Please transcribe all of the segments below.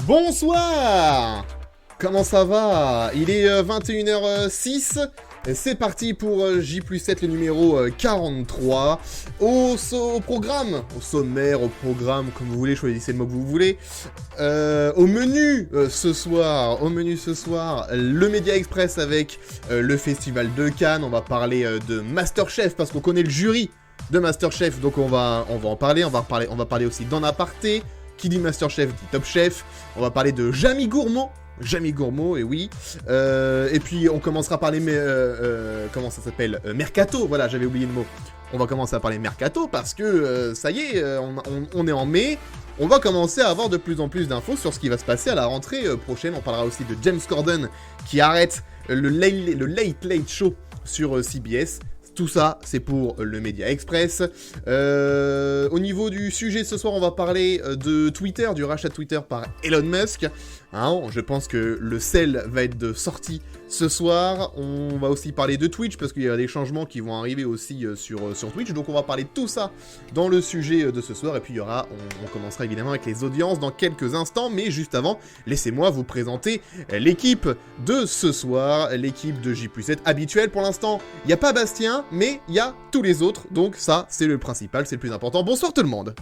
Bonsoir. Comment ça va? Il est 21h06, c'est parti pour J+7, le numéro 43. Au programme, au sommaire, au programme, comme vous voulez, choisissez le mot que vous voulez. Au menu ce soir, le Média Express avec le Festival de Cannes. On va parler de Masterchef, parce qu'on connaît le jury de Masterchef, donc on va en parler. On va parler aussi d'En Aparté. Qui dit Masterchef dit Top Chef. On va parler de Jamie Gourmaud, et oui. Et puis on commencera par les... comment ça s'appelle Mercato, voilà, j'avais oublié le mot. On va commencer à parler Mercato parce que, ça y est, on est en mai. On va commencer à avoir de plus en plus d'infos sur ce qui va se passer à la rentrée prochaine. On parlera aussi de James Corden qui arrête le Late Late Show sur CBS. Tout ça, c'est pour le Média Express. Au niveau du sujet, ce soir, on va parler de Twitter, du rachat de Twitter par Elon Musk. Hein, je pense que le sel va être de sortie ce soir. On va aussi parler de Twitch, parce qu'il y a des changements qui vont arriver aussi sur Twitch. Donc on va parler de tout ça dans le sujet de ce soir. Et puis on commencera évidemment avec les audiences dans quelques instants. Mais juste avant, laissez-moi vous présenter l'équipe de ce soir. L'équipe de J+7 habituelle pour l'instant. Il n'y a pas Bastien, mais il y a tous les autres. Donc ça, c'est le principal, c'est le plus important. Bonsoir tout le monde.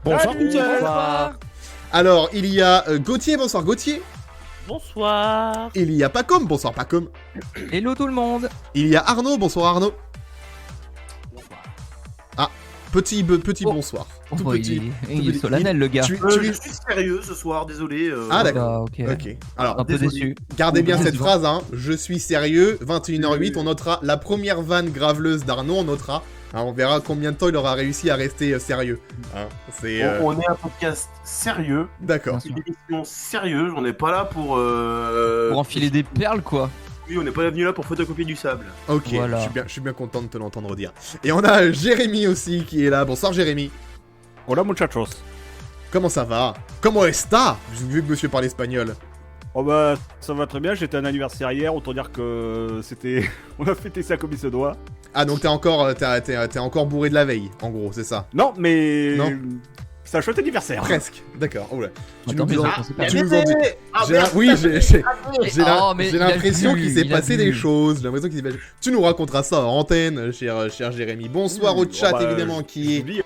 Bonsoir. Bonsoir. Alors, il y a Gauthier, bonsoir Gauthier. Bonsoir. Il y a Pacom, bonsoir Pacom. Hello tout le monde. Il y a Arnaud, bonsoir Arnaud. Ah, petit bonsoir. Oh, Tout bah, petit. il est solennel le gars. Tu Je suis sérieux ce soir, désolé. Ah d'accord. Bah, Ok. Alors, Un peu désolé. déçu. gardez bien Un peu cette décevant. phrase, hein. Je suis sérieux. 21h08, on notera la première vanne graveleuse d'Arnaud, on notera. Hein, on verra combien de temps il aura réussi à rester sérieux. Hein, c'est... On est un podcast sérieux, D'accord. Bien sûr. une émission sérieuse. On n'est pas là pour. Pour enfiler des perles quoi. Oui, on n'est pas venu là pour photocopier du sable. Ok, Voilà. je suis bien content de te l'entendre dire. Et on a Jérémy aussi qui est là. Bonsoir Jérémy. Hola muchachos. Comment ça va? Comment est-ce vu que monsieur parle espagnol? Oh bah ça va très bien, j'étais à un anniversaire hier, autant dire que c'était... On a fêté ça comme il se doit. Ah donc t'es encore bourré de la veille, en gros, c'est ça? Non mais... Non. C'est un chouette anniversaire. Presque, d'accord. Oula. Attends, mais on sait pas. tu nous en dis- Oui, j'ai l'impression qu'il s'est passé des choses. J'ai l'impression qu'il s'est passé... Tu nous raconteras ça en antenne, cher Jérémy. Bonsoir au chat, Bon, bah, évidemment, qui est... j'oublie.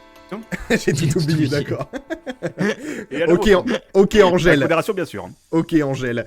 J'ai tout oublié, oublié. d'accord. Et alors, Ok, la Angèle. modération bien sûr. Ok, Angèle.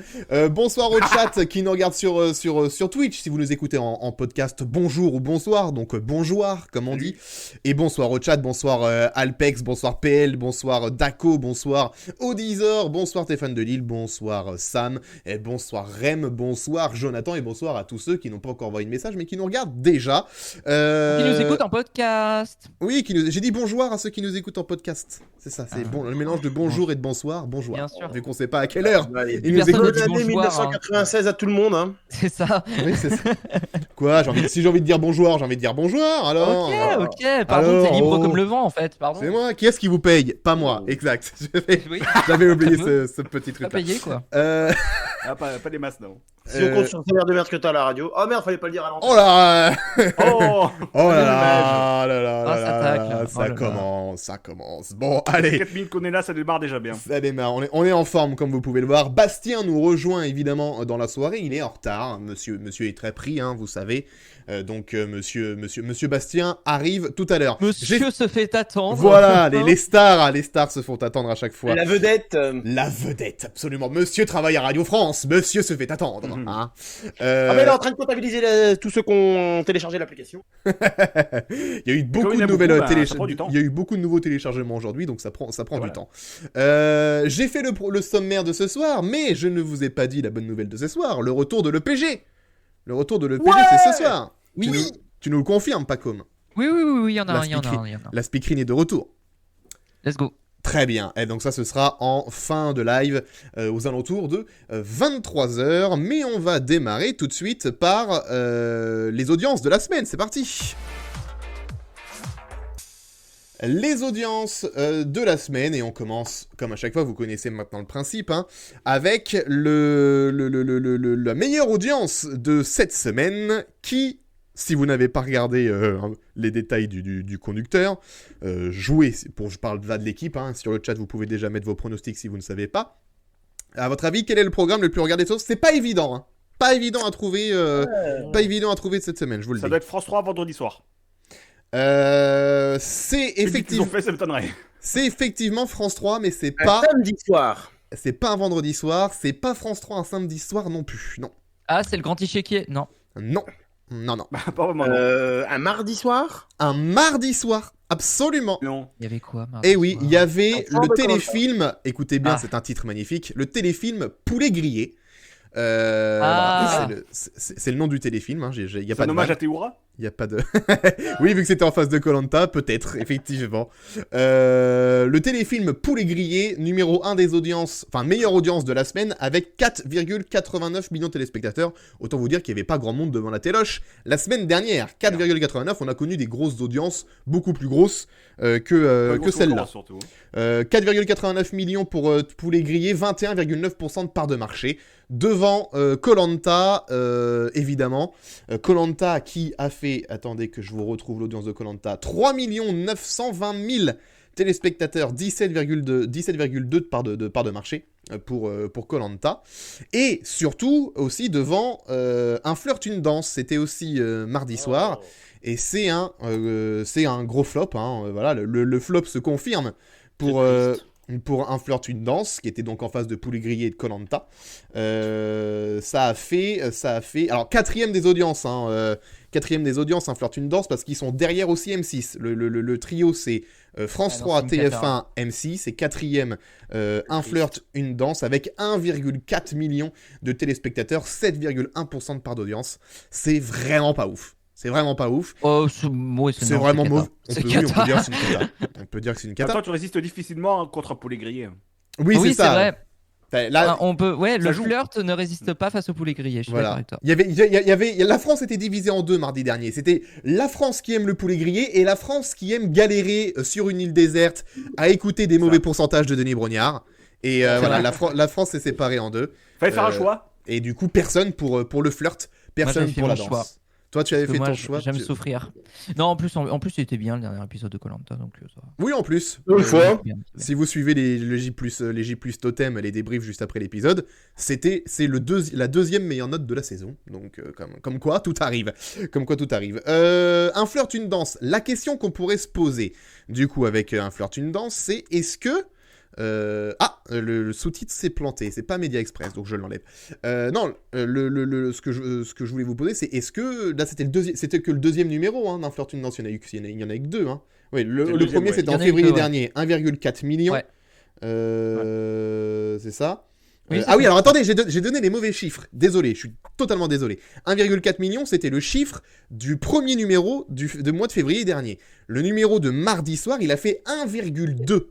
Bonsoir au chat qui nous regarde sur Twitch. Si vous nous écoutez en podcast, bonjour ou bonsoir. Donc, bonjour, comme on dit. Et bonsoir au chat. Bonsoir Alpex. Bonsoir PL. Bonsoir Daco. Bonsoir Odizor. Bonsoir Stéphane de Lille. Bonsoir Sam. Et bonsoir Rem. Bonsoir Jonathan. Et bonsoir à tous ceux qui n'ont pas encore envoyé de message, mais qui nous regardent déjà. Qui nous écoute en podcast. Oui, j'ai dit bonjour à ceux qui nous écoutent en podcast. C'est ça, c'est bon, le mélange de bonjour et de bonsoir. Bonjour. Bien sûr. Vu qu'on sait pas à quelle heure. Allez. Ils nous Personne écoutent. ne dit Bonne année bonjour, 1996 à tout le monde. Hein. C'est ça. Oui, c'est ça. Quoi, si j'ai envie de dire bonjour, j'ai envie de dire bonjour, alors. Ok. Pardon, Alors, t'es libre oh. comme le vent en fait. Pardon. C'est moi, qui est-ce qui vous paye? Pas moi, exact. Oui. J'avais oublié Fameux. ce petit Pas truc-là. payé quoi. Ah, pas des masses non. Si on compte sur le salaire de merde que t'as à la radio. Oh merde, fallait pas le dire à l'antenne. Oh là Oh. Oh là là là là Ah, là ça attaque, là. ça Oh là là. commence, ça commence. Bon, allez. 4000 qu'on est là, ça démarre déjà bien. Ça démarre, on est en forme comme vous pouvez le voir. Bastien nous rejoint évidemment dans la soirée, il est en retard, monsieur est très pris, hein, vous savez. Donc monsieur Bastien arrive tout à l'heure. Monsieur se fait attendre. Voilà, les stars se font attendre à chaque fois. La vedette. La vedette, absolument. Monsieur travaille à Radio France, monsieur se fait attendre. Mhm. Hein. Ah, mais elle est en train de comptabiliser tous ceux qui ont téléchargé l'application. Il y a eu beaucoup comme il y de en a nouvelles beaucoup, bah, ça prend du temps. Il y a eu beaucoup de nouveaux téléchargements aujourd'hui, donc ça prend du Voilà. temps. J'ai fait le sommaire de ce soir, mais je ne vous ai pas dit la bonne nouvelle de ce soir, le retour de l'EPG. Le retour de l'EPG, c'est ce soir. Oui. Tu nous le confirmes, Pacom. Oui, il y en a un. La speakerine est de retour. Let's go. Très bien, et donc ça ce sera en fin de live aux alentours de 23h, mais on va démarrer tout de suite par les audiences de la semaine, c'est parti. Les audiences de la semaine, et on commence, comme à chaque fois, vous connaissez maintenant le principe, hein, avec la meilleure audience de cette semaine qui... Si vous n'avez pas regardé les détails du conducteur, jouez, je parle là de l'équipe, hein, sur le chat vous pouvez déjà mettre vos pronostics si vous ne savez pas. À votre avis, quel est le programme le plus regardé de sauce? C'est pas évident, hein. Pas évident à trouver, pas évident à trouver cette semaine, je vous le Ça dis. doit être France 3 vendredi soir. C'est C'est qu'ils effectivement, ont fait, ça m'étonnerait. c'est effectivement France 3, mais c'est Un pas, samedi soir. c'est pas un vendredi soir, c'est pas France 3 un samedi soir non plus. Non, Ah, c'est le grand échiquier. Non. non, non, non. Bah, pas vraiment. Non. Un mardi soir. Un mardi soir, absolument. Non. Il y avait quoi mardi Eh oui, soir il y avait Enfant le de téléfilm, écoutez bien, Ah. c'est un titre magnifique, le téléfilm Poulet grillé. Ah. Voilà, c'est le nom du téléfilm, hein, il y a C'est pas un de hommage vanne. à Théoura. Il y a pas de... Oui, vu que c'était en face de koh-Lanta, peut-être, effectivement. Le téléfilm Poulet grillé, numéro 1 des audiences, enfin meilleure audience de la semaine, avec 4,89 millions de téléspectateurs. Autant vous dire qu'il n'y avait pas grand monde devant la téloche. La semaine dernière, 4,89, on a connu des grosses audiences, beaucoup plus grosses que celle-là. Surtout. 4,89 millions pour Poulet grillé, 21,9% de part de marché. Devant koh-Lanta, évidemment. koh-Lanta qui a fait, attendez que je vous retrouve l'audience de koh-Lanta, 3 920 000 téléspectateurs, 17,2 de part de marché pour koh-Lanta. Et surtout, aussi devant Un flirt, une danse, c'était aussi mardi soir. Et c'est un gros flop, hein, voilà, le flop se confirme pour Un flirt, une danse, qui était donc en face de Poulet grillé et de koh-Lanta. Ça a fait... Alors, quatrième des audiences, Un flirt, une danse, parce qu'ils sont derrière aussi M6. Le trio, c'est France 3, c'est une TF1, M6, et quatrième, Un flirt, une danse, avec 1,4 million de téléspectateurs, 7,1% de part d'audience. C'est vraiment pas ouf. C'est vraiment pas ouf. Oh, C'est vraiment mauvais. On C'est peut dire cata. que c'est une cata. On peut dire que c'est une cata. Attends, tu résistes difficilement contre un poulet grillé. Oui, Oui, c'est ça. vrai. Là, On peut. Ouais, ça le joue. flirt ne résiste pas face au poulet grillé. Je suis d'accord voilà. avec toi. La France était divisée en deux mardi dernier. C'était la France qui aime le poulet grillé et la France qui aime galérer sur une île déserte à écouter des mauvais pourcentages de Denis Brognard. Et voilà, la France s'est séparée en deux. Fallait faire un choix. Et du coup, personne pour le flirt, personne j'avais fait pour la mon danse. choix. Toi, tu avais fait Moi, ton choix. j'aime souffrir. Non, en plus, c'était bien le dernier épisode de koh-Lanta, donc ça va. Oui, en plus. Une fois. Bien. Si vous suivez les J+, Totem, les débriefs juste après l'épisode, c'est la deuxième meilleure note de la saison. Donc, comme quoi, tout arrive. Un flirt, une danse. La question qu'on pourrait se poser, du coup, avec Un flirt, une danse, c'est est-ce que... le sous-titre s'est planté, c'est pas Media Express, donc je l'enlève. Non, ce que je voulais vous poser, c'est est-ce que là c'était que le deuxième numéro d'un Flirt, une danse, il y en a eu que deux. Hein. Oui, le deuxième, premier ouais. c'était Il y en en a eu février deux, ouais. dernier, 1,4 million. Ouais. C'est ça. Oui, c'est Ah oui, ça. alors attendez, j'ai donné les mauvais chiffres. Désolé, je suis totalement désolé. 1,4 million, c'était le chiffre du premier numéro de mois de février dernier. Le numéro de mardi soir, il a fait 1,2.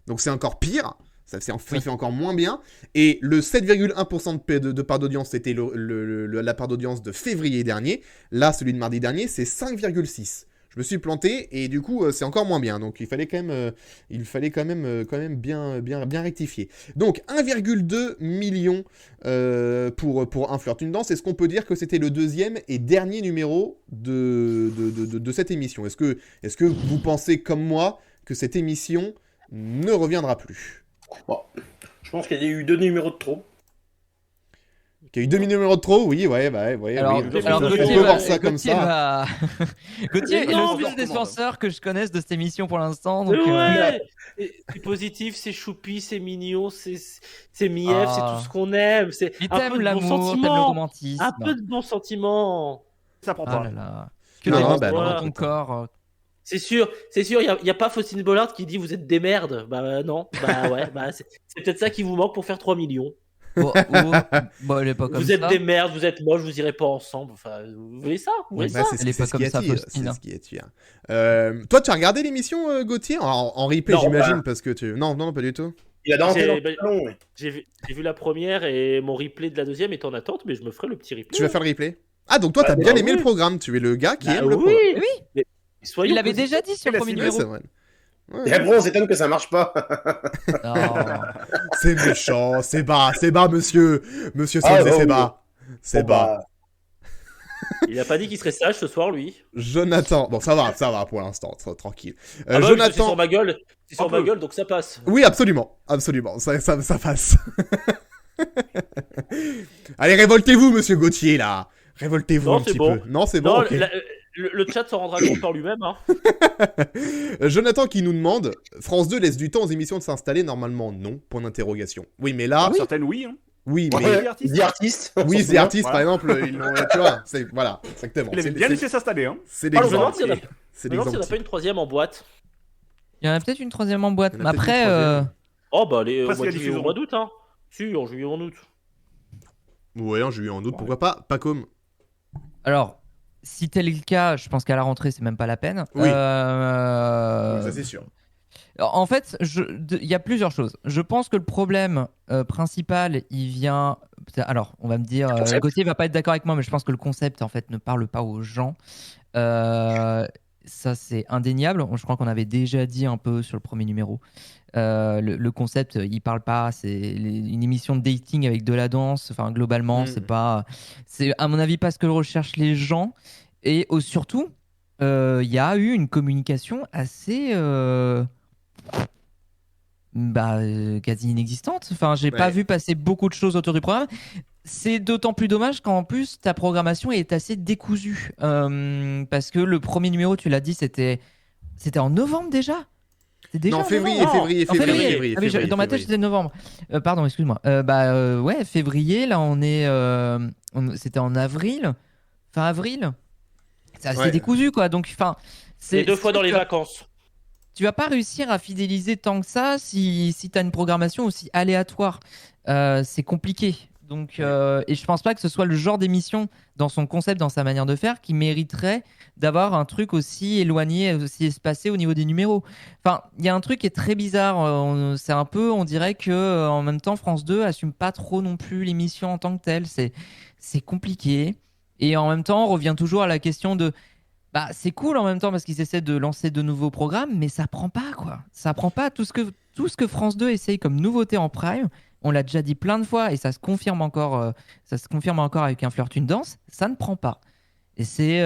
Donc c'est encore pire, ça fait encore moins bien. Et le 7,1% de part d'audience, c'était la part d'audience de février dernier. Là, celui de mardi dernier, c'est 5,6. Je me suis planté et du coup, c'est encore moins bien. Donc il fallait quand même bien rectifier. Donc 1,2 million pour Un flirt, une danse. Est-ce qu'on peut dire que c'était le deuxième et dernier numéro de cette émission ? Est-ce que vous pensez comme moi que cette émission ne reviendra plus? Bon, je pense qu'il y a eu 2 numéros de trop. Qu'il y a eu 2 numéros de trop? Oui, ouais, Alors, oui. alors On Gauthier peut va- voir ça comme Gauthier ça. va- Gauthier est Non, le mais plus défenseur que je connaisse de cette émission pour l'instant. Donc, Ouais. C'est positif, c'est choupi, c'est mignon, c'est mief, Ah. c'est tout ce qu'on aime. C'est il un t'aime peu de bon l'amour, t'aimes le sentiment. romantisme. Un peu de bon sentiment. Ça prend Ah pas. là là. Que Non, des non, bons bah dans non, ton attends. corps. C'est sûr, il y a pas Faustine Bollard qui dit vous êtes des merdes. Bah non, bah ouais, bah c'est peut-être ça qui vous manque pour faire 3 millions. Bon, elle est pas comme Vous ça. êtes des merdes, vous êtes moches, vous irez pas ensemble. Enfin, vous voulez ça? Vous voulez Bah, ça? c'est Elle est pas ce qui comme ça, attire. Faustine, C'est hein. ce qui attire. Toi, tu as regardé l'émission, Gauthier, en replay, Non, j'imagine, bah. parce que tu... Non, pas du tout. Il a dansé J'ai- dans le bah, salon. Ouais. J'ai vu la première et mon replay de la deuxième est en attente, mais je me ferai le petit replay. Tu vas faire le replay? Ah, donc toi, Bah, t'as bien bah aimé oui. le programme. Tu es le gars qui Bah aime le oui. programme. Oui, Soyons il l'avait positifs. déjà dit sur le premier Ouais, numéro. c'est vrai. Ouais. Et après, on s'étonne que ça marche pas. Non. C'est méchant, c'est bas, monsieur. Monsieur Ah, Sonze, oh, c'est oui. bas. C'est Bon, bas. Il a pas dit qu'il serait sage ce soir, lui. Jonathan. Bon, ça va pour l'instant, tranquille. Ah bah oui, c'est Jonathan. sur ma gueule. C'est sur Un ma peu. gueule, donc ça passe. Oui, absolument. Ça passe. Allez, révoltez-vous, monsieur Gauthier, là. Révoltez-vous Non, un c'est petit bon. peu. Non, c'est bon. Non, Ok. le chat s'en rendra compte par lui-même. Hein. Jonathan qui nous demande France 2 laisse du temps aux émissions de s'installer. Normalement, non. Point d'interrogation. Oui, mais là. Certaines, oui. Hein. Oui, mais. Ouais. The Artist. Oui, The Artist, Voilà. par exemple, ils l'ont. Tu vois, voilà, exactement. Il avait bien laissé s'installer. Hein. C'est Ah, je me l'exemple. demande s'il y en a- C'est Maintenant, s'il n'y en a l'exemple. pas une troisième en boîte. Il y en a peut-être une troisième en boîte. Il y en a Mais peut-être après, une troisième. Oh, bah, les Après, au mois de c'est la juillet, au diffusion. mois d'août, hein. Si, en juillet, en août. Ouais, en juillet, en août, pourquoi pas. Pas comme. alors, si tel est le cas, je pense qu'à la rentrée, c'est même pas la peine. Oui. Ça, c'est sûr. En fait, il y a plusieurs choses. Je pense que le problème principal, il vient. Alors, on va me dire, Gauthier va pas être d'accord avec moi, mais je pense que le concept, en fait, ne parle pas aux gens. Ça, c'est indéniable. Je crois qu'on avait déjà dit un peu sur le premier numéro. Le concept, il parle pas. C'est une émission de dating avec de la danse. Enfin, globalement, c'est pas. C'est à mon avis pas ce que recherchent les gens. Et surtout, il y a eu une communication assez. Quasi inexistante. Enfin, j'ai pas Ouais. vu passer beaucoup de choses autour du programme. C'est d'autant plus dommage qu'en plus ta programmation est assez décousue. Parce que le premier numéro, tu l'as dit, c'était en novembre déjà. C'est déjà Non, en février, novembre. février, En février. février, Ah, mais février, dans ma tête, février. c'était novembre. Pardon, excuse-moi. Ouais, février. Là, on est. C'était en avril. Fin avril. C'est assez Ouais. décousu, quoi. Donc, enfin. C'est 2 fois dans les que- vacances. tu vas pas réussir à fidéliser tant que ça si tu as une programmation aussi aléatoire. C'est compliqué. Donc, et je pense pas que ce soit le genre d'émission dans son concept, dans sa manière de faire, qui mériterait d'avoir un truc aussi éloigné, aussi espacé au niveau des numéros. Enfin, il y a un truc qui est très bizarre. C'est un peu, on dirait que en même temps, France 2 assume pas trop non plus l'émission en tant que telle. C'est compliqué. Et en même temps, on revient toujours à la question de c'est cool en même temps parce qu'ils essaient de lancer de nouveaux programmes, mais ça prend pas, quoi. Ça prend pas tout ce que France 2 essaye comme nouveauté en prime. On l'a déjà dit plein de fois et ça se confirme encore avec un Flirt une danse. Ça ne prend pas. Et c'est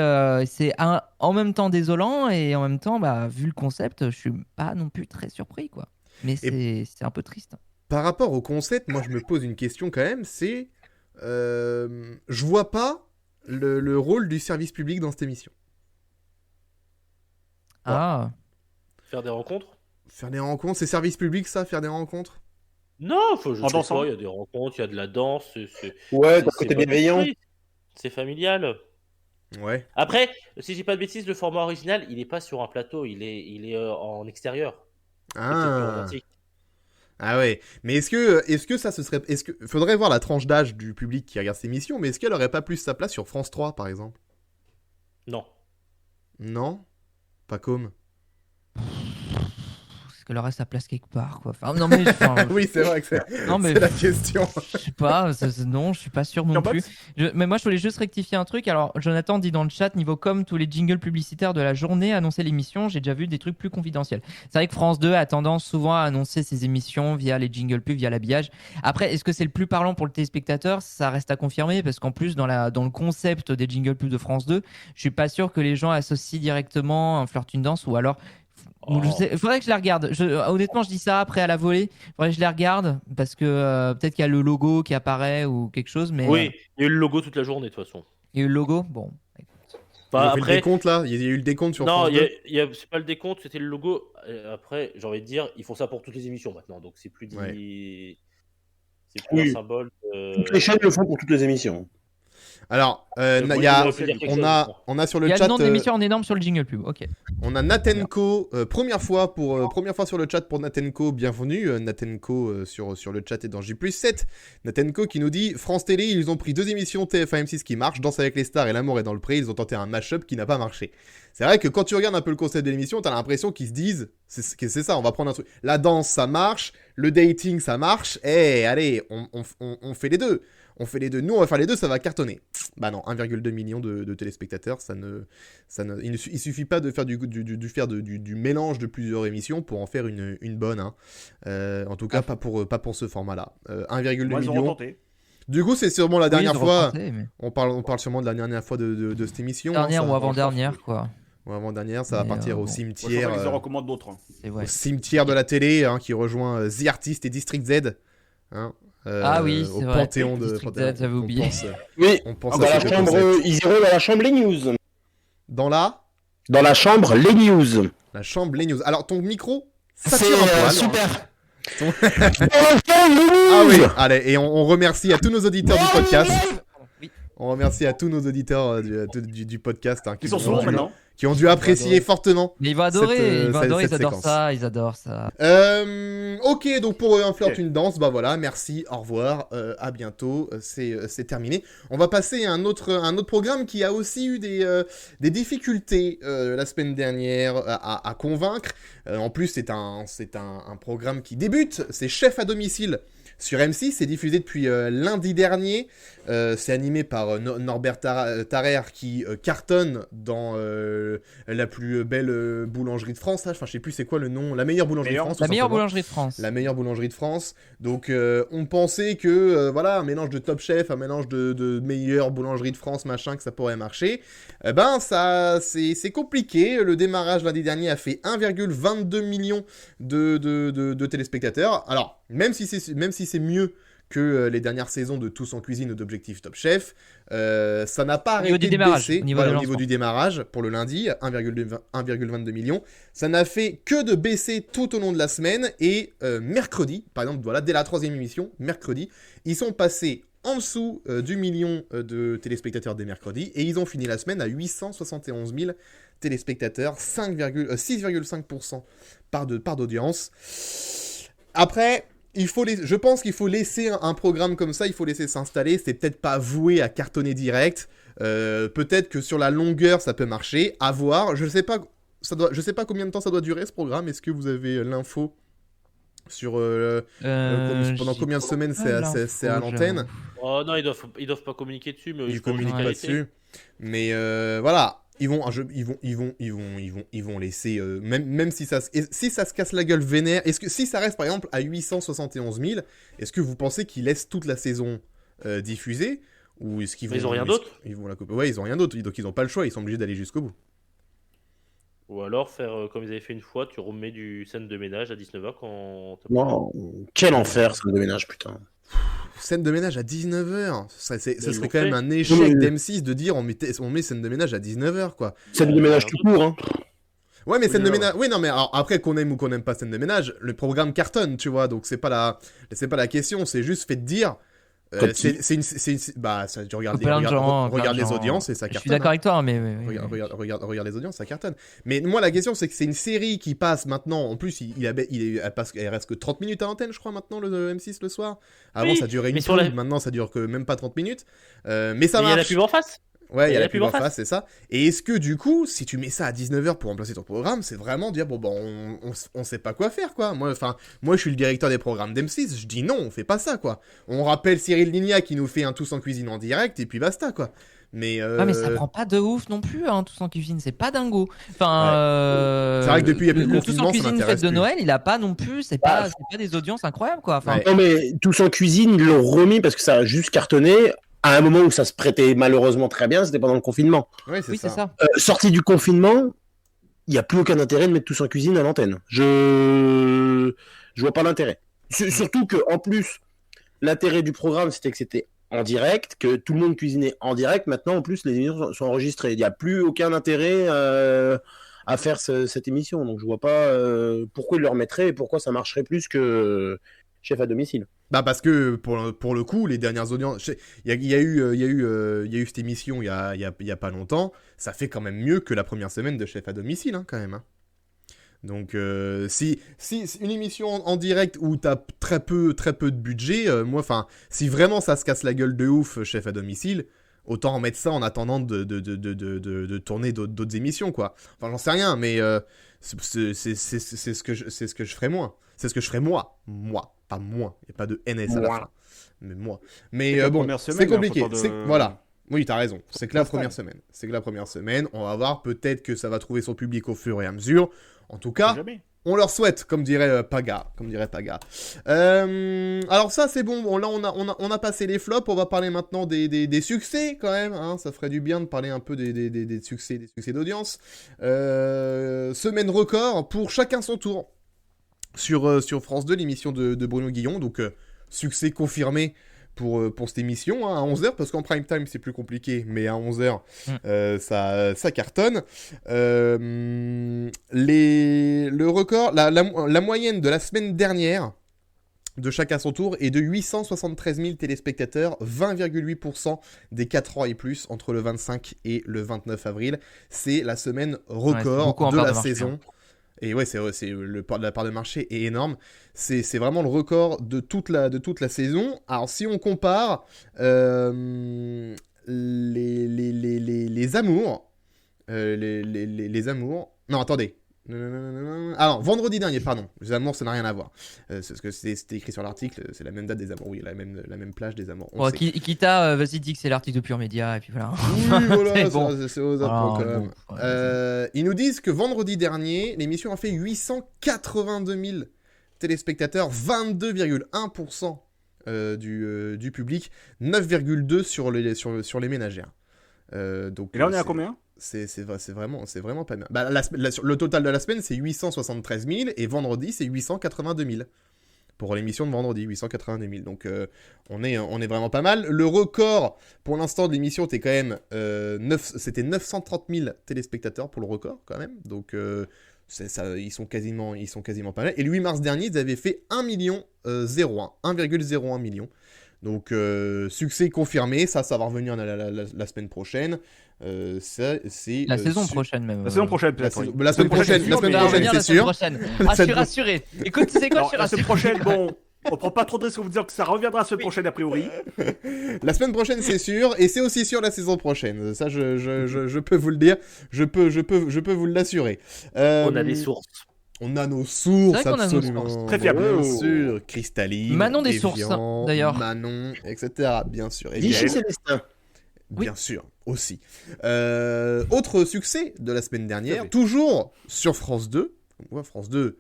en même temps désolant et en même temps, vu le concept, je suis pas non plus très surpris, quoi. Mais c'est un peu triste. Par rapport au concept, moi je me pose une question quand même, c'est... je vois pas le rôle du service public dans cette émission. Ah, Faire des rencontres. Faire des rencontres, c'est service public ça, faire des rencontres? Non, je En sais dansant. pas, il y a des rencontres, il y a de la danse. Ouais, c'est ton côté bon bienveillant. esprit, c'est familial. Ouais. Après, si j'ai pas de bêtises, le format original, il est pas sur un plateau, il est en extérieur. C'est peut-être plus Ah. romantique. Ah ouais. Mais est-ce que ça ce serait... Faudrait voir la tranche d'âge du public qui regarde cette émission, mais est-ce qu'elle aurait pas plus sa place sur France 3 par exemple? Non. Non? Pas comme. parce qu'elle aurait sa place quelque part, quoi. Enfin, non, mais. Oui, c'est vrai que c'est Non, mais c'est la question. je sais pas, non, je suis pas sûr non Sur plus. Box Mais moi, je voulais juste rectifier un truc. Alors, Jonathan dit dans le chat, niveau com, tous les jingles publicitaires de la journée annonçaient l'émission. J'ai déjà vu des trucs plus confidentiels. C'est vrai que France 2 a tendance souvent à annoncer ses émissions via les jingles pubs, via l'habillage. Après, est-ce que c'est le plus parlant pour le téléspectateur? Ça reste à confirmer parce qu'en plus, dans le concept des jingles pubs de France 2, je suis pas sûr que les gens associent directement un Flirt une danse ou alors. Oh. Il faudrait que je la regarde. Honnêtement, je dis ça après à la volée. Il faudrait que je la regarde parce que peut-être qu'il y a le logo qui apparaît ou quelque chose. Mais Oui, il y a eu le logo toute la journée de toute façon. il y a eu le logo. Bon. Ils ont Enfin, fait le après, décompte là. Il y a eu le décompte sur non, France 2. c'est pas le décompte, c'était le logo. Après, j'ai envie de dire, ils font ça pour toutes les émissions maintenant, donc c'est plus c'est plus Oui. un symbole. Toutes les chaînes le font pour toutes les émissions. Alors, Moi, il y a, j'aurais pu dire quelque chose, moi. on a sur Il le y a chat, le nom de l'émission en énorme sur le jingle pub. Ok. on a Natenko, première fois sur le chat pour Natenko, bienvenue Natenko sur le chat et dans J+7. Natenko qui nous dit France Télé, ils ont pris 2 émissions TF1 M6 qui marchent, Danse avec les stars et L'amour est dans le pré, ils ont tenté un mash-up qui n'a pas marché. C'est vrai que quand tu regardes un peu le concept de l'émission, t'as l'impression qu'ils se disent, c'est ça, on va prendre un truc. La danse ça marche, le dating ça marche, allez, on fait les deux. On fait les deux. Nous, on va faire les deux, ça va cartonner. Bah non, 1,2 million de téléspectateurs, il suffit pas de faire du mélange de plusieurs émissions pour en faire une bonne. Hein. En tout cas, pas pour ce format-là. 1,2 Moi, ils ont million. retenté. Du coup, c'est sûrement la dernière Oui, de fois. repenser, mais- On parle sûrement de la dernière fois de cette émission. Dernière hein, ou ça. avant-dernière, quoi. Ou avant-dernière, ça va Mais, partir au bon. Moi, je cimetière. crois qu'ils en recommandent d'autres. C'est Au ouais. cimetière de la télé, hein, qui rejoint The Artist et District Z. Hein, Ah oui, au c'est vrai. Panthéon de. District Z, Panthéon. j'avais On oublié. pense, Oui, on pense dans à la ces deux chambre, concepts. ils iront dans la chambre les news. Dans Dans la chambre les news. la chambre, les news. Alors, ton micro, ça C'est tire un poil. super. Ton- Dans la chambre les news. Ah oui, allez, et on remercie à tous nos auditeurs du podcast. Oui. On remercie à tous nos auditeurs du podcast hein, Ils sont ont souvent dû- maintenant. qui ont dû apprécier fortement. Mais ils vont adorer, Cette, ils vont adorer, cette ils adorent séquence. ça, ils adorent ça. Ok, donc pour un flirt, Ok. une danse, bah voilà, merci, au revoir, à bientôt, c'est terminé. On va passer à un autre programme qui a aussi eu des difficultés la semaine dernière à convaincre. En plus, c'est un programme qui débute, c'est Chef à domicile sur M6, c'est diffusé depuis lundi dernier. C'est animé par Norbert Tarrer qui cartonne dans la plus belle boulangerie de France. Enfin, je sais plus c'est quoi le nom. La meilleure boulangerie de France. La tout meilleure simplement. boulangerie de France. La meilleure boulangerie de France. Donc, on pensait que, voilà, un mélange de Top Chef, un mélange de meilleure boulangerie de France, machin, que ça pourrait marcher. Ça, c'est compliqué. Le démarrage lundi dernier a fait 1,22 million de téléspectateurs. Alors, même si c'est mieux que les dernières saisons de Tous en cuisine ou d'Objectif Top Chef, ça n'a pas Au niveau arrêté du de démarrage, baisser. au niveau Voilà, de au niveau lancement. du démarrage pour le lundi, 1,22 million. Ça n'a fait que de baisser tout au long de la semaine et mercredi, par exemple, voilà, dès la 3e émission, mercredi, ils sont passés en dessous du million de téléspectateurs dès mercredi et ils ont fini la semaine à 871 000 téléspectateurs, 6,5% part d'audience. Après, je pense qu'il faut laisser un programme comme ça, il faut laisser s'installer. C'est peut-être pas voué à cartonner direct. Peut-être que sur la longueur, ça peut marcher. À voir. Je sais pas combien de temps ça doit durer ce programme. Est-ce que vous avez l'info sur pendant J'ai combien de semaines pas c'est à l'info, l'antenne? Oh non, ils doivent pas communiquer dessus, mais Ils je pense communiquent que pas c'est dessus. Mais voilà, ils vont laisser même si ça se casse la gueule vénère. Si ça reste par exemple à 871 000, est-ce que vous pensez qu'ils laissent toute la saison diffusée ou est-ce qu'ils vont Mais ils ont rien d'autre. Ils vont la couper. Ouais, ils ont rien d'autre, donc ils ont pas le choix, ils sont obligés d'aller jusqu'au bout. Ou alors faire comme ils avaient fait une fois, tu remets du scène de ménage à 19h quand. Non, quel enfer, ça de ménage, putain. Scène de ménage à 19h, ça ils serait l'ont quand même fait. un échec Oui. d'M6 de dire on met scène de ménage à 19h quoi. Scène de ménage tout court, hein. Ouais, mais scène de ouais. ménage. Oui, non, mais alors, après qu'on aime ou qu'on n'aime pas scène de ménage, le programme cartonne, tu vois. Donc c'est pas la question. C'est juste fait de dire. Comme qui Tu regardes Plein de gens, regarde plein de les gens. audiences et ça Je cartonne. suis d'accord avec toi, hein, mais Regarde les audiences, ça cartonne. Mais moi, la question, c'est que c'est une série qui passe maintenant. En plus, elle reste que 30 minutes à l'antenne, je crois, maintenant, le M6 le soir. Avant, Oui, ça durait une mais sur pub. la- Maintenant, ça dure que même pas 30 minutes. Mais ça Mais il y a la marche. pub en face. Ouais, il y a la pub en face, c'est ça. Et est-ce que du coup, si tu mets ça à 19h pour remplacer ton programme, c'est vraiment dire, bon, bah, on sait pas quoi faire, quoi. Moi, je suis le directeur des programmes d'M6, je dis non, on fait pas ça, quoi. On rappelle Cyril Lignac qui nous fait un Tous en cuisine en direct, et puis basta, quoi. Mais, mais ça prend pas de ouf non plus, hein, Tous en cuisine, c'est pas dingo. Enfin, Ouais. C'est vrai que depuis, il y a plus de le confinement, Tous en ça cuisine m'intéresse fête de plus. Noël, il a pas non plus, c'est pas des audiences incroyables quoi. Enfin, Ouais. Non, mais Tous en cuisine, ils l'ont remis parce que ça a juste cartonné. À un moment où ça se prêtait malheureusement très bien, c'était pendant le confinement. Ouais, oui, c'est ça. Sorti du confinement, il n'y a plus aucun intérêt de mettre Tous en cuisine à l'antenne. Je vois pas l'intérêt. Surtout que en plus, l'intérêt du programme, c'était que c'était en direct, que tout le monde cuisinait en direct. Maintenant, en plus, les émissions sont enregistrées. Il n'y a plus aucun intérêt à faire cette émission. Donc, je vois pas pourquoi ils le remettraient et pourquoi ça marcherait plus que Chef à domicile. Bah parce que pour le coup, les dernières audiences, il y a eu cette émission il y a pas longtemps, ça fait quand même mieux que la première semaine de Chef à domicile, hein, quand même. Hein. Donc si une émission en direct où t'as très peu de budget, si vraiment ça se casse la gueule de ouf, Chef à domicile, autant mettre ça en attendant de tourner d'autres émissions, quoi. Enfin, j'en sais rien, mais c'est ce que je ferais moi. C'est ce que je ferais moi, pas moi. Il n'y a pas de NS à la Moi. fin. Mais moi. Mais la bon, première semaine, c'est compliqué. hein, faut pas de- Voilà. Oui, t'as raison. C'est que la Installe. première semaine. C'est que la première semaine. On va voir. Peut-être que ça va trouver son public au fur et à mesure. En tout cas, Jamais. On leur souhaite, comme dirait Paga. Alors ça, c'est bon. Bon, là, on a passé les flops. On va parler maintenant des succès, quand même. Hein. Ça ferait du bien de parler un peu des succès d'audience. Semaine record pour chacun son tour. Sur France 2, l'émission de Bruno Guillon. Donc, succès confirmé pour cette émission, hein, à 11h, parce qu'en prime time, c'est plus compliqué, mais à 11h, ça cartonne. Le record, la moyenne de la semaine dernière, de chacun son tour, est de 873 000 téléspectateurs, 20,8% des 4 ans et plus, entre le 25 et le 29 avril. C'est la semaine record de la saison. Et ouais, c'est la part de marché est énorme. C'est vraiment le record de toute la saison. Alors si on compare les amours, les amours. Non, attendez. Alors, vendredi dernier, pardon. Les amours, ça n'a rien à voir. C'est parce que c'était écrit sur l'article, c'est la même date des amours. Oui, la même plage des amours. Kita, vas-y, dis que c'est l'article de Pure Média, et puis voilà. Oui, voilà, bon. c'est aux apps.com. Ils nous disent que vendredi dernier, l'émission a fait 882 000 téléspectateurs, 22,1% du public, 9,2% sur les ménagères. Donc, et là, on est à combien ? C'est vraiment pas bien. Bah, le total de la semaine, c'est 873 000, et vendredi, c'est 882 000. Pour l'émission de vendredi, 882 000. Donc, on est vraiment pas mal. Le record, pour l'instant, de l'émission, c'était 930 000 téléspectateurs pour le record, quand même. Donc, ils sont quasiment pas mal. Et le 8 mars dernier, ils avaient fait 1,01 million. Donc, succès confirmé. Ça va revenir la semaine prochaine. C'est la saison prochaine même. La saison prochaine, peut-être. La semaine prochaine, c'est sûr. Je suis rassuré. Écoute, tu sais quoi, je suis rassuré. La semaine prochaine, bon, on prend pas trop de risques en vous disant que ça reviendra la semaine prochaine a priori. La semaine prochaine, c'est sûr, et c'est aussi sûr la saison prochaine. Ça, je peux vous le dire. Je peux vous l'assurer. On a des sources. On a nos sources, c'est vrai absolument. Nos sources. Très fiable. Bien sûr, Cristalline, Manon des Evian, sources, d'ailleurs. Manon, etc. Bien sûr. Et Vichy Gaël, Célestin. bien sûr, aussi. Autre succès de la semaine dernière, toujours sur France 2. Ouais, France 2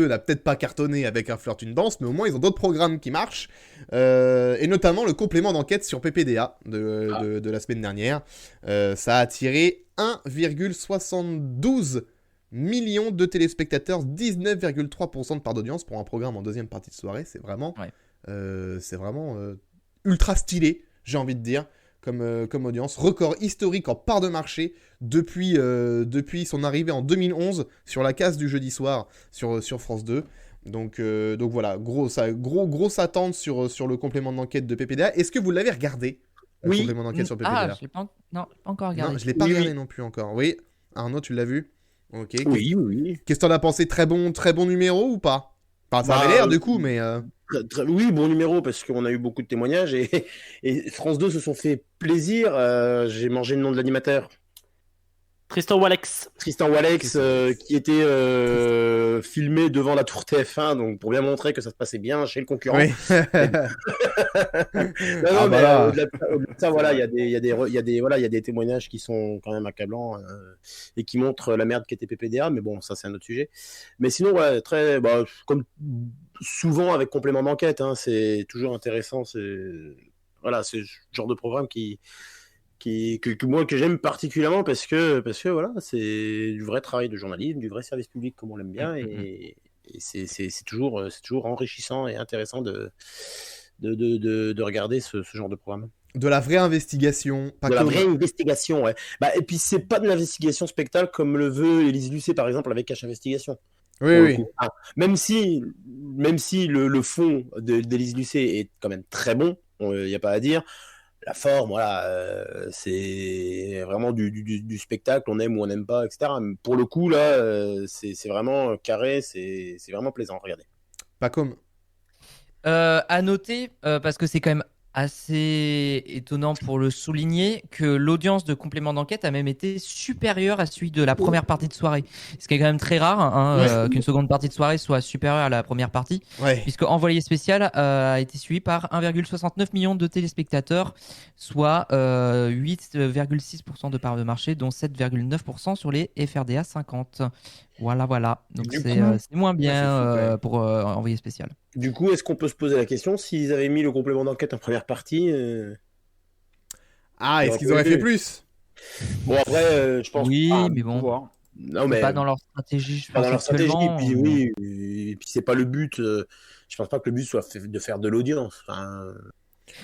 n'a peut-être pas cartonné avec Un flirt, une danse, mais au moins ils ont d'autres programmes qui marchent. Et notamment le complément d'enquête sur PPDA de la semaine dernière. Ça a attiré 1,72 millions de téléspectateurs, 19,3% de part d'audience pour un programme en deuxième partie de soirée. C'est vraiment, ultra stylé, j'ai envie de dire, comme audience. Record historique en part de marché depuis son arrivée en 2011 sur la case du jeudi soir sur France 2. Donc voilà, grosse attente sur le complément d'enquête de PPDA. Est-ce que vous l'avez regardé, le complément d'enquête sur PPDA? Je l'ai pas encore regardé. Non, je l'ai pas regardé non plus encore. Oui, Arnaud, tu l'as vu? Ok. Oui. Qu'est-ce que t'en as pensé? Très bon numéro ou pas? Enfin, ça avait l'air du coup, mais... Oui, bon numéro, parce qu'on a eu beaucoup de témoignages, et France 2 se sont fait plaisir. J'ai mangé le nom de l'animateur. Tristan Walex, qui était filmé devant la tour TF1, donc pour bien montrer que ça se passait bien chez le concurrent. Oui. Au-delà de ça, voilà, il y a des témoignages qui sont quand même accablants et qui montrent la merde qu'était PPDA, mais bon, ça c'est un autre sujet. Mais sinon, ouais, comme souvent avec complément d'enquête, hein, c'est toujours intéressant. C'est ce genre de programme que moi que j'aime particulièrement parce que voilà, c'est du vrai travail de journalisme, du vrai service public comme on l'aime bien, et c'est toujours enrichissant et intéressant de regarder ce genre de programme. De la vraie investigation, la vraie investigation, ouais. Et puis c'est pas de l'investigation spectacle comme le veut Élise Lucet par exemple avec Cache Investigation. Oui. Même si le fond d'Élise Lucet est quand même très bon, il n'y a pas à dire. La forme, voilà, c'est vraiment du spectacle, on aime ou on n'aime pas, etc. Mais pour le coup, là, c'est vraiment carré, c'est vraiment plaisant à regarder. Pas comme. À noter, parce que c'est quand même assez étonnant pour le souligner, que l'audience de complément d'enquête a même été supérieure à celui de la première partie de soirée. Ce qui est quand même très rare, qu'une seconde partie de soirée soit supérieure à la première partie, puisque Envoyé spécial a été suivi par 1,69 million de téléspectateurs, soit 8,6% de part de marché, dont 7,9% sur les FRDA 50. Voilà. Donc Du c'est moins c'est bien fou, quand même. pour envoyé spécial. Du coup, est-ce qu'on peut se poser la question s'ils avaient mis le complément d'enquête en première partie Ah, il y est-ce aurait qu'ils pas auraient fait eu. plus? Bon, après, je pense Oui, pas. mais Faut bon, voir. Non, c'est mais pas dans leur stratégie, je pas pense dans leur stratégie. actuellement. Puis oui, et puis c'est pas le but. Je pense pas que le but soit de faire de l'audience. Enfin,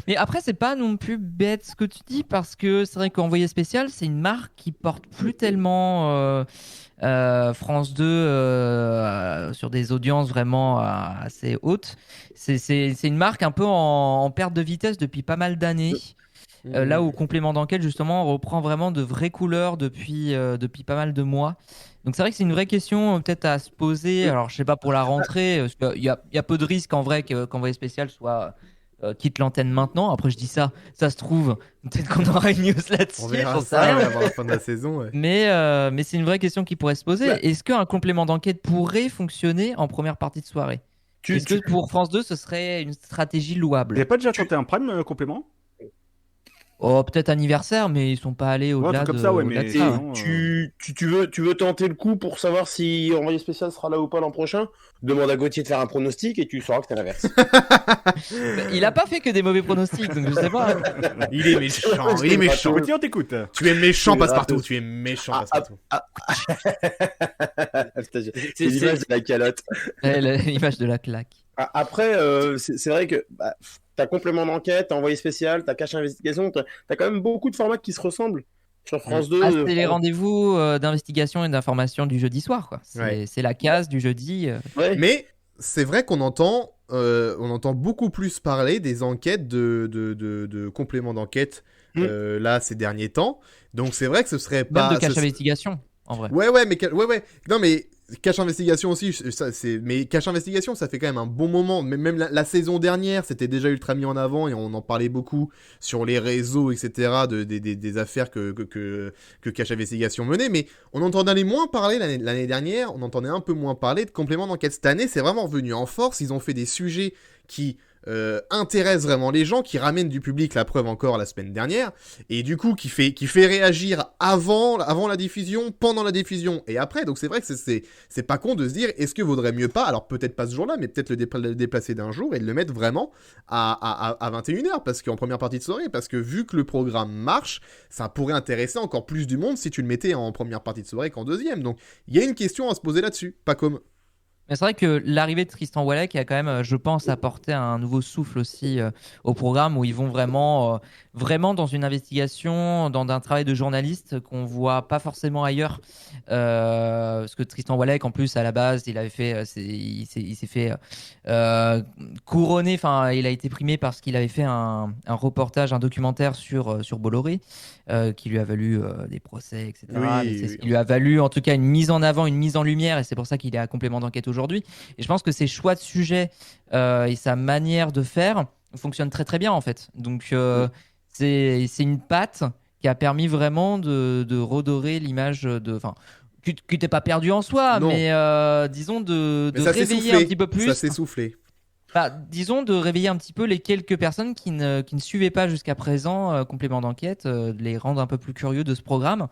Mais après, c'est pas non plus bête ce que tu dis parce que c'est vrai qu'Envoyé spécial, c'est une marque qui porte plus tellement France 2 sur des audiences vraiment assez hautes. C'est une marque un peu en perte de vitesse depuis pas mal d'années. Là où Complément d'enquête, justement, reprend vraiment de vraies couleurs depuis pas mal de mois. Donc c'est vrai que c'est une vraie question peut-être à se poser. Alors je sais pas pour la rentrée, parce qu'il y a peu de risques en vrai qu'Envoyé spécial soit quitte l'antenne maintenant. Après je dis ça se trouve, peut-être qu'on aura une news On là-dessus, verra j'en sais ça rien. ouais, avant la fin de la saison. Ouais. Mais c'est une vraie question qui pourrait se poser. Bah. Est-ce qu'un complément d'enquête pourrait fonctionner en première partie de soirée? Est-ce que pour France 2, ce serait une stratégie Vous louable? avez pas déjà tenté un prime complément? Oh, peut-être anniversaire, mais ils sont pas allés Ouais, un au-delà truc comme ça, ouais, au-delà de mais ça. et Ouais. sinon, tu veux tenter le coup pour savoir si Envoyé spécial sera là ou pas l'an prochain? Demande à Gauthier de faire un pronostic et tu sauras que c'est l'inverse. Bah, il a pas fait que des mauvais pronostics, donc je sais pas. Il est méchant, il est méchant. Gauthier, on t'écoute. Tu es méchant, C'est Passepartout. gratos. Tu es méchant, Ah, Passepartout. Putain, c'est l'image de la calotte. L'image de la claque. Après, c'est vrai que t'as complément d'enquête, t'as envoyé spécial, t'as cache investigation, t'as quand même beaucoup de formats qui se ressemblent. Sur France 2, Ah, c'est les rendez-vous d'investigation et d'information du jeudi soir, quoi. Ouais. C'est la case du jeudi. ouais. Mais c'est vrai qu'on entend beaucoup plus parler des enquêtes de compléments d'enquête là ces derniers temps. Donc c'est vrai que ce serait Même pas. de cache investigation, en vrai. Ouais, mais non, mais cache investigation aussi. Mais cache investigation, ça fait quand même un bon moment. Même la saison dernière, c'était déjà ultra mis en avant et on en parlait beaucoup sur les réseaux, etc. Des affaires que cache investigation menait. Mais on entendait moins parler l'année dernière. On entendait un peu moins parler de compléments d'enquête. Cette année, c'est vraiment revenu en force. Ils ont fait des sujets qui intéresse vraiment les gens, qui ramène du public, la preuve encore la semaine dernière, et du coup qui fait réagir avant la diffusion, pendant la diffusion et après. Donc c'est vrai que c'est pas con de se dire est-ce que vaudrait mieux pas, alors peut-être pas ce jour-là, mais peut-être le déplacer d'un jour et de le mettre vraiment à 21h parce qu'en première partie de soirée, parce que vu que le programme marche, ça pourrait intéresser encore plus du monde si tu le mettais en première partie de soirée qu'en deuxième. Donc il y a une question à se poser là-dessus, pas comme. Mais c'est vrai que l'arrivée de Tristan Wallet qui a quand même, je pense, apporté un nouveau souffle aussi au programme où ils vont vraiment dans une investigation, dans un travail de journaliste qu'on voit pas forcément ailleurs. Parce que Tristan Wallet, en plus, à la base, il avait fait, il s'est fait couronner. Enfin, il a été primé parce qu'il avait fait un reportage, un documentaire sur Bolloré. Qui lui a valu des procès, etc. Oui, Mais c'est ce oui. qui lui a valu en tout cas une mise en avant, une mise en lumière, et c'est pour ça qu'il est à complément d'enquête aujourd'hui. Et je pense que ses choix de sujet et sa manière de faire fonctionnent très très bien en fait. Donc c'est une patte qui a permis vraiment de redorer l'image de... Enfin, qui n'était pas perdu en soi, Non. mais disons de Mais ça s'est réveiller soufflé. un petit peu plus. Ça s'est soufflé. Bah, disons de réveiller un petit peu les quelques personnes qui ne suivaient pas jusqu'à présent complément d'enquête, de les rendre un peu plus curieux de ce programme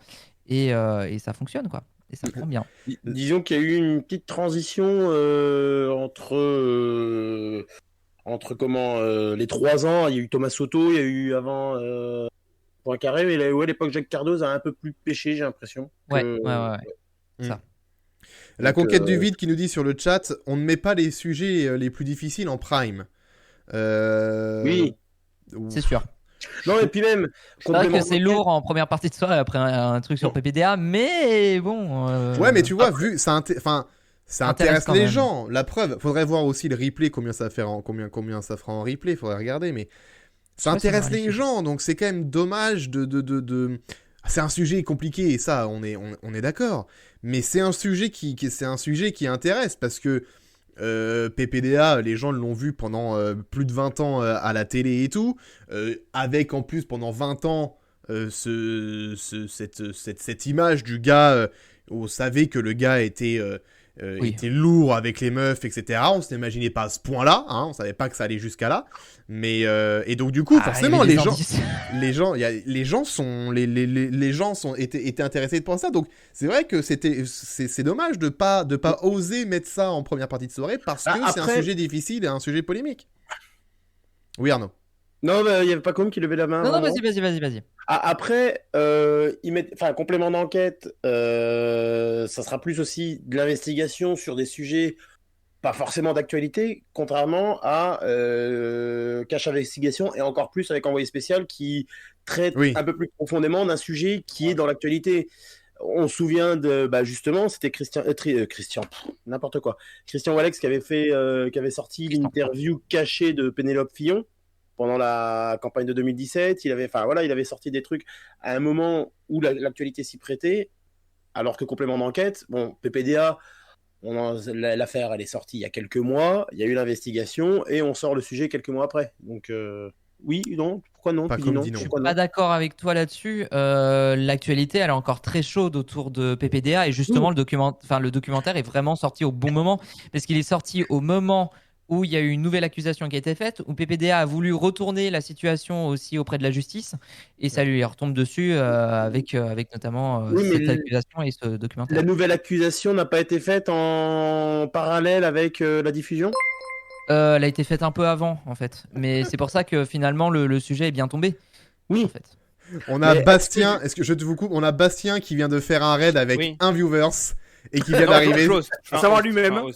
et ça fonctionne quoi, et ça prend bien. Disons qu'il y a eu une petite transition entre comment les 3 ans. Il y a eu Thomas Soto, il y a eu avant Poincaré, mais là, ouais, l'époque Jacques Cardoz a un peu plus pêché, j'ai l'impression. Ouais, que- ouais. Ça. La Donc, conquête du vide qui nous dit sur le chat, on ne met pas les sujets les plus difficiles en prime. Oui. C'est sûr. Non, et puis même. C'est vrai que complément c'est d'enquête- lourd en première partie de soirée après un truc sur Non. PPDA, mais bon. Ouais, mais tu vois, vu ça, ça Intéresse intéresse quand les même. gens. La preuve, faudrait voir aussi le replay, combien ça fait combien ça fera en replay, faudrait regarder, mais ça Ouais, ça intéresse m'a les vérifié. gens, donc c'est quand même dommage de... C'est un sujet compliqué et ça, on est d'accord. Mais c'est un sujet c'est un sujet qui intéresse parce que PPDA, les gens l'ont vu pendant plus de 20 ans à la télé et tout, avec en plus pendant 20 ans cette image du gars, on savait que le gars était Oui. était lourd avec les meufs, etc. On s'imaginait pas à ce point-là, hein, on savait pas que ça allait jusqu'à là. Mais et donc du coup, Ah, forcément, il y les avait des gens, indices. les gens étaient intéressés pour ça. Donc c'est vrai que c'est dommage de pas oser mettre ça en première partie de soirée parce que c'est un Après- sujet difficile et un sujet polémique. Oui, Arnaud. Non, il n'y avait pas comme qui levait la main. Non, non, vraiment. vas-y. Après, complément d'enquête, ça sera plus aussi de l'investigation sur des sujets pas forcément d'actualité, contrairement à Cache Investigation et encore plus avec Envoyé Spécial qui traite Oui. un peu plus profondément d'un sujet qui est dans l'actualité. On se souvient de, justement, c'était Christian, n'importe quoi. Christian Walex qui avait sorti l'interview cachée de Pénélope Fillon pendant la campagne de 2017. Il avait sorti des trucs à un moment où l'actualité s'y prêtait, alors que complément d'enquête, bon, PPDA, l'affaire, elle est sortie il y a quelques mois, il y a eu l'investigation, et on sort le sujet quelques mois après. Donc, oui, non, pourquoi non? Pas Tu comme dis non, dit non. Je suis pourquoi pas non? d'accord avec toi là-dessus. L'actualité, elle est encore très chaude autour de PPDA et justement le documentaire est vraiment sorti au bon moment parce qu'il est sorti au moment où il y a eu une nouvelle accusation qui a été faite, où PPDA a voulu retourner la situation aussi auprès de la justice et ça lui retombe dessus avec notamment Oui, mais cette accusation et ce documentaire. La nouvelle accusation n'a pas été faite en parallèle avec la diffusion? Elle a été faite un peu avant en fait, mais c'est pour ça que finalement le sujet est bien tombé. Oui. En fait. On a Mais Bastien, est-ce que je te vous coupe? On a Bastien qui vient de faire un raid avec Oui. un viewers et qui vient Non, d'arriver. j'ose. Faut savoir lui-même. Oui,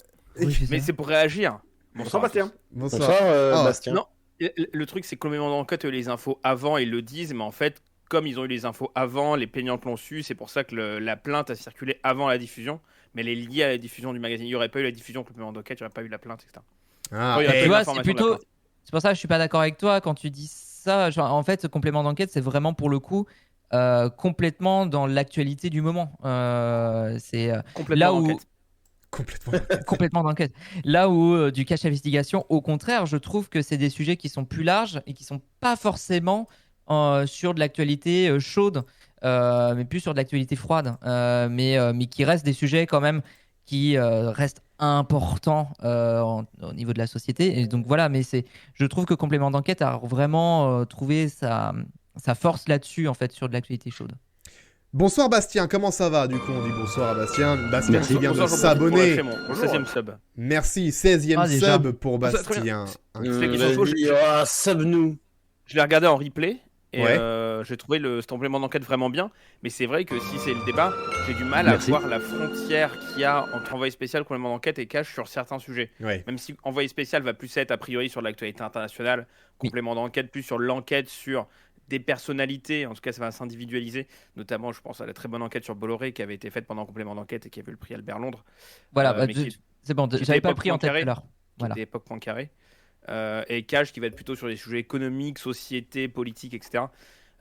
c'est Mais ça. c'est pour réagir. Bonsoir, Bastien. Bonsoir. Bonsoir, Ah. Bastien. Non, le truc, c'est que le moment d'enquête, les infos avant, ils le disent, mais en fait, comme ils ont eu les infos avant, les plaignantes l'ont su, c'est pour ça que la plainte a circulé avant la diffusion, mais elle est liée à la diffusion du magazine. Il n'y aurait pas eu la diffusion complément d'enquête, il n'y aurait pas eu la plainte, etc. Ah, Il y a eh, Tu vois, c'est l'information de la plutôt. plainte. C'est pour ça que je suis pas d'accord avec toi quand tu dis ça. Genre, en fait, ce complément d'enquête, c'est vraiment pour le coup complètement dans l'actualité du moment. C'est Complètement là où d'enquête. complètement. complètement d'enquête. Là où du cache investigation, au contraire, je trouve que c'est des sujets qui sont plus larges et qui sont pas forcément sur de l'actualité chaude, mais plus sur de l'actualité froide, mais qui restent des sujets quand même qui restent importants au niveau de la société. Et donc voilà, mais je trouve que complément d'enquête a vraiment trouvé sa force là-dessus en fait sur de l'actualité chaude. Bonsoir Bastien, comment ça va? Du coup, on dit bonsoir à Bastien. Bastien qui vient de Bonsoir, s'abonner. Jean-Paul Frémont, au 16e sub. Merci, 16e Ah, déjà. sub pour Ça, très Bastien. Fais Vas-y, sub-nous. Je l'ai regardé en replay et Ouais. j'ai trouvé ce complément d'enquête vraiment bien. Mais c'est vrai que si c'est le débat, j'ai du mal Merci. à voir la frontière qu'il y a entre envoyé spécial, complément d'enquête et cache sur certains sujets. Ouais. Même si envoyé spécial va plus être a priori sur l'actualité internationale, complément d'enquête plus sur l'enquête sur des personnalités, en tout cas ça va s'individualiser, notamment je pense à la très bonne enquête sur Bolloré qui avait été faite pendant complément d'enquête et qui avait eu le prix Albert Londres, Voilà, mais qui- c'est bon, qui j'avais était pas époque pris en tête tout Poincaré. à l'heure. qui Voilà. était époque Poincaré, et Cage qui va être plutôt sur des sujets économiques, société, politique, etc.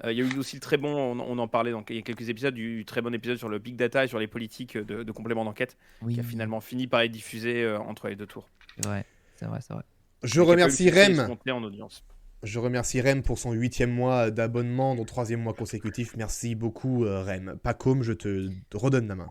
Il y a eu aussi le très bon, on en parlait donc il y a quelques épisodes, du très bon épisode sur le big data et sur les politiques de complément d'enquête, Oui, qui a finalement fini par être diffusé entre les deux tours. c'est vrai, c'est vrai, c'est vrai. Je Et qui a pas eu le remercie succès Rem. escompté en audience. Je remercie Rem pour son 8e mois d'abonnement, donc 3e mois consécutif. Merci beaucoup Rem. Pacôme, je te redonne la main.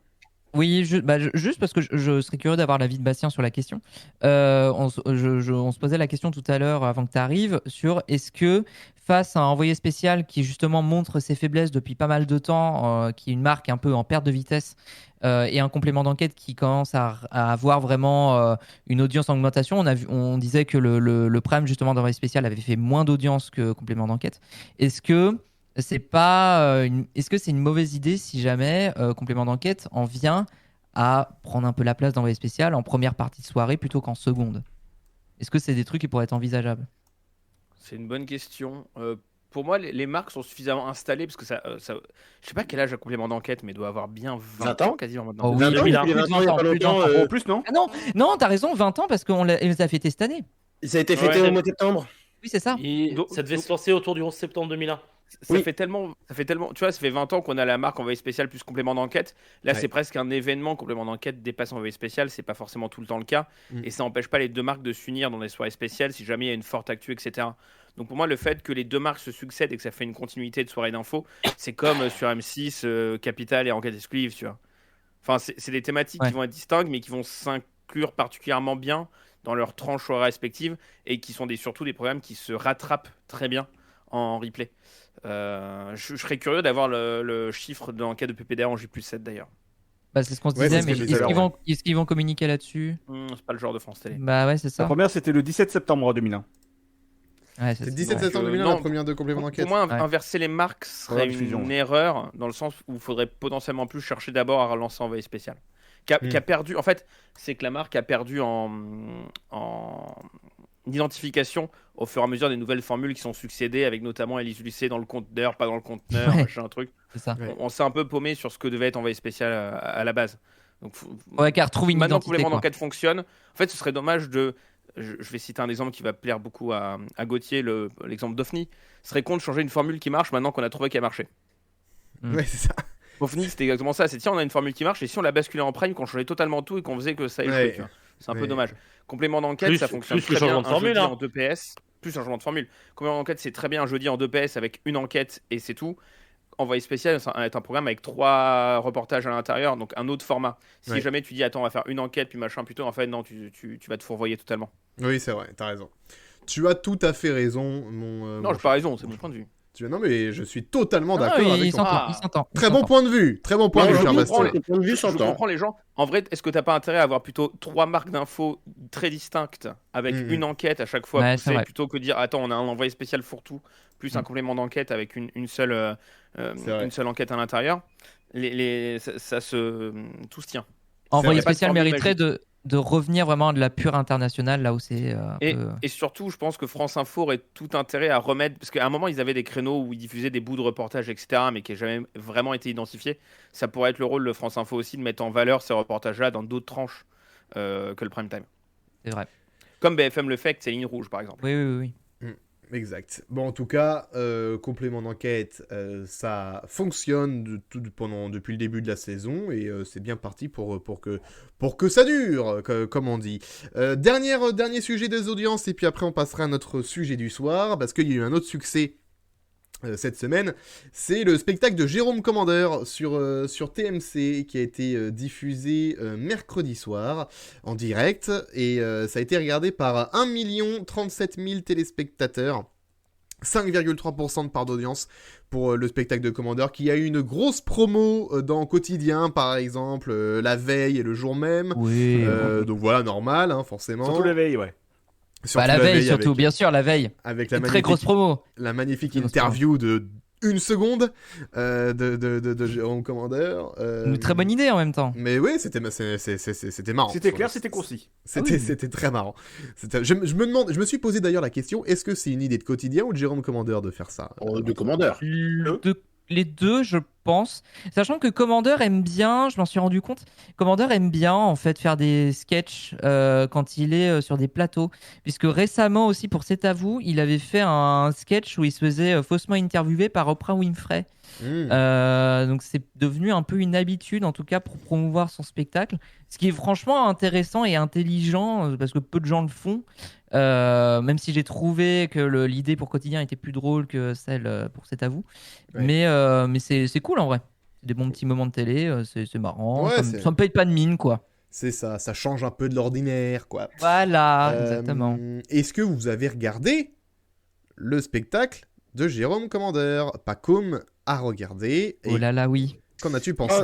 Oui, juste parce que je serais curieux d'avoir l'avis de Bastien sur la question. On se posait la question tout à l'heure avant que tu arrives sur est-ce que face à un envoyé spécial qui justement montre ses faiblesses depuis pas mal de temps, qui est une marque un peu en perte de vitesse, et un complément d'enquête qui commence à avoir vraiment une audience en augmentation. On disait que le prime justement d'envoyé spécial avait fait moins d'audience que complément d'enquête. Est-ce que c'est une mauvaise idée si jamais complément d'enquête en vient à prendre un peu la place d'envoyé spécial en première partie de soirée plutôt qu'en seconde? Est-ce que c'est des trucs qui pourraient être envisageables? C'est une bonne question. Pour moi, les marques sont suffisamment installées parce que je sais pas quel âge a complément d'enquête, mais doit avoir bien 20 ans quasiment maintenant. Oh oui, 20 ans, plus depuis les 20 ans, il y a pas plus longtemps. En plus, non? Ah non, t'as raison, 20 ans parce qu'on les a fêtés cette année. Ça a été fêté Ouais. au mois de septembre. Oui, c'est ça. Et Donc- ça devait se lancer autour du 11 septembre 2001. Ça Oui. fait tellement, tu vois, ça fait 20 ans qu'on a la marque envoyé spécial plus complément d'enquête. Là, Ouais. c'est presque un événement. Complément d'enquête dépasse envoyé spécial. C'est pas forcément tout le temps le cas. Mm. Et ça n'empêche pas les deux marques de s'unir dans des soirées spéciales si jamais il y a une forte actu, etc. Donc pour moi, le fait que les deux marques se succèdent et que ça fait une continuité de soirée d'infos, c'est comme sur M6, Capital et Enquête exclusive, tu vois. Enfin, c'est des thématiques Ouais. qui vont être distinctes, mais qui vont s'inclure particulièrement bien dans leurs tranches respectives et qui sont surtout des programmes qui se rattrapent très bien en replay. Je serais curieux d'avoir le chiffre de l'enquête de PPDA en J+7 d'ailleurs. Bah, c'est ce qu'on se Ouais, disait, c'est ce mais que je disais est-ce qu'ils vont communiquer là-dessus? C'est pas le genre de France Télé. Bah ouais, c'est La ça. première, c'était le 17 septembre 2001. Ouais, C'est ça, 17 Donc, septembre 2001, non, la première de complément Pour d'enquête. moi, Ouais. inverser les marques serait diffusion, une ouais. erreur, dans le sens où il faudrait potentiellement plus chercher d'abord à relancer Envoyé spécial. Qui a perdu, en fait, c'est que la marque a perdu en identification au fur et à mesure des nouvelles formules qui sont succédées, avec notamment Élise Lucet dans le conteneur, pas dans le conteneur, Ouais. machin, un truc. c'est ça. Ouais. On s'est un peu paumé sur ce que devait être Envoyé spécial à la base. Donc, Ouais, qu'elle retrouve une maintenant que identité, complément quoi. d'enquête fonctionne, en fait, ce serait dommage de. Je vais citer un exemple qui va plaire beaucoup à Gauthier, l'exemple d'Ofni. Ce serait con de changer une formule qui marche maintenant qu'on a trouvé qu'elle marchait. Ouais, c'est ça. Ofni, c'était exactement ça. C'est tiens, on a une formule qui marche, et si on la basculait en prime, qu'on changeait totalement tout et qu'on faisait que ça échoue. Ouais. Tu vois. C'est un Ouais. peu dommage. Complément d'enquête, Plus- ça fonctionne plus le très bien. changement de Un formule, jeudi hein. en 2 PS, plus un changement de formule. Complément d'enquête, c'est très bien un jeudi en 2 PS avec une enquête et c'est tout. Envoyé spécial, ça va être un programme avec 3 reportages à l'intérieur, donc un autre format. Si Ouais. jamais tu dis attends, on va faire une enquête puis machin plutôt, en fait non, tu vas te fourvoyer totalement. Oui, c'est vrai, t'as raison. Tu as tout à fait raison, Non, mon j'ai pas raison, c'est mon point de vue. Non, mais je suis totalement Non, d'accord avec il toi. s'entend, Ah. il s'entend. il Très bon s'entend. point de vue, très bon point de Non, vue, je cher comprends, Bastien. le point de vue Je s'entend. comprends les gens. En vrai, est-ce que t'as pas intérêt à avoir plutôt 3 marques d'infos très distinctes avec Mhm. une enquête à chaque fois Ouais, c'est poussée, vrai. plutôt que dire attends, on a un envoyé spécial fourre-tout plus un Mhm. complément d'enquête avec une seule vrai. une seule enquête à l'intérieur. Ça se tout se tient. Envoyé vrai. spécial Pas de formule mériterait de revenir vraiment à de la pure internationale, là où c'est un Et, peu... et surtout, je pense que France Info aurait tout intérêt à remettre, parce qu'à un moment, ils avaient des créneaux où ils diffusaient des bouts de reportages, etc., mais qui n'ont jamais vraiment été identifiés. Ça pourrait être le rôle de France Info aussi de mettre en valeur ces reportages-là dans d'autres tranches que le prime time. C'est vrai. Comme BFM le fait, c'est Ligne Rouge, par exemple. Oui, oui, oui. Exact. Bon, en tout cas, complément d'enquête, ça fonctionne depuis le début de la saison et c'est bien parti pour que ça dure, comme on dit. Dernier sujet des audiences et puis après on passera à notre sujet du soir parce qu'il y a eu un autre succès cette semaine, c'est le spectacle de Jérôme Commandeur sur TMC qui a été diffusé mercredi soir en direct et ça a été regardé par 1 037 000 téléspectateurs. 5,3% de part d'audience pour le spectacle de Commandeur qui a eu une grosse promo dans Quotidien par exemple la veille et le jour même. Oui. Donc voilà, normal hein, forcément. Surtout la veille, ouais. Surtout Bah, la veille, surtout, avec, bien sûr, la veille. avec la Une très grosse promo. la magnifique Très grosse interview de 1 seconde de Jérôme Commandeur. Une très bonne idée en même temps. Mais oui, c'était marrant. C'était clair, c'était concis. C'était très marrant. Je me suis posé d'ailleurs la question, est-ce que c'est une idée de Quotidien ou de Jérôme Commandeur de faire ça De commandeur. Les deux, je pense. Sachant que Commander aime bien, je m'en suis rendu compte, Commander aime bien en fait faire des sketchs quand il est sur des plateaux. Puisque récemment aussi pour C'est à vous, il avait fait un sketch où il se faisait faussement interviewer par Oprah Winfrey. Donc c'est devenu un peu une habitude en tout cas pour promouvoir son spectacle. Ce qui est franchement intéressant et intelligent parce que peu de gens le font. Même si j'ai trouvé que l'idée pour Quotidien était plus drôle que celle pour C'est à vous. Ouais. Mais c'est cool en vrai. C'est des bons petits moments de télé, c'est marrant. Ouais, Ça me paye pas de mine quoi. C'est ça change un peu de l'ordinaire, quoi. Voilà, exactement. Est-ce que vous avez regardé le spectacle de Jérôme Commandeur? Pacôme a regardé. Et Oh là là, oui. qu'en as-tu pensé?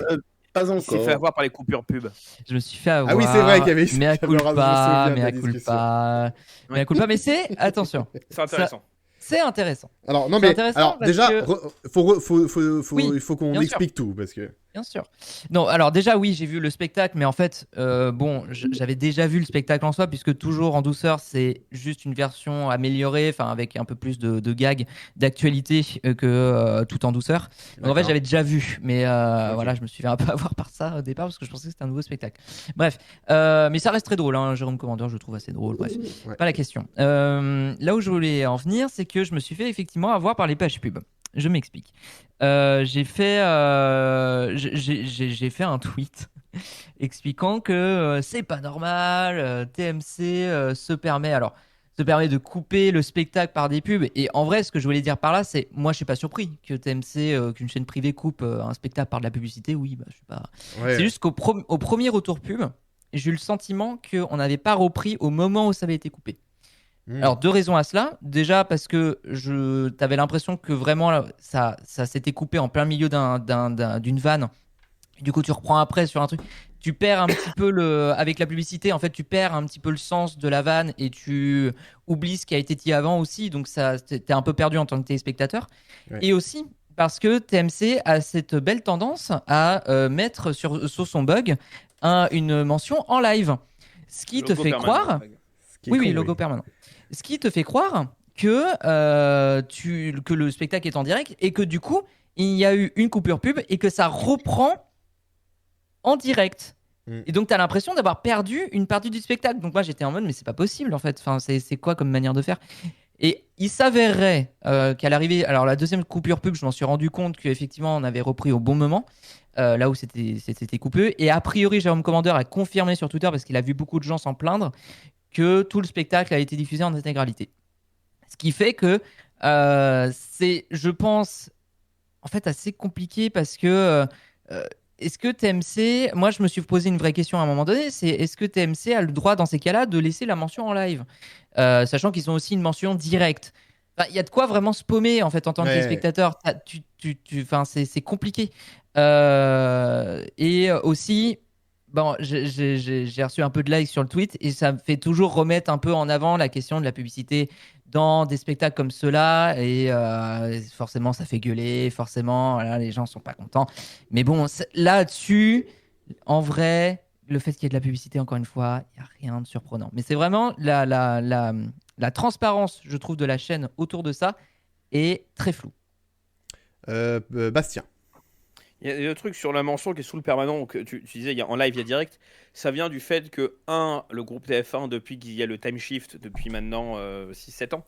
Pas Il s'est fait encore. avoir par les coupures pub. Je me suis fait avoir. Ah oui, c'est vrai qu'il y avait- Mais à je me souviens culpa, de mais la à discussion. culpa. Mais à culpa, mais c'est. Attention, C'est intéressant. c'est intéressant. Alors, non, C'est mais intéressant alors, parce déjà, que- Oui, il faut qu'on bien sûr. explique tout. Parce que... Bien sûr. Non, alors déjà, oui, j'ai vu le spectacle, mais en fait, bon, j'avais déjà vu le spectacle en soi, puisque Toujours en douceur, c'est juste une version améliorée, enfin, avec un peu plus de gags, d'actualité que Tout en douceur. Donc en fait, D'accord. j'avais déjà vu, mais voilà, je me suis fait un peu avoir par ça au départ, parce que je pensais que c'était un nouveau spectacle. Bref, mais ça reste très drôle, hein, Jérôme Commandeur, je le trouve assez drôle, bref, Ouais. pas la question. Là où je voulais en venir, c'est que je me suis fait effectivement avoir par les pages pub. Je m'explique. J'ai fait un tweet expliquant que c'est pas normal, TMC se permet. Alors, te permet de couper le spectacle par des pubs. Et en vrai, ce que je voulais dire par là, c'est moi, je suis pas surpris que TMC, qu'une chaîne privée coupe un spectacle par de la publicité. Oui, bah, je suis pas. Ouais. C'est juste au premier retour pub, j'ai eu le sentiment qu'on n'avait pas repris au moment où ça avait été coupé. Alors, 2 raisons à cela. Déjà, parce que t'avais l'impression que vraiment là, ça s'était coupé en plein milieu d'une vanne. Du coup, tu reprends après sur un truc. Tu perds un petit peu avec la publicité. En fait, tu perds un petit peu le sens de la vanne et tu oublies ce qui a été dit avant aussi. Donc, t'es un peu perdu en tant que téléspectateur. Ouais. Et aussi parce que TMC a cette belle tendance à mettre sur son bug une mention en live. Ce qui te Logo fait permanent, croire. Ce qui est con, Logo permanent. Ce qui te fait croire que le spectacle est en direct et que du coup, il y a eu une coupure pub et que ça reprend en direct. Et donc, tu as l'impression d'avoir perdu une partie du spectacle. Donc, moi, j'étais en mode, mais c'est pas possible en fait. Enfin, c'est quoi comme manière de faire? Et il s'avérerait qu'à l'arrivée, alors la deuxième coupure pub, je m'en suis rendu compte qu'effectivement, on avait repris au bon moment. Là où c'était coupé. Et a priori, Jérôme Commander a confirmé sur Twitter, parce qu'il a vu beaucoup de gens s'en plaindre, que tout le spectacle a été diffusé en intégralité. Ce qui fait que c'est, je pense, en fait assez compliqué parce que est-ce que TMC, moi je me suis posé une vraie question à un moment donné, c'est est-ce que TMC a le droit dans ces cas-là de laisser la mention en live, sachant qu'ils ont aussi une mention directe. Il y a de quoi vraiment se paumer en fait en tant que téléspectateur. C'est compliqué. Et aussi, bon, j'ai reçu un peu de likes sur le tweet et ça me fait toujours remettre un peu en avant la question de la publicité dans des spectacles comme ceux-là. Et forcément, ça fait gueuler. Forcément, voilà, les gens sont pas contents. Mais bon, là-dessus, en vrai, le fait qu'il y ait de la publicité, encore une fois, il n'y a rien de surprenant. Mais c'est vraiment la transparence, je trouve, de la chaîne autour de ça est très floue. Bastien. Il y a le truc sur la mention qui est sous le permanent, que tu disais, il y a en live, il y a direct. Ça vient du fait que, le groupe TF1, depuis qu'il y a le time shift, depuis maintenant 6-7 ans,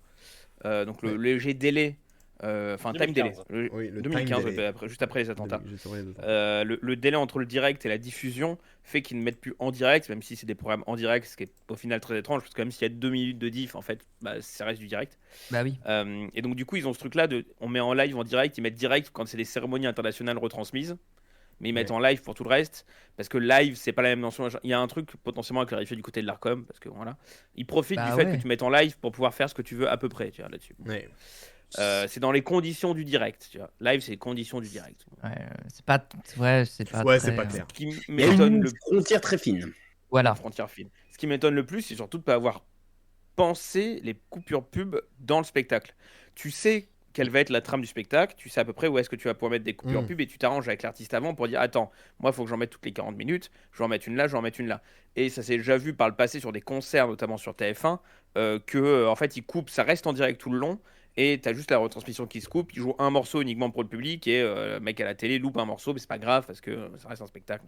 donc le léger délai, time délai, le 2015, time délai. Juste après les attentats. Le délai entre le direct et la diffusion fait qu'ils ne mettent plus en direct, même si c'est des programmes en direct, ce qui est au final très étrange, parce que même s'il y a 2 minutes de diff, en fait, ça reste du direct. Bah oui. Et donc du coup, ils ont ce truc-là on met en live, en direct, ils mettent direct quand c'est des cérémonies internationales retransmises, mais ils mettent en live pour tout le reste, parce que live, c'est pas la même mention. Il y a un truc potentiellement à clarifier du côté de l'Arcom, parce que voilà, ils profitent du fait que tu mettes en live pour pouvoir faire ce que tu veux à peu près, tu vois, là-dessus. Ouais. C'est dans les conditions du direct, tu vois. Live, c'est les conditions du direct. Ouais, c'est pas clair. Ce qui Il y a une frontière très fine. Voilà. Frontière fine. Ce qui m'étonne le plus, c'est surtout de ne pas avoir pensé les coupures pub dans le spectacle. Tu sais quelle va être la trame du spectacle, tu sais à peu près où est-ce que tu vas pouvoir mettre des coupures pub et tu t'arranges avec l'artiste avant pour dire attends, moi il faut que j'en mette toutes les 40 minutes, je vais en mettre une là, je vais en mettre une là. Et ça s'est déjà vu par le passé sur des concerts, notamment sur TF1, que en fait ils coupent, ça reste en direct tout le long. Et t'as juste la retransmission qui se coupe, ils jouent un morceau uniquement pour le public et le mec à la télé loupe un morceau, mais c'est pas grave parce que ça reste un spectacle.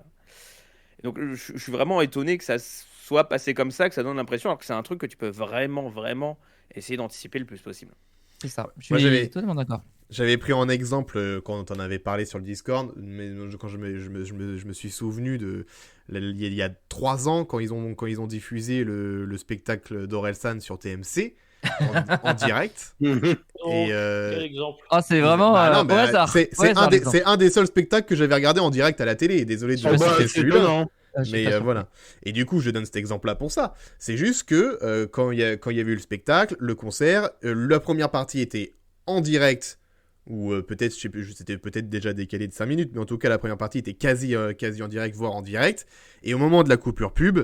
Et donc je suis vraiment étonné que ça soit passé comme ça, que ça donne l'impression, alors que c'est un truc que tu peux vraiment essayer d'anticiper le plus possible. C'est ça, je suis totalement d'accord. J'avais pris en exemple quand on en avait parlé sur le Discord, mais quand je me suis souvenu il y a 3 ans quand ils ont diffusé le spectacle d'Orelsan sur TMC. En direct. Quel exemple. C'est vraiment c'est un des seuls spectacles que j'avais regardé en direct à la télé. Désolé de citer celui-là. Mais voilà. Et du coup, je donne cet exemple-là pour ça. C'est juste que quand il y avait eu le spectacle, le concert, la première partie était en direct, ou peut-être, je sais plus, c'était peut-être déjà décalé de 5 minutes, mais en tout cas, la première partie était quasi en direct, voire en direct. Et au moment de la coupure pub,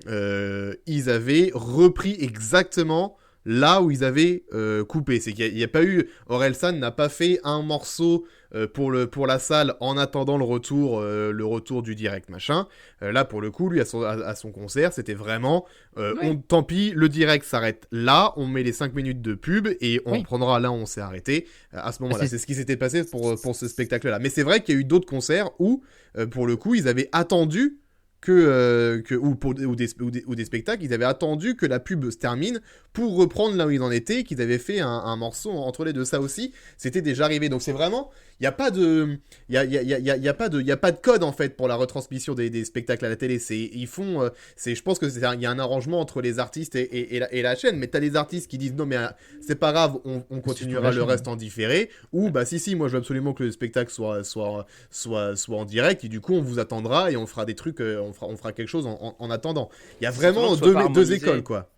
ils avaient repris exactement là où ils avaient coupé. C'est qu'il n'y a pas eu... Orelsan n'a pas fait un morceau pour la salle en attendant le retour du direct, machin. Là, pour le coup, lui, à son concert, c'était vraiment... tant pis, le direct s'arrête là, on met les 5 minutes de pub et on reprendra là où on s'est arrêté. À ce moment-là, c'est ce qui s'était passé pour ce spectacle-là. Mais c'est vrai qu'il y a eu d'autres concerts où, pour le coup, ils avaient attendu ou des spectacles, ils avaient attendu que la pub se termine pour reprendre là où ils en étaient, qu'ils avaient fait un morceau entre les deux. Ça aussi, c'était déjà arrivé. Donc c'est vraiment, il y a pas de code en fait pour la retransmission des spectacles à la télé. Je pense que il y a un arrangement entre les artistes et la chaîne. Mais t'as les artistes qui disent non mais c'est pas grave, on continuera le reste en différé. Ou bah si, moi je veux absolument que le spectacle soit en direct et du coup on vous attendra et on fera des trucs, on fera quelque chose en attendant. Il y a vraiment deux écoles quoi.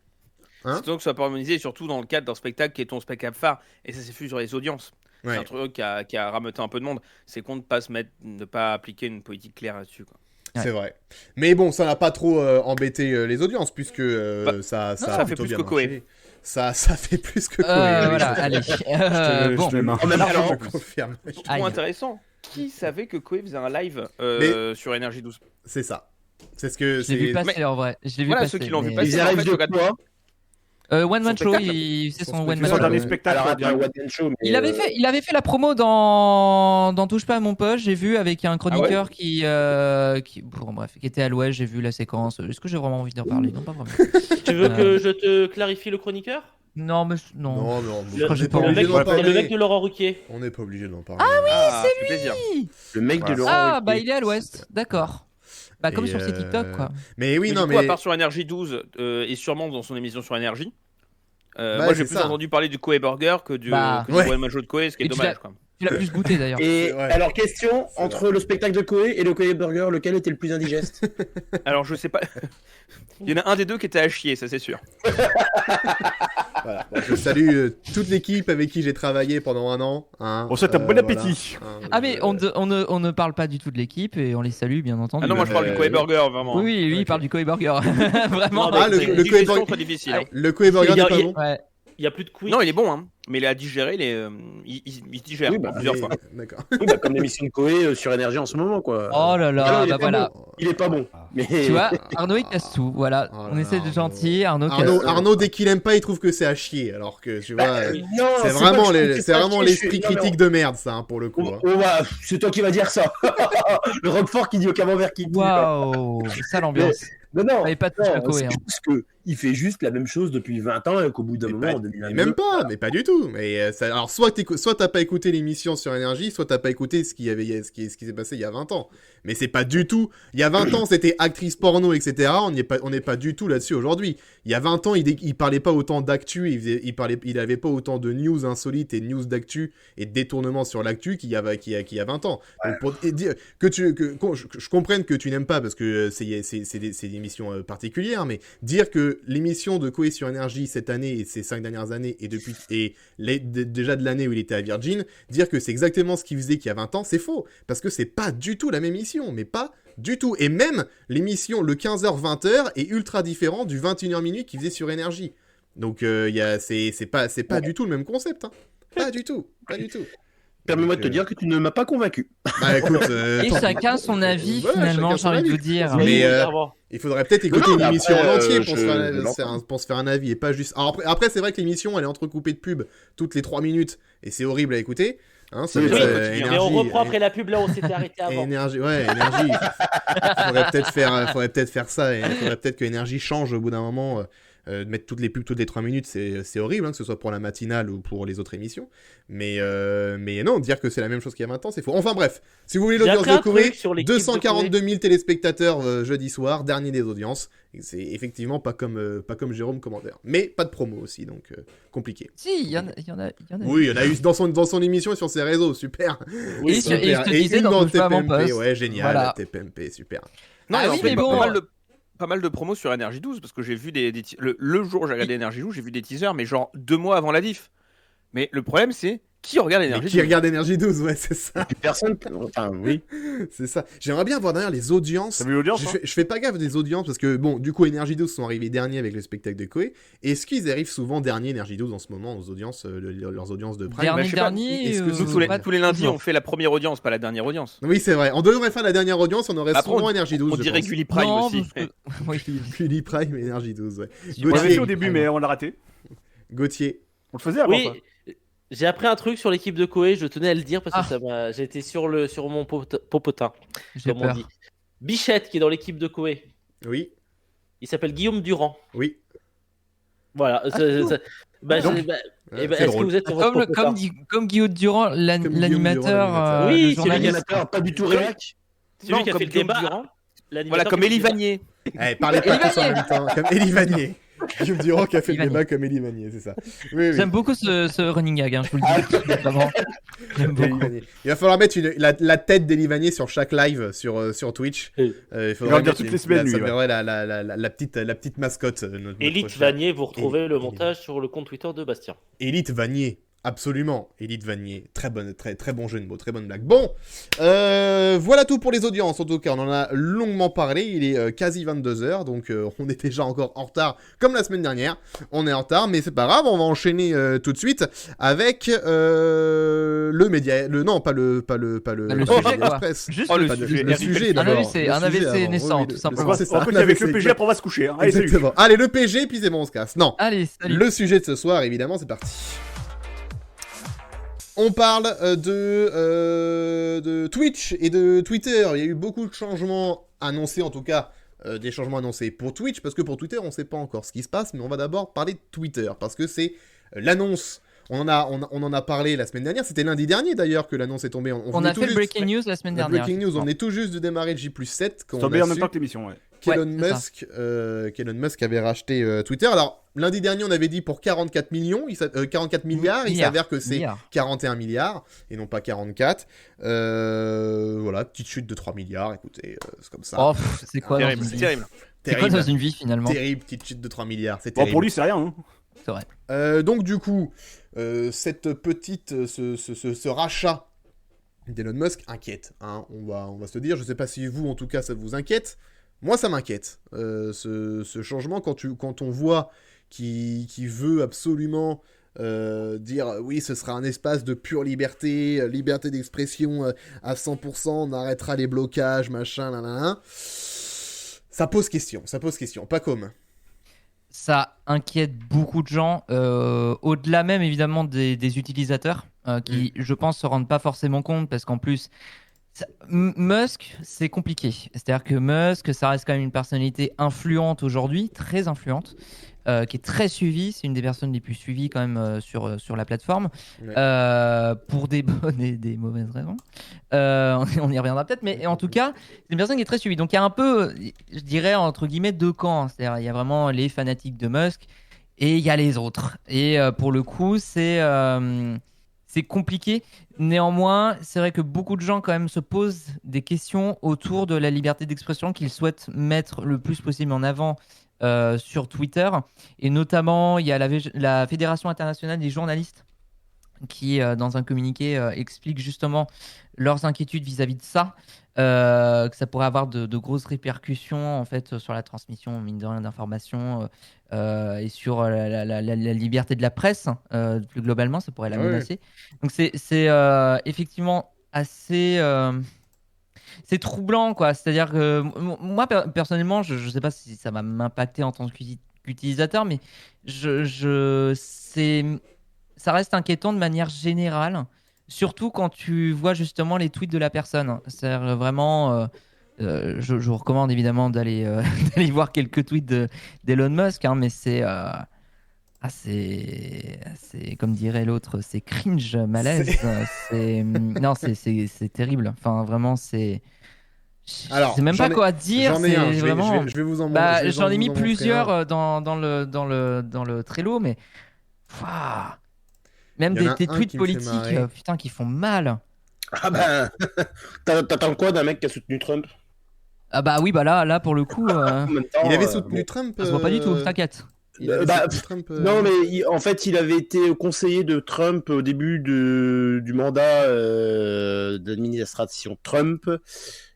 Hein, Surtout que ça soit pas harmonisé, et surtout dans le cadre d'un spectacle qui est ton spectacle phare, et ça s'est vu sur les audiences. ouais. C'est un truc qui a rameuté un peu de monde, c'est qu'on ne pas appliquer une politique claire là-dessus, quoi. C'est vrai. Mais bon, ça n'a pas trop embêté les audiences puisque ça a fait plutôt plus bien que Koei. marché. Ça fait plus que Koei. oui, Voilà, allez. Bon. Je les mains. Alors, je confirme. je trouve Aïe. intéressant. Qui savait que Koei faisait un live sur Énergie 12? C'est ça. C'est ce que Je l'ai vu passer Mais- en vrai. Je l'ai vu Voilà, passer, ceux qui l'ont vu mais- passer. Ils en arrivent fait, de regarde- quoi? One Man Son Show, spectacle. il fait son Son One spectacle. Man Son Show. dernier spectacle. Alors, en attends, direct. What and Show, mais, Il avait fait la promo dans Touche pas à mon poste, j'ai vu avec un chroniqueur qui bon, bref, qui était à l'ouest, j'ai vu la séquence. Est-ce que j'ai vraiment envie d'en parler? Non, pas vraiment. Tu veux que je te clarifie le chroniqueur? Non, mais non. Non, mais on Le, n'est pas pas le obligé mec, d'en c'est le mec parler. de Laurent Ruquier. On n'est pas obligé d'en parler. Ah, c'est plaisir. le mec de Voilà. Laurent. Ah, Ruquier. bah il est à l'ouest, d'accord. Bah comme Et, sur ses TikTok quoi. Mais oui, Mais non, du coup, mais à part sur Énergie 12 et sûrement dans son émission sur Énergie, Bah, moi j'ai c'est plus ça. entendu parler du Koei Burger que du Bah. Ouais. One Man Show de Koei, ce qui est Et tu dommage. l'as- Quoi. Tu l'as plus goûté d'ailleurs. Et C'est vrai. alors, question, C'est entre le spectacle de Koei et le Koei Burger, lequel était le plus indigeste? Alors je sais pas. Il y en a un des deux qui était à chier, ça c'est sûr. voilà. Bon, je salue toute l'équipe avec qui j'ai travaillé pendant un an. Hein, On souhaite un bon voilà. appétit. Hein, Ah mais on ne parle pas du tout de l'équipe et on les salue bien entendu. Ah non, moi je parle du Koei Burger vraiment. Oui, oui, lui il Ok. parle du Koei Burger. Vraiment. Non, Ah, le C'est une Koei digestion Burger- très difficile. Hein. Le Koei Burger Il y a- n'est pas il y a- bon. Ouais. Il y a plus de quiz. Non, il est bon, hein. Mais il a digéré, il se digère Oui, bah, plusieurs Mais- fois. D'accord. Oui, bah, comme l'émission de Koei sur Énergie en ce moment, quoi. Oh là Ah non, là, il est bah pas voilà. bon. Il est pas bon. Mais... Tu vois, Arnaud il casse tout. Voilà, Oh là on là, essaie de Arnaud. gentil. Arnaud casse tout. Arnaud, dès qu'il aime pas, il trouve que c'est à chier. Alors que tu vois, Bah, non, c'est pas vraiment que je trouve que c'est vraiment pas chier, l'esprit je suis- non, critique de merde, ça, hein, pour le coup. hein. C'est toi qui vas dire ça. Le Roquefort qui dit au camembert qui dit. Waouh, ça l'ambiance. Non, Fallait pas toucher à Koei, c'est hein. juste qu'il fait juste la même chose depuis 20 ans et qu'au bout d'un Mais moment, pas- en mais 2022... même pas, mais pas du tout. Mais alors soit t'as pas écouté l'émission sur Énergie, soit t'as pas écouté ce qui s'est passé il y a 20 ans. Mais c'est pas du tout. Il y a 20 ans, c'était actrice porno, etc. On n'est pas du tout là-dessus aujourd'hui. Il y a 20 ans, il parlait pas autant d'actu, il avait pas autant de news insolites et de news d'actu et de détournements sur l'actu qu'il y a 20 ans. Donc pour et dire que je comprenne que tu n'aimes pas parce que c'est des émissions particulières, mais dire que l'émission de Koei sur Énergie cette année et ces 5 dernières années déjà de l'année où il était à Virgin, dire que c'est exactement ce qu'il faisait qu'il y a 20 ans, c'est faux parce que c'est pas du tout la même émission, mais pas du tout. Et même l'émission le 15h-20h est ultra différent du 21h minuit qu'il faisait sur Énergie. Donc c'est pas du tout le même concept, hein. Pas du tout. Permets-moi Donc, de te dire que tu ne m'as pas convaincu. Bah écoute, Et tant pis. chacun son avis Voilà, finalement, chacun j'ai son envie de avis. vous dire. Mais, Évidemment. il faudrait peut-être écouter Non, une mais émission après, en entier je pour se faire un avis et pas juste. Alors après c'est vrai que l'émission elle est entrecoupée de pubs toutes les 3 minutes et c'est horrible à écouter. Hein, ça Oui, veut dire, oui, Mais on reprend après la pub là où on s'était arrêté avant. Énergie. Faudrait peut-être faire ça. Il faudrait peut-être que Énergie change au bout d'un moment. De mettre toutes les pubs toutes les 3 minutes, c'est horrible, hein, que ce soit pour la matinale ou pour les autres émissions. Mais non, dire que c'est la même chose qu'il y a 20 ans, c'est faux. Enfin bref, si vous voulez J'ai l'audience appris de un Koei, truc sur l'équipe de 242 000 téléspectateurs jeudi soir, dernier des audiences. Et c'est effectivement pas comme Jérôme Commandeur. Mais pas de promo aussi, donc compliqué. Si, il y en a. Oui, il y en a eu dans son émission et sur ses réseaux, super. Et je te disais une dans dans Touche pas à mon TPMP, poste. ouais, génial, Voilà. TPMP, super. Non, Ah et en oui, fait, mais bon. pas mal de promos sur Énergie 12 parce que j'ai vu le jour où j'ai regardé Énergie 12, j'ai vu des teasers, mais genre 2 mois avant la diff. Mais le problème, c'est qui regarde Mais Énergie qui 12? regarde Énergie 12, ouais, c'est ça. Personne. Enfin, oui. C'est ça. J'aimerais bien voir derrière les audiences. T'as vu l'audience, hein Je fais pas gaffe des audiences parce que, bon, du coup, Énergie 12 sont arrivés derniers avec le spectacle de Koei. Est-ce qu'ils arrivent souvent derniers, Énergie 12, en ce moment, aux audiences, leurs audiences de prime? Bah, je sais pas, Dernier. est-ce que Nous, tous les, pas tous les lundis, toujours. on fait la première audience, pas la dernière audience. Oui, c'est vrai. On devrait faire la dernière audience, on aurait Après, souvent Énergie 12. On je dirait pense. Gulli Prime Non, aussi. parce que- Oui. Gulli Prime et Énergie 12, ouais. On l'avait fait au Gauthier. début, mais on l'a raté. Gauthier. On le faisait avant. Oui, ça. j'ai appris un truc sur l'équipe de Koei, je tenais à le dire parce que Ah. ça m'a. J'ai été sur mon popotin, J'ai comme on peur. dit. Bichette qui est dans l'équipe de Koé. Oui, Il s'appelle Guillaume Durand. oui. Voilà. tout. Est-ce que vous êtes sur votre propre Comme Guillaume Durand, Comme Guillaume Durand, l'animateur, l'animateur. Oui, le c'est journaliste. L'animateur, pas du tout réac. C'est lui qui a comme fait le Guillaume débat. Durand. L'animateur Voilà, comme qui a fait Elie le débat. Vanier. Eh, parlez pas tous en Vanier. même temps, comme Elie Vanier. Guillaume Durand qui a fait Elie le débat comme Elie Vanier, c'est ça. Oui, oui. J'aime beaucoup ce running gag, hein, je vous le dis. Vraiment. J'aime Elie beaucoup. Vanier. Il va falloir mettre la tête d'Elie Vanier sur chaque live sur Twitch. Oui. Il va le dire mettre toutes les semaines, ça lui, ouais. devrait la petite mascotte. Notre Élite prochaine. Vanier, vous retrouvez Élite le Vanier. montage sur le compte Twitter de Bastien. Élite Vanier. Absolument, Élite Vanier. Très bon jeu de mots, très bonne blague. Bon, voilà tout pour les audiences. En tout cas, on en a longuement parlé. Il est quasi 22h, donc on est déjà encore en retard, comme la semaine dernière. On est en retard, mais c'est pas grave. On va enchaîner tout de suite avec le média. Non, pas le sujet, Média quoi. Express. Juste Oh, le le sujet. sujet. Le sujet d'abord. Un AVC naissant, tout simplement. C'est On ça. va un avec le AVC, PG, après on va se coucher. Hein. Allez, salut. Exactement. Allez, le PG, puis c'est bon, on se casse. Non. Allez, salut. Le sujet de ce soir, évidemment, c'est parti. On parle de Twitch et de Twitter. Il y a eu beaucoup de changements annoncés, en tout cas des changements annoncés pour Twitch, parce que pour Twitter, on ne sait pas encore ce qui se passe, mais on va d'abord parler de Twitter, parce que c'est l'annonce. On en a parlé la semaine dernière, c'était lundi dernier d'ailleurs que l'annonce est tombée. On venait a tout fait le juste- breaking news la semaine la dernière. breaking news, on est tout juste de démarrer le J+7 quand C'est on tombé en a même su temps que l'émission, ouais. qu'Elon Ouais, Musk, Musk avait racheté Twitter. Alors, lundi dernier, on avait dit pour 44 millions, 44 milliards, il s'avère que c'est Milliards. 41 milliards et non pas 44. Voilà, petite chute de 3 milliards, écoutez, c'est comme ça. Oh, c'est quoi dans Terrible, une c'est vie terrible. C'est quoi dans une vie finalement Terrible, petite chute de 3 milliards, c'est Bon, terrible. pour lui, c'est rien. Hein. C'est vrai. Donc du coup, ce rachat d'Elon Musk inquiète. Hein, on va se dire, je sais pas si vous, en tout cas, ça vous inquiète. Moi, ça m'inquiète. Ce changement, quand on voit qui veut absolument dire oui, ce sera un espace de pure liberté, liberté d'expression à 100%, on arrêtera les blocages, machin, là, là, là. Ça pose question, pas comme. Ça inquiète beaucoup de gens, au-delà même évidemment des utilisateurs qui, je pense, se rendent pas forcément compte parce qu'en plus, Musk, c'est compliqué. C'est-à-dire que Musk, ça reste quand même une personnalité influente aujourd'hui, très influente, qui est très suivie. C'est une des personnes les plus suivies quand même sur la plateforme, Ouais. pour des bonnes et des mauvaises raisons. On y reviendra peut-être, mais en tout cas, c'est une personne qui est très suivie. Donc il y a un peu, je dirais, entre guillemets, deux camps. C'est-à-dire il y a vraiment les fanatiques de Musk et il y a les autres. Et pour le coup, c'est compliqué. Néanmoins, c'est vrai que beaucoup de gens quand même se posent des questions autour de la liberté d'expression qu'ils souhaitent mettre le plus possible en avant sur Twitter. Et notamment, il y a la Fédération internationale des journalistes qui, dans un communiqué, explique justement leurs inquiétudes vis-à-vis de ça, que ça pourrait avoir de grosses répercussions en fait sur la transmission, mine de rien, d'informations et sur la liberté de la presse plus globalement, ça pourrait la Ouais. menacer. Donc c'est effectivement assez c'est troublant, quoi. C'est-à-dire que moi personnellement, je sais pas si ça va m'impacter en tant qu'utilisateur, mais ça reste inquiétant de manière générale, surtout quand tu vois justement les tweets de la personne. C'est-à-dire vraiment, je vous recommande évidemment d'aller d'aller voir quelques tweets d'Elon Musk, hein, mais c'est comme dirait l'autre, c'est cringe, malaise. C'est terrible. Enfin, vraiment, c'est. Alors, Je sais même pas quoi dire. J'en ai un, C'est vraiment. je vais vous en Bah, je vais j'en ai vous mis en montrer plusieurs un. dans le Trello, mais Ouah. Même Il y en a des un tweets qui me fait politiques, marrer. putain, qui font mal. Ah ben, t'attends quoi d'un mec qui a soutenu Trump Ah bah oui, bah là pour le coup, en même temps, Il avait bon. soutenu Trump. ça se voit pas du tout. T'inquiète. Il avait Bah, soutenu Trump. Non, mais en fait, il avait été conseiller de Trump au début du mandat d'administration Trump.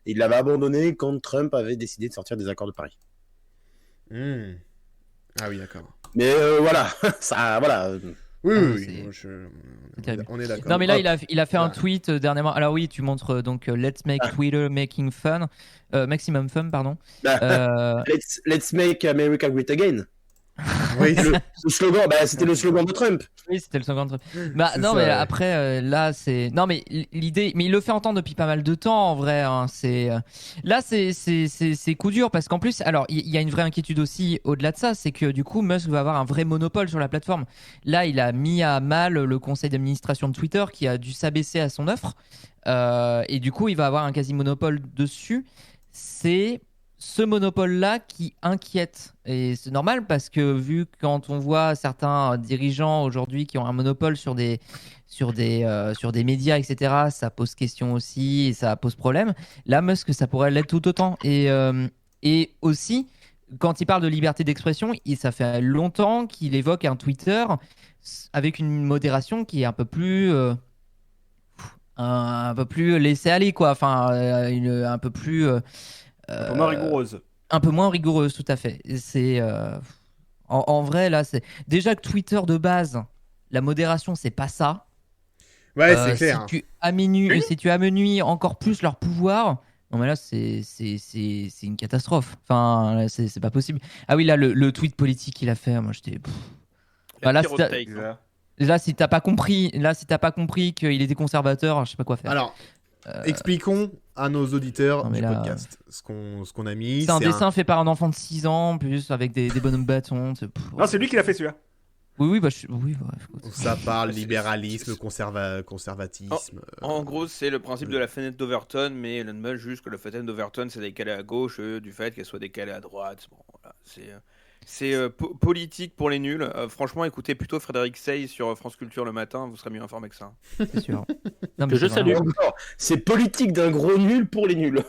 Et il l'avait abandonné quand Trump avait décidé de sortir des accords de Paris. Hmm. Ah oui, d'accord. Mais voilà, ça, voilà. Oui, Ah, oui, c'est- oui. c'est terrible. On est d'accord. Non mais là Hop. il a fait un Ouais. tweet dernièrement. Alors oui, tu montres donc Let's Make Twitter Making Fun, Maximum Fun, pardon. Let's make America great again. Oui, Le slogan, c'était le slogan de Trump. Oui, c'était le second truc. Bah C'est non, ça, mais ouais. après là c'est non mais l'idée, mais il le fait entendre depuis pas mal de temps en vrai. Hein. C'est là c'est coup dur parce qu'en plus, alors il y a une vraie inquiétude aussi au-delà de ça, c'est que du coup Musk va avoir un vrai monopole sur la plateforme. Là, il a mis à mal le conseil d'administration de Twitter qui a dû s'abaisser à son offre et du coup il va avoir un quasi monopole dessus. C'est ce monopole-là qui inquiète. Et c'est normal parce que vu quand on voit certains dirigeants aujourd'hui qui ont un monopole sur des médias, etc., ça pose question aussi et ça pose problème. Là, Musk, ça pourrait l'être tout autant. Et aussi, quand il parle de liberté d'expression, ça fait longtemps qu'il évoque un Twitter avec une modération qui est un peu plus laissée aller, quoi. Enfin, un peu plus... Un peu moins rigoureuse. un peu moins rigoureuse, tout à fait. C'est en vrai là, c'est déjà que Twitter de base, la modération c'est pas ça. Ouais, c'est clair. Si tu amenuis encore plus leur pouvoir, non mais là c'est une catastrophe. Enfin là, c'est pas possible. Ah oui là le tweet politique qu'il a fait, moi j'étais. La Bah, là, pire si t'as- take, hein. Là si t'as pas compris qu'il était conservateur, je sais pas quoi faire. Alors, expliquons à nos auditeurs non, mais du là, podcast ce qu'on a mis. c'est un dessin fait par un enfant de 6 ans, en plus avec des bonhommes bâtons. Non, c'est lui qui l'a fait celui-là. Oui, oui, bah, écoute. Où ça parle C'est- libéralisme, conservatisme. En gros, c'est le principe de la fenêtre d'Overton, mais Elon Musk juge que la fenêtre d'Overton c'est décalé à gauche du fait qu'elle soit décalée à droite. Bon, voilà, c'est politique pour les nuls. Franchement, écoutez plutôt Frédéric Sey sur France Culture le matin, vous serez mieux informé que ça. C'est sûr. Non, Que je c'est salue. vraiment- Encore, c'est politique d'un gros nul pour les nuls.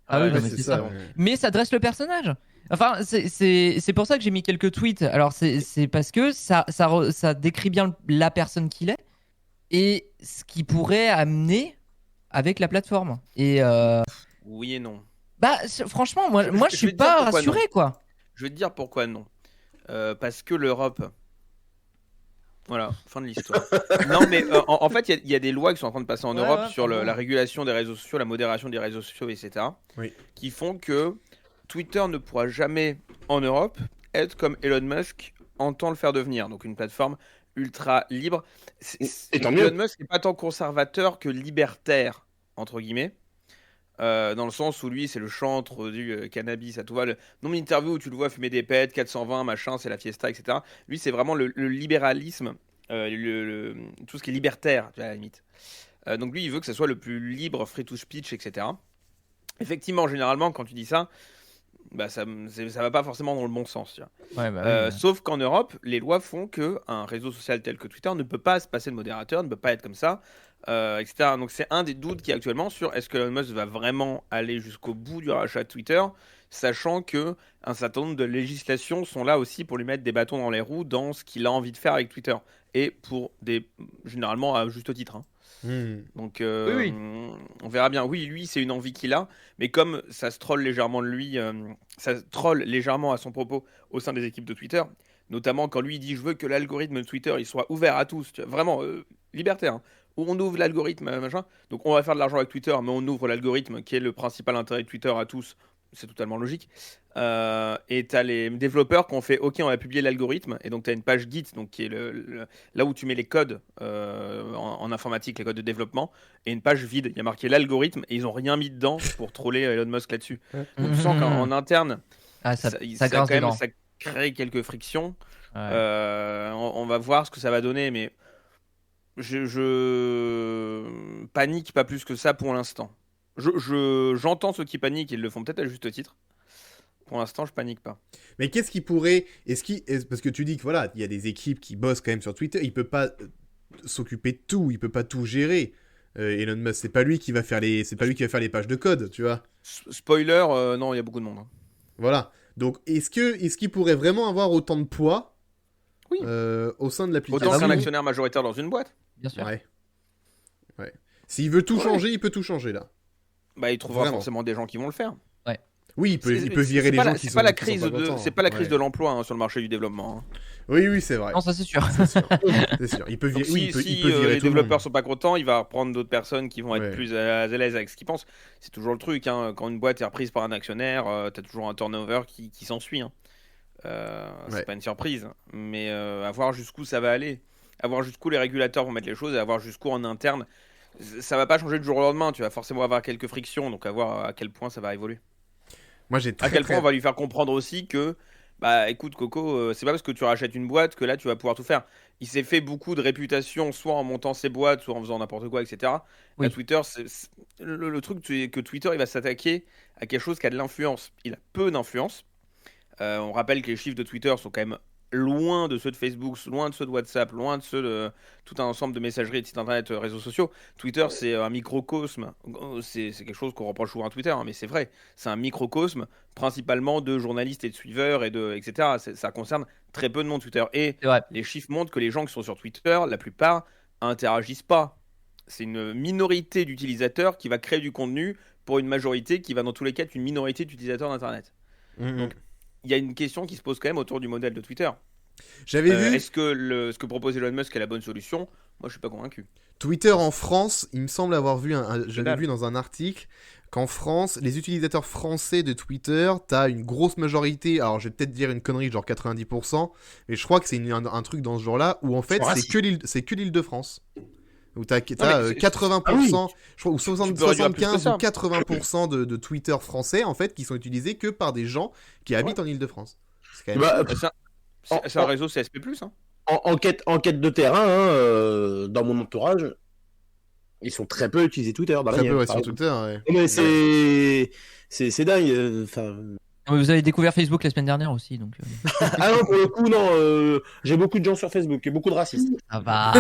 Ah oui, Ouais, non, mais c'est c'est ça. ça. Ouais. Mais ça dresse le personnage. Enfin, c'est pour ça que j'ai mis quelques tweets. Alors, c'est parce que ça décrit bien la personne qu'il est et ce qu'il pourrait amener avec la plateforme. Et Oui et non. bah, franchement, moi, Je je vais suis te dire pas pourquoi rassuré, quoi. Je vais te dire pourquoi non. Parce que l'Europe. Voilà, fin de l'histoire. Non, mais en fait, il y a des lois qui sont en train de passer en Ouais, Europe ouais, sur pardon. la régulation des réseaux sociaux, la modération des réseaux sociaux, etc. Oui. Qui font que Twitter ne pourra jamais, en Europe, être comme Elon Musk entend le faire devenir. Donc une plateforme ultra libre. Et tant mieux. Elon Musk n'est pas tant conservateur que libertaire, entre guillemets. Dans le sens où lui c'est le chantre du cannabis à tout va, le nombre d'interviews où tu le vois fumer des pets, 420 machin, c'est la fiesta, etc. Lui c'est vraiment le libéralisme, tout ce qui est libertaire à la limite. Donc lui il veut que ça soit le plus libre, free to speech, etc. Effectivement, généralement quand tu dis ça, bah ça va pas forcément dans le bon sens, tu vois. Ouais, bah, oui. Sauf qu'en Europe, les lois font que un réseau social tel que Twitter ne peut pas se passer de modérateur, ne peut pas être comme ça, etc. Donc c'est un des doutes qu'il y a actuellement sur est-ce que Elon Musk va vraiment aller jusqu'au bout du rachat de Twitter, sachant que un certain nombre de législations sont là aussi pour lui mettre des bâtons dans les roues dans ce qu'il a envie de faire avec Twitter, et pour généralement à juste titre, hein. Donc Oui. on verra bien. Oui, lui, c'est une envie qu'il a, mais comme ça se troll légèrement de lui, ça se troll légèrement à son propos au sein des équipes de Twitter, notamment quand lui il dit je veux que l'algorithme de Twitter il soit ouvert à tous, tu vois, vraiment libertaire, hein, où on ouvre l'algorithme machin. Donc on va faire de l'argent avec Twitter, mais on ouvre l'algorithme qui est le principal intérêt de Twitter à tous. C'est totalement logique. Et tu as les développeurs qui ont fait OK, on va publier l'algorithme. Et donc tu as une page Git, donc, qui est là où tu mets les codes en informatique, les codes de développement, et une page vide. Il y a marqué l'algorithme et ils n'ont rien mis dedans pour troller Elon Musk là-dessus. Donc tu sens qu'en interne, Ah, ça ça grince quand même, dedans. ça crée quelques frictions. Ouais. On va voir ce que ça va donner, mais je panique pas plus que ça pour l'instant. J'entends ceux qui paniquent, ils le font peut-être à juste titre. Pour l'instant, je panique pas. Mais qu'est-ce qui pourrait... Parce que tu dis que voilà, il y a des équipes qui bossent quand même sur Twitter, il peut pas s'occuper de tout, il peut pas tout gérer. Elon Musk, c'est pas lui qui va faire les pages de code, tu vois. Spoiler, non, il y a beaucoup de monde, hein. Voilà. Donc, est-ce qu'il pourrait vraiment avoir autant de poids Oui. au sein de l'application? Autant qu'un oui. actionnaire majoritaire dans une boîte. Bien sûr. Ouais. S'il veut tout Ouais. changer, il peut tout changer, là. Bah, il trouvera Vraiment. forcément des gens qui vont le faire. Oui, il peut virer C'est les pas gens la- qui c'est sont pas la qui sont crise pas de, contents. c'est pas la crise Ouais. de l'emploi, hein, sur le marché du développement, hein. Oui, c'est vrai. Non, ça c'est sûr. C'est sûr. C'est sûr. Il peut Donc virer, oui, si il peut virer les tout le développeurs monde. sont pas contents, il va reprendre d'autres personnes qui vont être Ouais. plus à l'aise avec ce qu'ils pensent. C'est toujours le truc, hein. Quand une boîte est reprise par un actionnaire, t'as toujours un turnover qui s'ensuit, hein. C'est Ouais. pas une surprise, mais à voir jusqu'où ça va aller, à voir jusqu'où les régulateurs vont mettre les choses, et à voir jusqu'où en interne, ça va pas changer du jour au lendemain. Tu vas forcément avoir quelques frictions, donc à voir à quel point ça va évoluer. Moi, j'ai À très quel point très. on va lui faire comprendre aussi que, bah écoute Coco, c'est pas parce que tu rachètes une boîte que là tu vas pouvoir tout faire. Il s'est fait beaucoup de réputation, soit en montant ses boîtes, soit en faisant n'importe quoi, etc. Là, Oui. Twitter, le truc, c'est que Twitter, il va s'attaquer à quelque chose qui a de l'influence. Il a peu d'influence. On rappelle que les chiffres de Twitter sont quand même loin de ceux de Facebook, loin de ceux de WhatsApp, loin de ceux de tout un ensemble de messageries, de sites internet, réseaux sociaux. Twitter, c'est un microcosme. C'est quelque chose qu'on reproche souvent à Twitter, hein, mais c'est vrai. C'est un microcosme principalement de journalistes et de suiveurs, etc. Ça concerne très peu de monde Twitter. Et C'est vrai. les chiffres montrent que les gens qui sont sur Twitter, la plupart, interagissent pas. C'est une minorité d'utilisateurs qui va créer du contenu pour une majorité qui va dans tous les cas être une minorité d'utilisateurs d'Internet. Mhm. Donc, il y a une question qui se pose quand même autour du modèle de Twitter. J'avais vu Est-ce que ce que propose Elon Musk est la bonne solution? Moi, je suis pas convaincu. Twitter en France, il me semble avoir vu j'avais dalle. vu dans un article qu'en France, les utilisateurs français de Twitter, t'as une grosse majorité, alors je vais peut-être dire une connerie, genre 90%, mais je crois que c'est un truc dans ce genre-là, où en fait, Ils sont c'est que l'Île-de-France. Où t'as mais c'est- 80%, je crois, ou tu peux réduire à plus que 75 ça. ou 80% de Twitter français, en fait, qui sont utilisés que par des gens qui habitent en Île-de-France. C'est quand même... Bah, C'est un réseau CSP+, hein. enquête de terrain, dans mon entourage, ils sont très peu utilisés Twitter. Dans la Très peu, mienne, ouais, par sur exemple. Twitter, ouais. Mais c'est dingue. Enfin, Mais vous avez découvert Facebook la semaine dernière aussi, donc ah non, pour le coup, non. J'ai beaucoup de gens sur Facebook et beaucoup de racistes. ça va.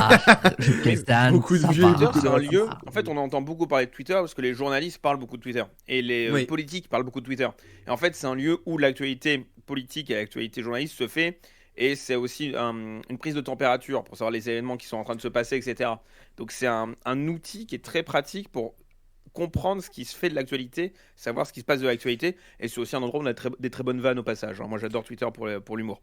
Stan, beaucoup de ça vieux, va. Twitter, beaucoup c'est de un racistes. lieu. En fait, on entend beaucoup parler de Twitter parce que les journalistes parlent beaucoup de Twitter et les Oui. politiques parlent beaucoup de Twitter. Et en fait, c'est un lieu où l'actualité politique et l'actualité journaliste se fait. Et c'est aussi une prise de température pour savoir les événements qui sont en train de se passer, etc. Donc, c'est un outil qui est très pratique pour comprendre ce qui se fait de l'actualité, savoir ce qui se passe de l'actualité. Et c'est aussi un endroit où on a des très bonnes vannes au passage, hein. Moi, j'adore Twitter pour l'humour.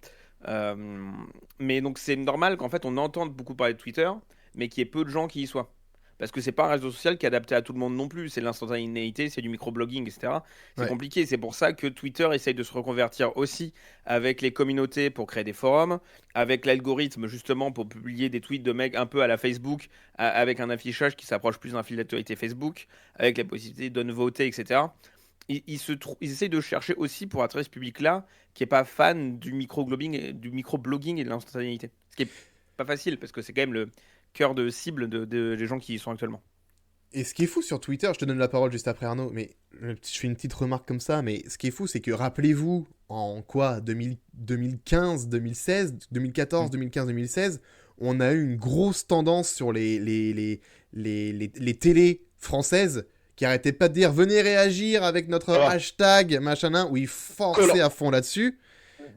Mais donc, c'est normal qu'en fait, on entende beaucoup parler de Twitter, mais qu'il y ait peu de gens qui y soient. Parce que c'est pas un réseau social qui est adapté à tout le monde non plus. C'est de l'instantanéité, c'est du microblogging, etc. C'est Ouais. compliqué. C'est pour ça que Twitter essaye de se reconvertir aussi avec les communautés pour créer des forums, avec l'algorithme justement pour publier des tweets de mecs un peu à la Facebook, avec un affichage qui s'approche plus d'un fil d'actualité Facebook, avec la possibilité de voter, etc. Ils essayent de chercher aussi pour attirer ce public-là qui est pas fan du microblogging et de l'instantanéité. Ce qui est pas facile parce que c'est quand même le cœur de cible des gens qui y sont actuellement. Et ce qui est fou sur Twitter, je te donne la parole juste après Arnaud, mais je fais une petite remarque comme ça, mais ce qui est fou, c'est que rappelez-vous, en quoi, 2015, 2016, 2014, 2015, 2016, on a eu une grosse tendance sur les télés françaises qui arrêtaient pas de dire venez réagir avec notre Ah. hashtag, machin, où ils forçaient Collant. à fond là-dessus.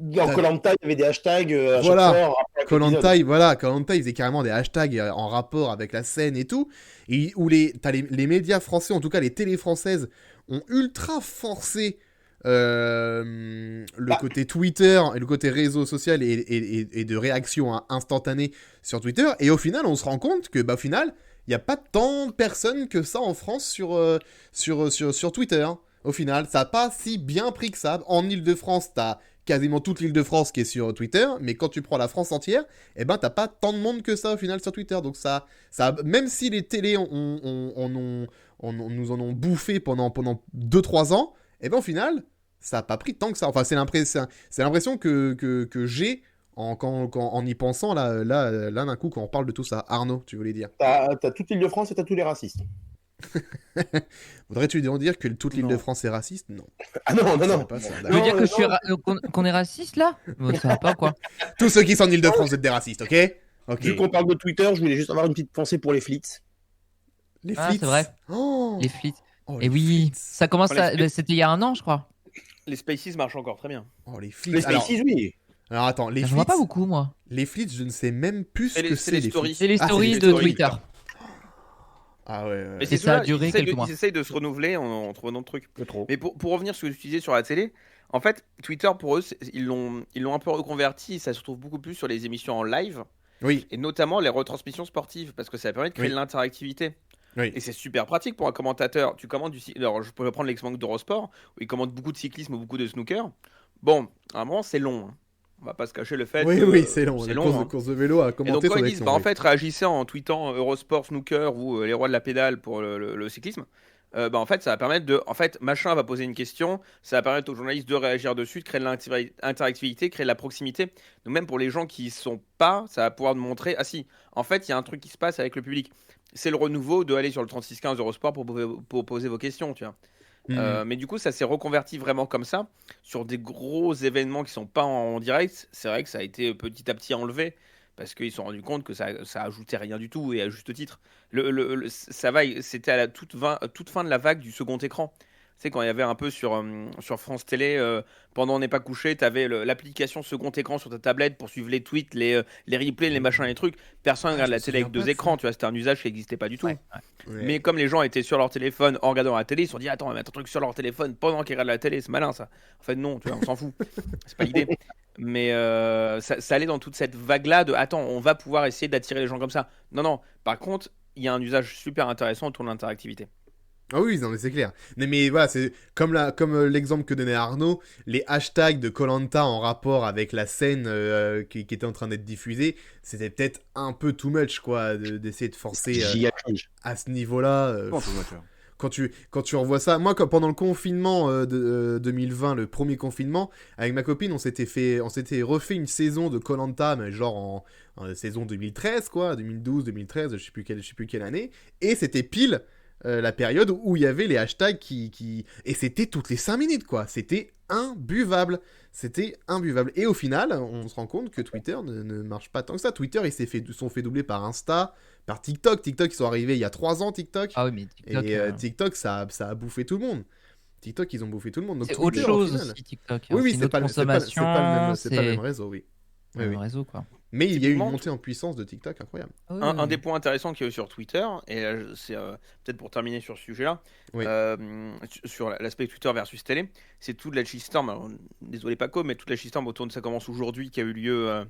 Dans Koh-Lanta, il y avait des hashtags à Voilà. chaque fois en rapport avec l'épisode. Koh-Lanta, voilà, Koh-Lanta, ils faisaient carrément des hashtags en rapport avec la scène et tout. Et où t'as les médias français, en tout cas les télés françaises, ont ultra forcé le côté Twitter et le côté réseau social et de réaction instantanée sur Twitter. Et au final, on se rend compte que, au final, il n'y a pas tant de personnes que ça en France sur Twitter. Au final, ça n'a pas si bien pris que ça. En Ile-de-France, t'as quasiment toute l'Île-de-France qui est sur Twitter, mais quand tu prends la France entière, t'as pas tant de monde que ça au final sur Twitter. Donc ça même si les télés nous en ont bouffé pendant 2-3 ans, au final, ça a pas pris tant que ça. Enfin, c'est l'impression que j'ai en y pensant là d'un coup quand on parle de tout ça. Arnaud, tu voulais dire? T'as toute l'Île-de-France et t'as tous les racistes. Voudrais-tu dire que toute l'Île-de-France est raciste? Non. Ah non, non, Ça non. va pas, ça. Tu veux dire que qu'on est raciste là? Bon, ça va pas quoi. Tous ceux qui sont en Île-de-France, vous êtes des racistes, ok? Ok. Vu qu'on parle de Twitter, je voulais juste avoir une petite pensée pour les flits. Les Ah, flits. c'est vrai. Oh, Les flits. oh, Et les oui, flits. ça commence Oh, les à. flits. C'était il y a un an, je crois. Les Spaces marchent encore très bien. Oh, les flits. Les Spaces, oui. Alors attends, les Je vois pas flits. beaucoup, moi. Les flits, je ne sais même plus ce C'est que les c'est les stories. flits. C'est les Ah, stories les de stories. Twitter. Ah ouais. Mais Et ça a duré quelques mois. Ils essayent de se renouveler en trouvant d'autres trucs. Pas trop. Mais pour revenir sur ce que tu disais sur la télé, en fait, Twitter, pour eux, ils l'ont un peu reconverti. Ça se retrouve beaucoup plus sur les émissions en live, Oui. et notamment les retransmissions sportives, parce que ça permet de créer Oui. de l'interactivité. Oui. Et c'est super pratique pour un commentateur. Tu commandes alors, je pourrais prendre l'exemple d'Eurosport, où ils commandent beaucoup de cyclisme ou beaucoup de snooker. Bon, à un moment, c'est long, hein. On va pas se cacher le fait. Oui, que oui, c'est long. C'est La long. course de vélo à Et donc commenter, quand ça ils doit disent, être bah, long, en oui. fait, réagissez en tweetant Eurosport, Snooker ou les rois de la pédale pour le cyclisme, bah, en fait, ça va permettre de. En fait, machin va poser une question, ça va permettre aux journalistes de réagir dessus, de créer de l'interactivité, créer de la proximité. Donc, même pour les gens qui y sont pas, ça va pouvoir montrer, ah si, en fait, il y a un truc qui se passe avec le public. C'est le renouveau de aller sur le 3615 Eurosport pour poser vos questions, tu vois. Mais du coup, ça s'est reconverti vraiment comme ça sur des gros événements qui sont pas en direct. C'est vrai que ça a été petit à petit enlevé parce qu'ils se sont rendus compte que ça ajoutait rien du tout et à juste titre. C'était à la toute fin de la vague du second écran. Tu sais, quand il y avait un peu sur France Télé, pendant On n'est pas couché, tu avais l'application second écran sur ta tablette pour suivre les tweets, les replays, les machins, les trucs. Personne regarde je la me télé avec souviens deux pas de écrans, ça. tu vois, c'était un usage qui n'existait pas du tout. Ouais. Ouais. Mais comme les gens étaient sur leur téléphone en regardant la télé, ils se sont dit attends, on va mettre un truc sur leur téléphone pendant qu'ils regardent la télé, c'est malin ça. En fait non, tu vois, on s'en fout. C'est pas l'idée. Mais ça allait dans toute cette vague-là de attends, on va pouvoir essayer d'attirer les gens comme ça. Non. Par contre, il y a un usage super intéressant autour de l'interactivité. Ah oui, non, mais c'est clair. Mais voilà, c'est comme l'exemple que donnait Arnaud, les hashtags de koh en rapport avec la scène qui était en train d'être diffusée, c'était peut-être un peu too much, quoi, d'essayer de forcer Giga cringe. à ce niveau-là. Bon, tout va faire. Quand tu revois ça, moi pendant le confinement de 2020, le premier confinement, avec ma copine, on s'était refait une saison de koh-Lanta, mais genre en saison 2013, quoi, 2012, 2013, je sais plus quelle année, et c'était pile la période où il y avait les hashtags et c'était toutes les 5 minutes, quoi. C'était imbuvable. Et au final, on se rend compte que Twitter ne marche pas tant que ça. Twitter, ils sont fait doubler par Insta, par TikTok. TikTok, ils sont arrivés il y a 3 ans, TikTok. Ah oui, mais TikTok, Et TikTok, ça a bouffé tout le monde. TikTok, ils ont bouffé tout le monde. Donc c'est Twitter, autre chose au final- aussi, TikTok. Oui, C'est une c'est autre pas le consommation, même réseau, oui. Oui, un oui. réseau, quoi. Mais il y a eu une Typiquement, montée en puissance de TikTok incroyable. Ah oui, Un oui. des points intéressants qu'il y a eu sur Twitter, et c'est peut-être pour terminer sur ce sujet-là, Oui. sur l'aspect Twitter versus télé, c'est toute la shitstorm, alors, désolé Paco, mais toute la shitstorm autour de Ça commence aujourd'hui qui a eu lieu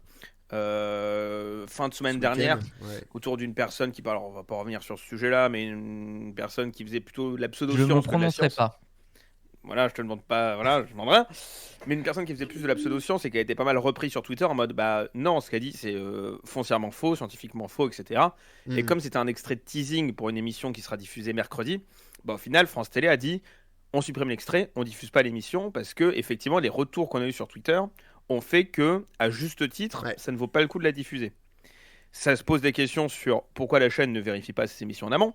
fin de semaine Ce dernière, week-end, ouais. autour d'une personne qui parle, alors, on va pas revenir sur ce sujet-là, mais une personne qui faisait plutôt de la Je ne pseudo-science me que de la prononcerai science. pas. Voilà, je te demande pas, voilà, je demande rien. Mais une personne qui faisait plus de la pseudo-science et qui a été pas mal repris sur Twitter en mode, bah non, ce qu'elle dit c'est foncièrement faux, scientifiquement faux, etc. Et Mhm. comme c'était un extrait de teasing pour une émission qui sera diffusée mercredi, bah au final, France Télé a dit, on supprime l'extrait, on diffuse pas l'émission parce que effectivement, les retours qu'on a eu sur Twitter ont fait que, à juste titre, Ouais. ça ne vaut pas le coup de la diffuser. Ça se pose des questions sur pourquoi la chaîne ne vérifie pas ses émissions en amont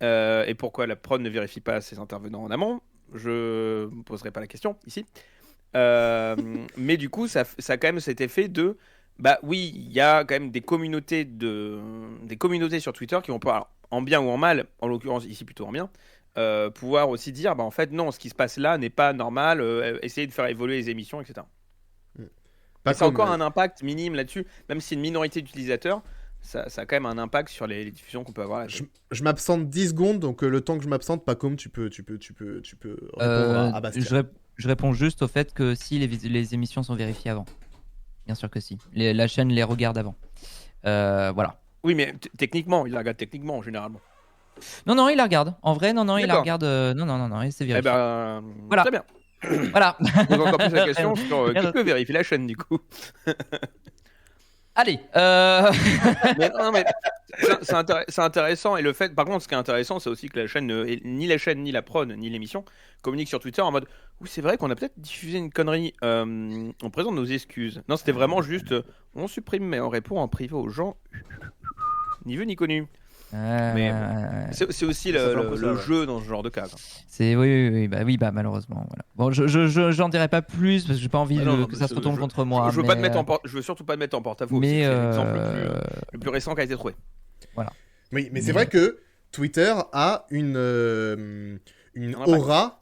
et pourquoi la prod ne vérifie pas ses intervenants en amont. Je ne poserai pas la question ici. Mais du coup, ça a quand même cet effet de... Bah oui, il y a quand même des communautés sur Twitter qui vont pas, en bien ou en mal, en l'occurrence ici plutôt en bien, pouvoir aussi dire, bah en fait non, ce qui se passe là n'est pas normal, essayer de faire évoluer les émissions, etc. Pas Et ça a comme, encore un impact minime là-dessus, même si c'est une minorité d'utilisateurs, ça a quand même un impact sur les diffusions qu'on peut avoir. Je m'absente 10 secondes, donc le temps que je m'absente, pas comme tu peux répondre à Bastien. Je réponds juste au fait que si les émissions sont vérifiées avant. Bien sûr que si. La chaîne les regarde avant. Voilà. Oui, mais techniquement, il la regarde techniquement, généralement. Non, il la regarde. En vrai, non, il la D'accord. regarde. Non, et c'est Eh vérifié. ben, Voilà. très bien. Voilà. Je pose encore plus la question sur qui peut vérifier la chaîne, du coup. Allez. Mais c'est intéressant. Et le fait, par contre, ce qui est intéressant, c'est aussi que la chaîne, ni la chaîne, ni la prod, ni l'émission, communiquent sur Twitter en mode oui, c'est vrai qu'on a peut-être diffusé une connerie. On présente nos excuses. Non, c'était vraiment juste on supprime, mais on répond en privé aux gens. Ni vu ni connu. Mais c'est aussi Ça fait un peu ça, le ouais. jeu dans ce genre de cas. Quoi. C'est oui, bah malheureusement. Voilà. Bon, j'en dirai pas plus parce que j'ai pas envie Ah non, que ça se retourne je- contre moi. Je veux pas te mettre je veux surtout pas te mettre en porte-à-faux. aussi, Mais c'est l'exemple le plus récent qui a été trouvé. Oui, mais c'est vrai que Twitter a une impact. aura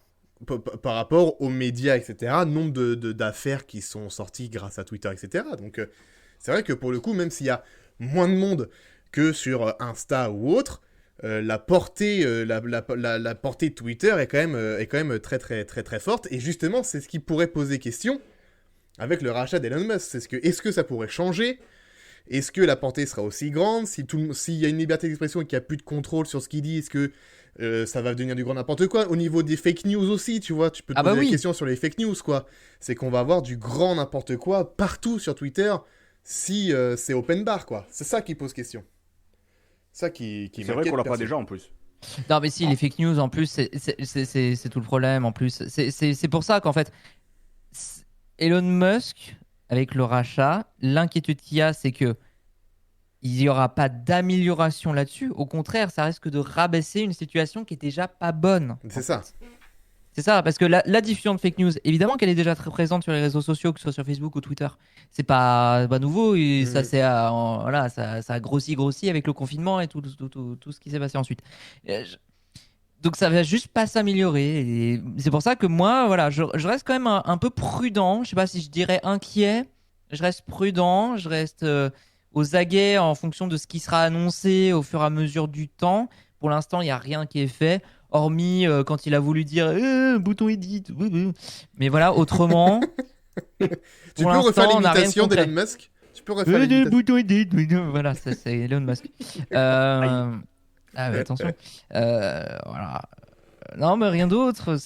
par rapport aux médias, etc. Nombre d'affaires qui sont sorties grâce à Twitter, etc. Donc c'est vrai que pour le coup, même s'il y a moins de monde que sur Insta ou autre, la portée la portée de Twitter est quand même très très très très forte. Et justement, c'est ce qui pourrait poser question avec le rachat d'Elon Musk. Est-ce que ça pourrait changer? Est-ce que la portée sera aussi grande? S'il y a une liberté d'expression et qu'il n'y a plus de contrôle sur ce qu'il dit, est-ce que Ça va devenir du grand n'importe quoi. Au niveau des fake news aussi, tu vois, tu peux te Ah bah poser des oui. questions sur les fake news, quoi. C'est qu'on va avoir du grand n'importe quoi partout sur Twitter si c'est open bar, quoi. C'est ça qui pose question. Ça qui C'est vrai m'inquiète qu'on l'a pas perso. déjà en plus. Non, mais si, les fake news, en plus, c'est tout le problème. En plus, c'est pour ça qu'en fait, Elon Musk, avec le rachat, l'inquiétude qu'il y a, c'est que il n'y aura pas d'amélioration là-dessus. Au contraire, ça risque de rabaisser une situation qui est déjà pas bonne. C'est ça. C'est ça, parce que la diffusion de fake news, évidemment qu'elle est déjà très présente sur les réseaux sociaux, que ce soit sur Facebook ou Twitter. C'est pas nouveau, et ça, voilà, ça a grossi avec le confinement et tout ce qui s'est passé ensuite. Donc ça va juste pas s'améliorer. Et c'est pour ça que moi, voilà, je reste quand même un peu prudent. Je sais pas si je dirais inquiet. Je reste prudent, je reste aux aguets en fonction de ce qui sera annoncé au fur et à mesure du temps. Pour l'instant, il n'y a rien qui est fait. Hormis quand il a voulu dire bouton edit. Mais voilà, autrement. Tu peux refaire l'imitation d'Elon Musk? Tu peux refaire l'imitation. Bouton edit. Voilà, ça, c'est Elon Musk. Ah, mais attention. Voilà. Non, mais rien d'autre.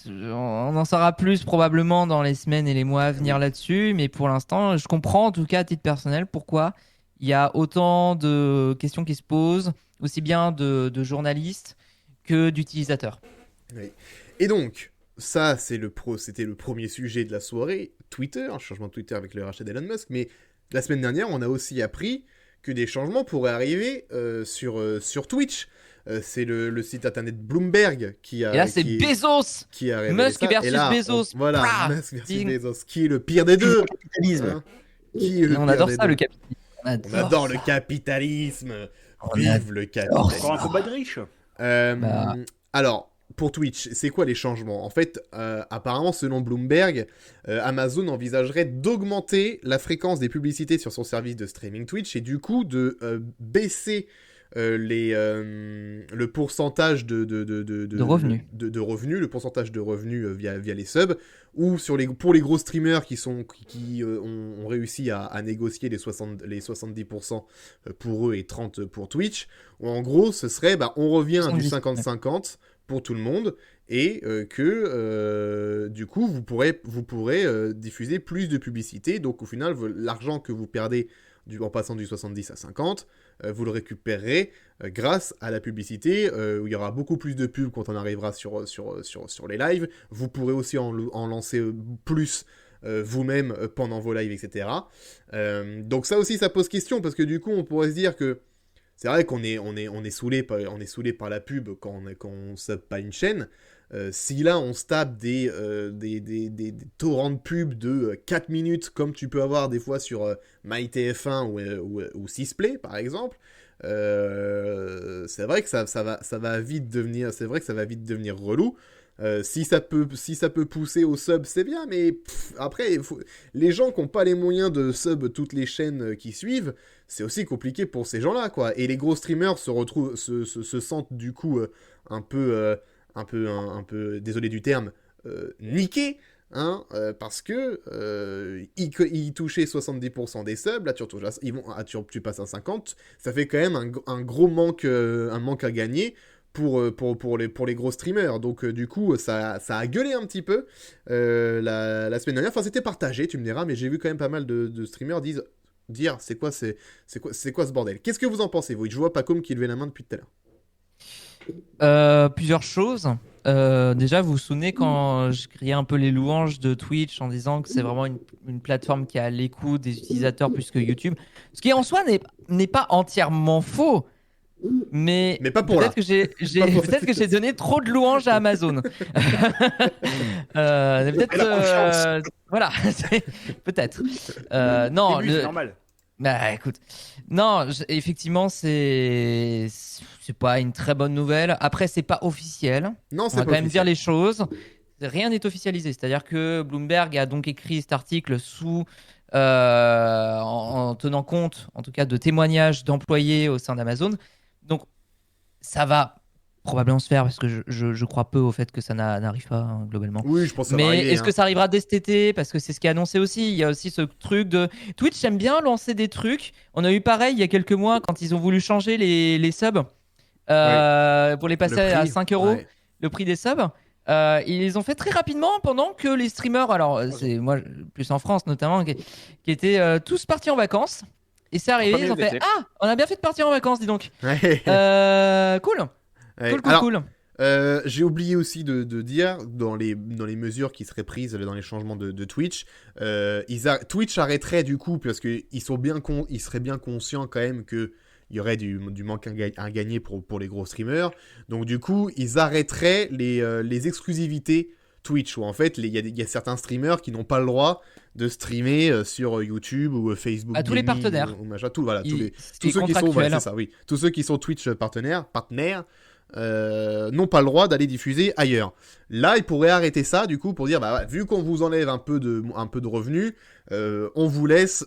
On en saura plus probablement dans les semaines et les mois à venir là-dessus. Mais pour l'instant, je comprends en tout cas à titre personnel pourquoi il y a autant de questions qui se posent, aussi bien de journalistes que d'utilisateurs. Oui. Et donc, ça, c'était le premier sujet de la soirée, Twitter, un changement de Twitter avec le rachat d'Elon Musk. Mais la semaine dernière, on a aussi appris que des changements pourraient arriver sur Twitch. C'est le site internet Bloomberg qui a... Et là, c'est Bezos qui a révélé Musk ça. versus Et là, Bezos. Voilà, Plah Musk versus Ding. Bezos. Qui est le pire des deux? Capitalisme. Hein, qui est le On pire adore des ça, deux le capitalisme. On adore le capitalisme. On Vive le Encore un capitalisme. combat de riches. Bah. Alors, pour Twitch, c'est quoi les changements? En fait, apparemment, selon Bloomberg, Amazon envisagerait d'augmenter la fréquence des publicités sur son service de streaming Twitch et du coup de baisser le pourcentage de revenus. de revenus, le pourcentage de revenus via les subs, ou pour les gros streamers qui ont réussi à négocier les 70% pour eux et 30% pour Twitch, où en gros ce serait on revient à du 50-50 pour tout le monde, et du coup vous pourrez diffuser plus de publicité, donc au final l'argent que vous perdez en passant du 70 à 50, vous le récupérerez grâce à la publicité, où il y aura beaucoup plus de pubs quand on arrivera sur les lives. Vous pourrez aussi en lancer plus vous-même pendant vos lives, etc. Donc ça aussi, ça pose question, parce que du coup, on pourrait se dire que c'est vrai qu'on est saoulé par la pub quand on sub pas une chaîne. Si là on se tape des torrents de pubs de 4 minutes comme tu peux avoir des fois sur MyTF1 ou Sisplay par exemple, c'est vrai que ça va vite devenir relou. Si ça peut pousser au sub, c'est bien, mais après, les gens qui n'ont pas les moyens de sub toutes les chaînes qui suivent, c'est aussi compliqué pour ces gens-là, quoi. Et les gros streamers se sentent du coup un peu, désolé du terme, niqués, hein, parce que ils touchaient 70% des subs, là tu passes à 50%, ça fait quand même un gros manque à gagner pour les gros streamers. Donc du coup ça a gueulé un petit peu la semaine dernière. Enfin c'était partagé, tu me diras, mais j'ai vu quand même pas mal de streamers dire c'est quoi ce bordel. Qu'est-ce que vous en pensez, vous? Je vois Pacom qui levait la main depuis tout à l'heure. Plusieurs choses. Déjà, vous vous souvenez quand je criais un peu les louanges de Twitch en disant que c'est vraiment une plateforme qui est à l'écoute des utilisateurs plus que YouTube. Ce qui en soi n'est pas entièrement faux. Mais pas pour là. Peut-être que j'ai donné trop de louanges à Amazon. Voilà, peut-être. Non, C'est normal. Bah écoute, non, effectivement c'est pas une très bonne nouvelle. Après c'est pas officiel. Non, c'est On va pas quand même dire officiel. les choses. Rien n'est officialisé. C'est-à-dire que Bloomberg a donc écrit cet article en tenant compte, en tout cas, de témoignages d'employés au sein d'Amazon. Donc ça va probablement se faire parce que je crois peu au fait que ça n'arrive pas hein, globalement. Oui, je pense que ça va Mais arriver, est-ce que ça arrivera dès cet été? Parce que c'est ce qui est annoncé aussi. Il y a aussi ce truc de Twitch aime bien lancer des trucs. On a eu pareil il y a quelques mois quand ils ont voulu changer les subs. pour les passer Le à prix, 5 euros, ouais. le prix des subs. Ils les ont fait très rapidement pendant que les streamers, alors c'est moi plus en France notamment, qui étaient tous partis en vacances. Et c'est arrivé, ils ont fait on a bien fait de partir en vacances, dis donc. Ouais. Cool. Ouais. Cool. Alors, Cool. j'ai oublié aussi de dire, dans les mesures qui seraient prises dans les changements de Twitch, Twitch arrêterait du coup, parce qu'ils ils seraient bien conscients quand même qu'il y aurait du manque à gagner pour les gros streamers. Donc du coup, ils arrêteraient les exclusivités Twitch, où en fait, il y a certains streamers qui n'ont pas le droit de streamer sur YouTube ou Facebook. À tous les Gaming partenaires. Ou machin, tous ceux qui sont, contractuel. c'est ça, oui. Tous ceux qui sont Twitch partenaires, n'ont pas le droit d'aller diffuser ailleurs. Là, ils pourraient arrêter ça, du coup, pour dire, vu qu'on vous enlève un peu de revenus, on vous laisse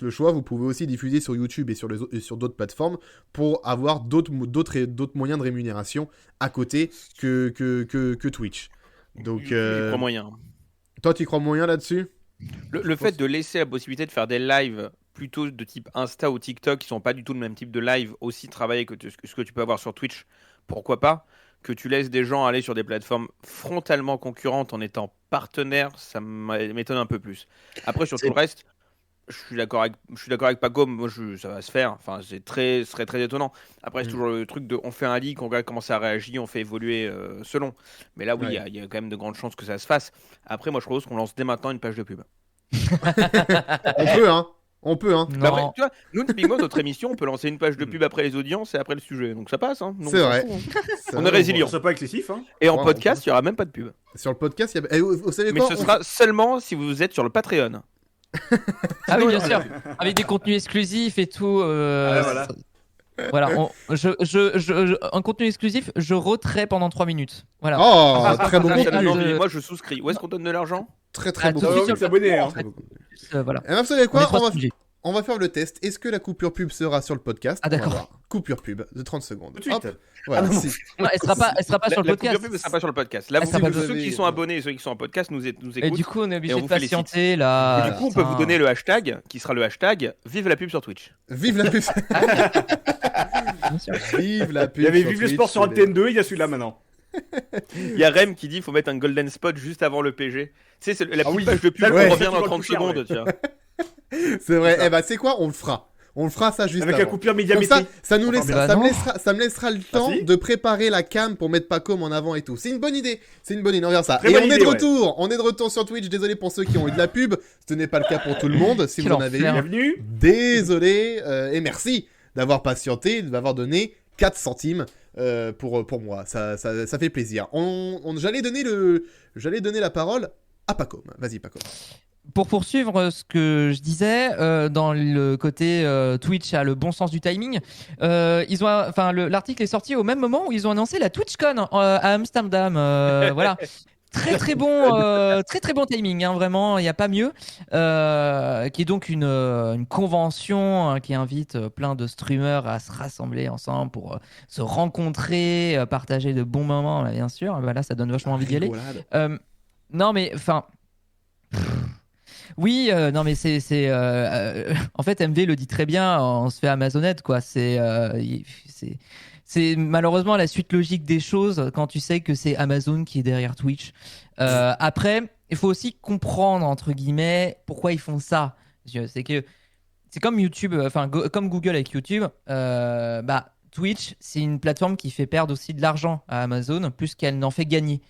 le choix. Vous pouvez aussi diffuser sur YouTube et sur d'autres plateformes pour avoir d'autres moyens de rémunération à côté que Twitch. Donc, Je crois moyen. toi, tu y crois moyen là-dessus ? Le fait de laisser la possibilité de faire des lives plutôt de type Insta ou TikTok, qui sont pas du tout le même type de live, aussi travailler que ce que tu peux avoir sur Twitch, pourquoi pas ? Que tu laisses des gens aller sur des plateformes frontalement concurrentes en étant partenaire, ça m'étonne un peu plus. Après, sur tout le reste, je suis d'accord avec Paco, moi ça va se faire, enfin ce serait très étonnant. Après, c'est toujours le truc de on fait un leak, on regarde comment ça réagit, on fait évoluer selon. Mais là, oui, il y a quand même de grandes chances que ça se fasse. Après, moi je propose qu'on lance dès maintenant une page de pub. On peut, hein. Non. Après, tu vois, nous, typiquement, notre émission, on peut lancer une page de pub après les audiences et après le sujet. Donc ça passe, hein. C'est vrai. On est résilient. C'est pas excessif, hein. Et en Ouais, podcast, il n'y aura même pas de pub. Sur le podcast, il y a... vous savez Mais quoi ce sera seulement si vous êtes sur le Patreon. Ah oui, bien sûr. Avec des contenus exclusifs et tout. Voilà. Voilà, un contenu exclusif, je retrais pendant 3 minutes. Voilà. Oh, très bon Ça, ça me contenu. donne envie. Moi, je souscris. Où est-ce qu'on donne de l'argent ? Très très bon tout de suite contenu. sur le s'abonner, hein. Très bon contenu. Voilà. Et bien, vous savez On est quoi, trois sujets. on va faire le test. Est-ce que la coupure pub sera sur le podcast? Ah, On va d'accord. voir. Coupure pub de 30 secondes. Tout de suite. Hop, voilà. Ah, non. Non, elle sera pas sur le La podcast. coupure pub ne sera pas sur le podcast. Là, Elle vous, sera pas ceux sur- qui sont abonnés et ceux qui sont en podcast nous Et écoutent. du coup, on est Et obligé on de vous félicite. patienter là. Et du coup, on peut vous Putain. donner le hashtag qui sera le hashtag Vive la pub sur Twitch. Vive la pub. Bien sûr. Vive la pub. Il y avait sur Vive le Twitch, sport sur Antenne 2, il y a celui-là maintenant. Il y a Rem qui dit qu'il faut mettre un golden spot juste avant le PG. Tu sais, c'est la petite oui. page de pub Ça, qui ouais. revient Ça, dans tu 30 vas le secondes. faire, Tu vois. C'est vrai. C'est ça. Eh ben, c'est quoi? On le fera. On le fera ça juste Avec la avant. coupure Comme médiamétrique. ça nous Enfin, laissera, bah ça, me non. laissera, ça me laissera le temps si. de préparer la cam pour mettre Pacom en avant et tout. C'est une bonne idée. C'est une bonne idée. On verra ça. Très Et bonne on est idée, de ouais. retour. On est de retour sur Twitch. Désolé pour ceux qui ont eu de la pub. Ce n'est pas le cas pour tout le monde. Si Quel vous en avez eu, enfer. Bienvenue. désolé et merci d'avoir patienté, de m'avoir donné 4 centimes pour moi. Ça fait plaisir. J'allais donner la parole à Pacom. Vas-y, Pacom. Pour poursuivre ce que je disais, dans le côté Twitch a le bon sens du timing, l'article est sorti au même moment où ils ont annoncé la TwitchCon à Amsterdam. Voilà. Très très bon timing, hein, vraiment, il n'y a pas mieux. Qui est donc une convention hein, qui invite plein de streamers à se rassembler ensemble pour se rencontrer, partager de bons moments, bien sûr. Voilà, ça donne vachement envie d'y aller. Rigolade. Non mais enfin. Oui, non mais en fait MV le dit très bien, on se fait Amazonette quoi. C'est malheureusement la suite logique des choses quand tu sais que c'est Amazon qui est derrière Twitch. Après, il faut aussi comprendre entre guillemets pourquoi ils font ça. C'est que c'est comme YouTube, comme Google avec YouTube. Twitch, c'est une plateforme qui fait perdre aussi de l'argent à Amazon plus qu'elle n'en fait gagner.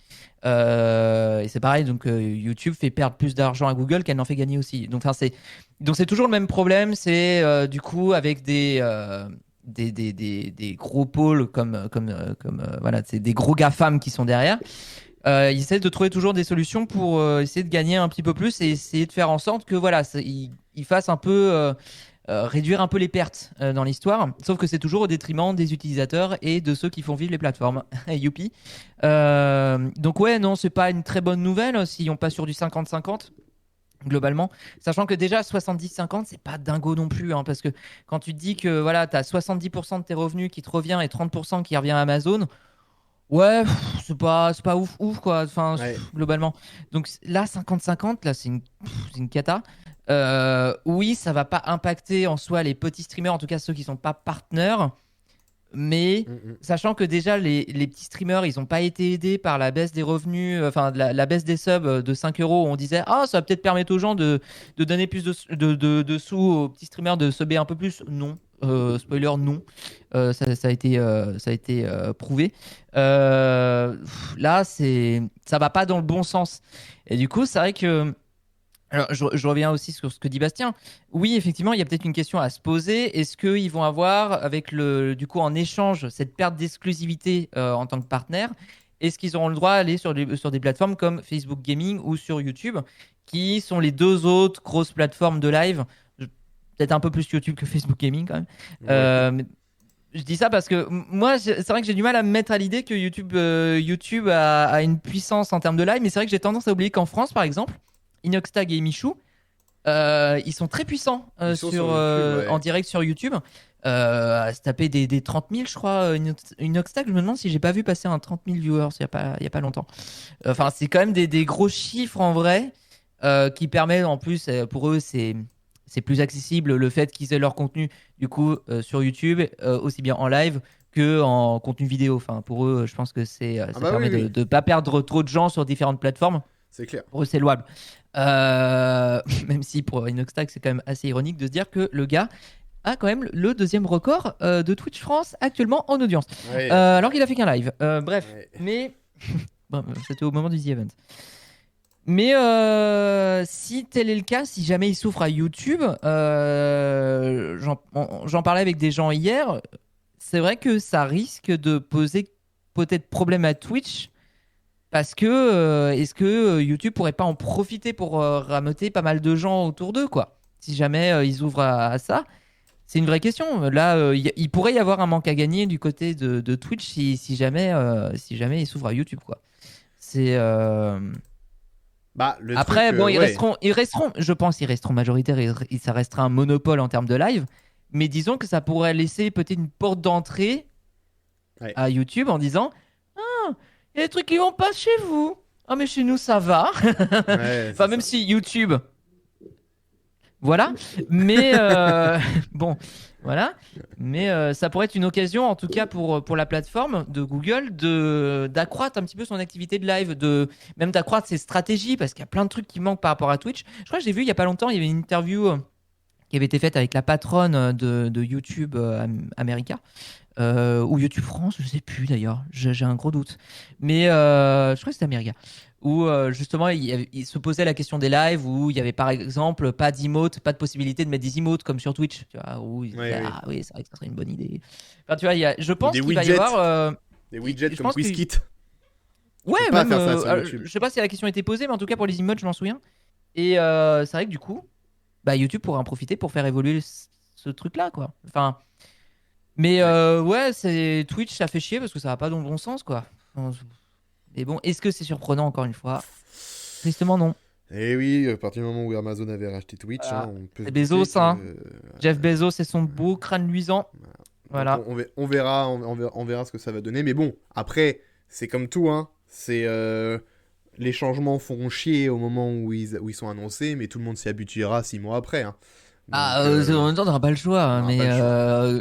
Et c'est pareil, donc YouTube fait perdre plus d'argent à Google qu'elle n'en fait gagner aussi. Donc c'est toujours le même problème. C'est du coup avec des gros pôles comme voilà, c'est des gros GAFAM qui sont derrière. Ils essaient de trouver toujours des solutions pour essayer de gagner un petit peu plus et essayer de faire en sorte que voilà, ils fassent un peu réduire un peu les pertes dans l'histoire, sauf que c'est toujours au détriment des utilisateurs et de ceux qui font vivre les plateformes. Youpi. Donc ouais, non, c'est pas une très bonne nouvelle si on passe sur du 50-50 globalement, sachant que déjà 70-50 c'est pas dingo non plus hein, parce que quand tu te dis que voilà, t'as 70% de tes revenus qui te revient et 30% qui revient à Amazon, ouais, c'est pas ouf quoi, enfin Ouais. globalement. Donc là 50-50 là c'est une cata. Oui, ça va pas impacter en soi les petits streamers, en tout cas ceux qui sont pas partenaires. Mais sachant que déjà les petits streamers, ils n'ont pas été aidés par la baisse des revenus, la baisse des subs de 5 euros. On disait ça va peut-être permettre aux gens de donner plus de sous aux petits streamers, de subber un peu plus. Non. Spoiler, non. Ça a été prouvé. Là, ça va pas dans le bon sens. Et du coup, c'est vrai que. Alors, je reviens aussi sur ce que dit Bastien. Oui, effectivement, il y a peut-être une question à se poser. Est-ce qu'ils vont avoir, du coup, en échange, cette perte d'exclusivité en tant que partenaire? Est-ce qu'ils auront le droit d'aller sur des plateformes comme Facebook Gaming ou sur YouTube, qui sont les deux autres grosses plateformes de live? Peut-être un peu plus YouTube que Facebook Gaming, quand même. Mais je dis ça parce que moi, c'est vrai que j'ai du mal à me mettre à l'idée que YouTube a une puissance en termes de live, mais c'est vrai que j'ai tendance à oublier qu'en France, par exemple, Inoxtag et Michou, ils sont très puissants sur YouTube, ouais. en direct sur YouTube. À se taper des 30 000, je crois. Inoxtag, je me demande si j'ai pas vu passer un 30 000 viewers il y a pas longtemps. Enfin, c'est quand même des gros chiffres en vrai qui permettent, en plus, pour eux, c'est plus accessible le fait qu'ils aient leur contenu du coup sur YouTube, aussi bien en live que en contenu vidéo. Enfin, pour eux, je pense que ça permet de ne pas perdre trop de gens sur différentes plateformes. C'est clair. Pour eux, c'est louable. Même si pour Inoxtag, c'est quand même assez ironique de se dire que le gars a quand même le deuxième record de Twitch France actuellement en audience. Ouais. Alors qu'il a fait qu'un live. Bref, Ouais. Mais bon, c'était au moment du The Event. Mais si tel est le cas, si jamais il souffre à YouTube, j'en parlais avec des gens hier, c'est vrai que ça risque de poser peut-être problème à Twitch. Parce que est-ce que YouTube pourrait pas en profiter pour rameuter pas mal de gens autour d'eux, quoi? Si jamais ils ouvrent à ça, c'est une vraie question. Là, il pourrait y avoir un manque à gagner du côté de Twitch si jamais ils s'ouvrent à YouTube, quoi. C'est après truc, bon, ils ouais. resteront, je pense, ils resteront majoritaires et ça restera un monopole en termes de live. Mais disons que ça pourrait laisser peut-être une porte d'entrée à YouTube en disant il y a des trucs qui vont pas chez vous. Ah, mais chez nous, ça va. Enfin, même si YouTube. Voilà. Mais bon, voilà. Mais ça pourrait être une occasion, en tout cas pour la plateforme de Google, d'accroître un petit peu son activité de live, même d'accroître ses stratégies, parce qu'il y a plein de trucs qui manquent par rapport à Twitch. Je crois que j'ai vu il y a pas longtemps, il y avait une interview qui avait été faite avec la patronne de YouTube America. Ou YouTube France, je sais plus d'ailleurs, j'ai un gros doute. Mais je crois que c'était America. Où justement il se posait la question des lives où il y avait par exemple pas d'emote, pas de possibilité de mettre des emotes comme sur Twitch. Tu vois, où il disait, oui, c'est vrai que ça serait une bonne idée. Enfin, tu vois, je pense qu'il va y avoir. Des widgets comme QuizKit. Ouais, même. Je sais pas si la question a été posée, mais en tout cas pour les emotes, je m'en souviens. Et c'est vrai que du coup, YouTube pourrait en profiter pour faire évoluer ce truc-là, quoi. Enfin. Mais ouais, c'est Twitch, ça fait chier parce que ça va pas dans le bon sens, quoi. Mais bon, est-ce que c'est surprenant encore une fois? Tristement non. Et oui, à partir du moment où Amazon avait racheté Twitch, Voilà. on peut. C'est Bezos, Jeff Bezos et son beau crâne luisant. Voilà. On verra ce que ça va donner. Mais bon, après, c'est comme tout, hein. C'est les changements font chier au moment où ils sont annoncés, mais tout le monde s'y habituera 6 mois après, hein. Donc, en même temps, on n'aura pas le choix, mais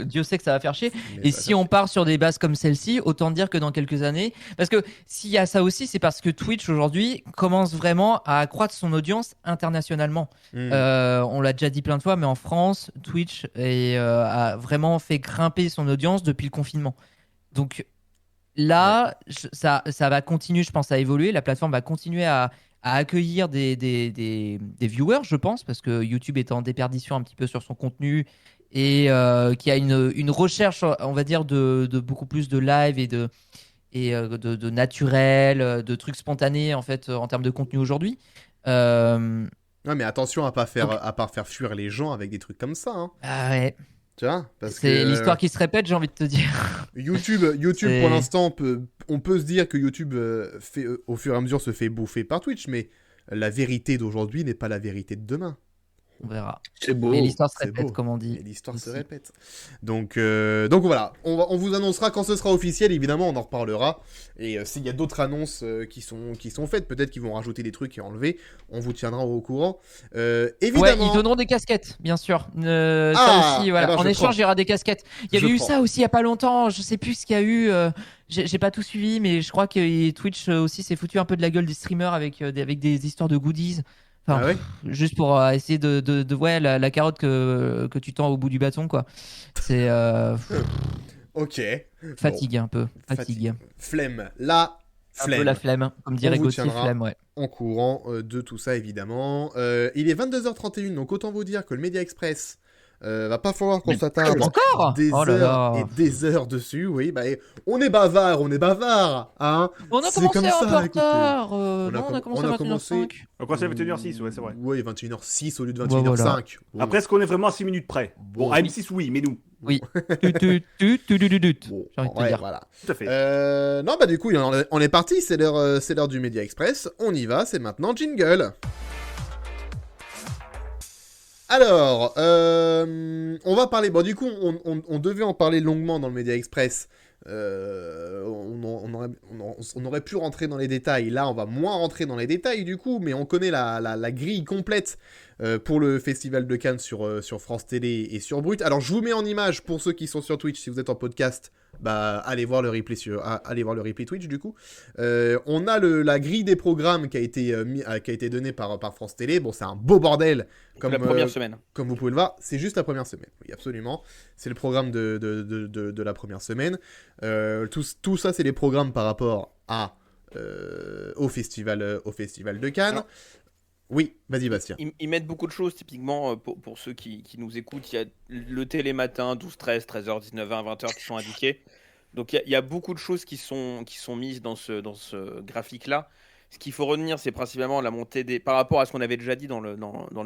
Dieu sait que ça va faire chier. Et si on part sur des bases comme celle-ci, autant dire que dans quelques années, parce que s'il y a ça aussi, c'est parce que Twitch aujourd'hui commence vraiment à accroître son audience internationalement. On l'a déjà dit plein de fois, mais en France, Twitch a vraiment fait grimper son audience depuis le confinement. Donc là, ça va continuer, je pense, à évoluer. La plateforme va continuer à accueillir des viewers, je pense, parce que YouTube est en déperdition un petit peu sur son contenu et qui a une recherche, on va dire, de beaucoup plus de live et de naturel, de trucs spontanés en fait en termes de contenu aujourd'hui. Non, mais attention à pas faire fuir les gens avec des trucs comme ça. Hein. Ah ouais. Tu vois, c'est l'histoire qui se répète, j'ai envie de te dire. YouTube pour l'instant, on peut se dire que YouTube au fur et à mesure se fait bouffer par Twitch, mais la vérité d'aujourd'hui n'est pas la vérité de demain. On verra. C'est beau. Mais l'histoire se c'est répète, beau. comme on dit. Et l'histoire se ici. répète. Donc voilà, on vous annoncera quand ce sera officiel, évidemment, on en reparlera. Et s'il y a d'autres annonces qui sont faites, peut-être qu'ils vont rajouter des trucs et enlever, on vous tiendra au courant. Ouais, Évidemment. ils donneront des casquettes, bien sûr. Ah, Ça aussi, voilà. alors En je échange, prends. il y aura des casquettes. Il y Je avait eu prends. ça aussi il y a pas longtemps. Je sais plus ce qu'il y a eu. J'ai pas tout suivi, mais je crois que Twitch aussi s'est foutu un peu de la gueule des streamers avec des histoires de goodies. Enfin, Ah ouais juste pour essayer de ouais, la carotte que tu tends au bout du bâton, quoi. C'est Ok. fatigue un peu. Bon, Fatigue. Flemme. La Un flemme. peu la flemme, comme dirait vous Gauthier, tiendra. flemme, ouais. En courant de tout ça, évidemment. Il est 22h31, donc autant vous dire que le Média Express va pas falloir qu'on s'attarde Encore des Oh là heures là. et des heures dessus. Oui, bah, on est bavard, hein. On a C'est commencé comme un ça, peu en écoutez. retard. On a Non, on a com- commencé on a à commencé- 21h05. On commence à 21h06, ouais, c'est vrai. Oui, 21h06 au lieu de Bah, 21h05. Oui. Après, est-ce qu'on est vraiment à 6 minutes près? Bon, Bon. à M6, oui, mais nous. Oui. Tut. Bon, J'ai envie de te ouais, dire. voilà. Tout à fait. Non, bah du coup, on est parti, c'est l'heure du Média Express. On y va, c'est maintenant jingle. Alors, on va parler. Bon, du coup, on devait en parler longuement dans le Média Express. On aurait pu rentrer dans les détails. Là, on va moins rentrer dans les détails du coup, mais on connaît la grille complète pour le Festival de Cannes sur France Télé et sur Brut. Alors, je vous mets en image pour ceux qui sont sur Twitch. Si vous êtes en podcast, bah allez voir le replay Twitch du coup. On a la grille des programmes qui a été donnée par France Télé. Bon, c'est un beau bordel. La première semaine. Comme vous pouvez le voir, c'est juste la première semaine. Oui, absolument. C'est le programme de la première semaine. Tout ça, c'est les programmes par rapport au festival de Cannes. Alors, oui, vas-y, Bastien. Ils mettent beaucoup de choses, typiquement, pour ceux qui nous écoutent. Il y a le télématin, 12-13, 13h, 19h, 20h qui sont indiqués. Donc il y a beaucoup de choses qui sont mises dans ce graphique-là. Ce qu'il faut retenir, c'est principalement la montée des... Par rapport à ce qu'on avait déjà dit dans le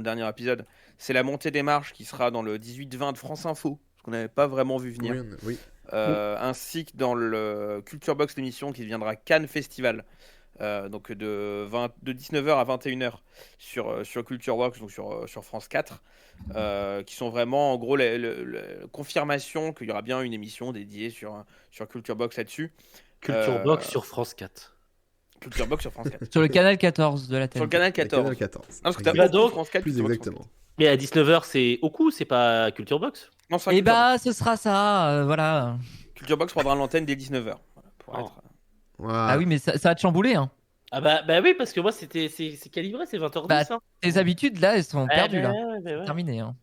dernier épisode, c'est la montée des marches qui sera dans le 18-20 de France Info, ce qu'on n'avait pas vraiment vu venir. Oui. Ainsi que dans le Culture Box, l'émission qui deviendra Cannes Festival. Donc de 19h à 21h sur Culture Box, donc sur France 4, qui sont vraiment en gros la confirmation qu'il y aura bien une émission dédiée sur Culture Box là-dessus. Culture Box sur France 4. Culture Box sur France 4. Sur le canal 14 de la télé. Sur le canal Le 14. canal 14. Non, parce que t'as Bah beaucoup donc, France 4 Plus qui sont exactement. Mais à 19h, c'est au coup, c'est pas Culture Box. Non, sur Et Culture bah, ce sera ça, voilà. Box. Culture Box prendra l'antenne dès 19h. Voilà, pour Oh. être... Voilà. Ah oui, mais ça va te chambouler, hein. Ah bah oui, parce que moi, c'est calibré, c'est 20h10. Bah, hein. Tes habitudes, là, elles sont perdues, là. Ouais. Terminé, hein.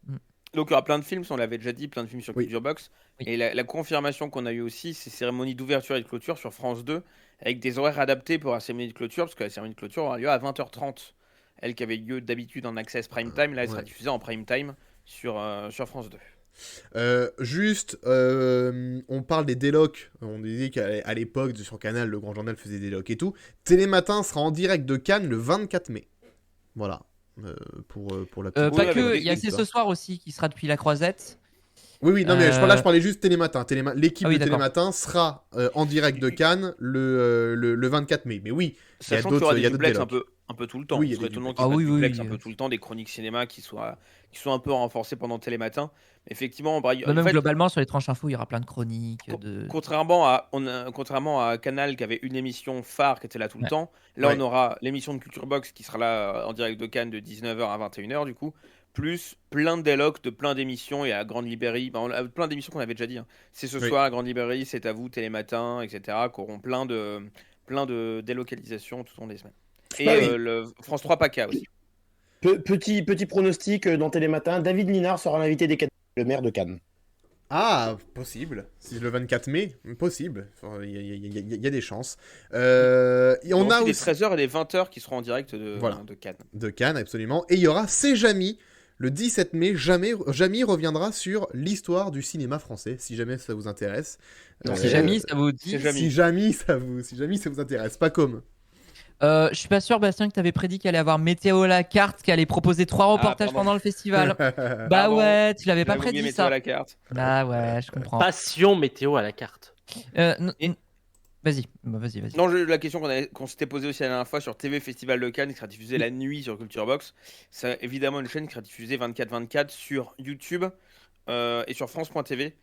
Donc il y aura plein de films, on l'avait déjà dit, plein de films sur Oui. Culture Box. Oui. Et la confirmation qu'on a eue aussi, c'est cérémonie d'ouverture et de clôture sur France 2, avec des horaires adaptés pour la cérémonie de clôture, parce que la cérémonie de clôture aura lieu à 20h30. Elle qui avait lieu d'habitude en access prime time, là elle sera Ouais. diffusée en prime time sur France 2. On parle des délocs. On disait qu'à l'époque, sur Canal, le Grand Journal faisait des délocs et tout. Télématin sera en direct de Cannes le 24 mai. Voilà. Pour la petite... Oui, Pas avec que, des il y a clips, C'est ça. ce soir aussi qui sera depuis la Croisette. Oui, non, mais là, je parlais juste Télématin. L'équipe Ah oui, de d'accord. Télématin sera en direct de Cannes le 24 mai. Mais oui, Sachant d'autres- qu'il y aura il y des a d'autres duplex dialogues. un peu tout le temps. Oui, il y a Ce serait des étonnant duplex. qu'il y ait Ah pas de oui, duplex oui. un peu tout le temps, des chroniques cinéma qui soient un peu renforcées pendant Télématin. Effectivement, Bah, en même fait, globalement, sur les tranches info, il y aura plein de chroniques. contrairement à Canal qui avait une émission phare qui était là tout le Ouais. temps, là Ouais. on aura l'émission de Culture Box qui sera là en direct de Cannes de 19h à 21h du coup, plus plein de délocs de plein d'émissions et à Grande Librairie, plein d'émissions qu'on avait déjà dit. Hein. C'est ce Oui. soir à Grande Librairie, c'est à vous, Télématin, etc. qui auront plein de délocalisations tout au long des semaines. Et Ah oui. le France 3 PACA aussi. Petit pronostic dans Télématin, David Linard sera l'invité des Cannes, le maire de Cannes. Ah, possible. C'est le 24 mai, possible. Enfin, Il y a des chances. Et On on a des aussi 13h et des 20h qui seront en direct Voilà. de Cannes. de Cannes, absolument. Et il y aura C'est Jamy. Le 17 mai, Jamy reviendra sur l'histoire du cinéma français, si jamais ça vous intéresse. Non, Si jamais ça vous dit. c'est jamais. Si jamais ça vous intéresse, pas comme. Je suis pas sûr, Bastien, que t'avais prédit qu'il allait avoir Météo à la carte, qu'il allait proposer 3 reportages pardon. pendant le festival. Bah Pardon. ouais, tu l'avais pas J'avais oublié prédit météo à ça. la carte. Bah ouais, je comprends. Passion météo à la carte. Euh, n- n- Vas-y. Non, la question qu'on s'était posée aussi la dernière fois sur TV Festival de Cannes, qui sera diffusée la nuit sur Culture Box. C'est évidemment une chaîne qui sera diffusée 24/24 sur YouTube et sur France.tv.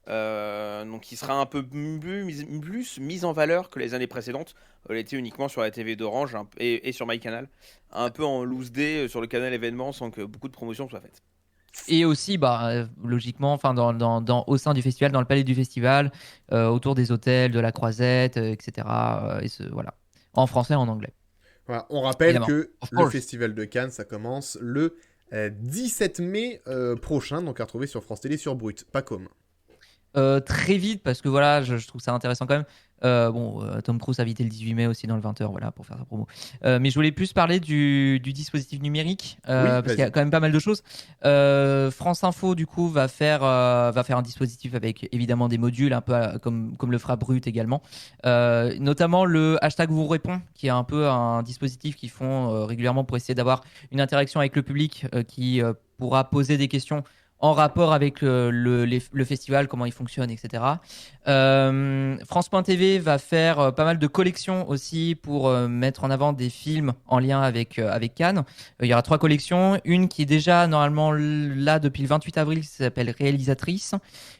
Donc, qui sera un peu plus mise en valeur que les années précédentes. Elle était uniquement sur la TV d'Orange et sur MyCanal. Un peu en loose day sur le canal événement sans que beaucoup de promotions soient faites. Et aussi, logiquement, enfin, au sein du festival, dans le palais du festival, autour des hôtels, de la Croisette, etc. Voilà. En français et en anglais. Voilà, on rappelle Évidemment. que Of le course. Festival de Cannes, ça commence le 17 mai prochain, donc à retrouver sur France Télé sur Brut, pas comme. Très vite, parce que voilà, je trouve ça intéressant quand même. Tom Cruise a invité le 18 mai aussi dans le 20h, voilà, pour faire sa promo. Mais je voulais plus parler du dispositif numérique, parce qu'il y a quand même pas mal de choses. France Info, du coup, va faire un dispositif avec évidemment des modules, un peu comme le fera Brut également. Notamment le hashtag vous répond, qui est un peu un dispositif qu'ils font régulièrement pour essayer d'avoir une interaction avec le public qui pourra poser des questions en rapport avec le festival, comment il fonctionne, etc. France.tv va faire pas mal de collections aussi pour mettre en avant des films en lien avec Cannes. Il y aura 3 collections. Une qui est déjà normalement là depuis le 28 avril, qui s'appelle Réalisatrice.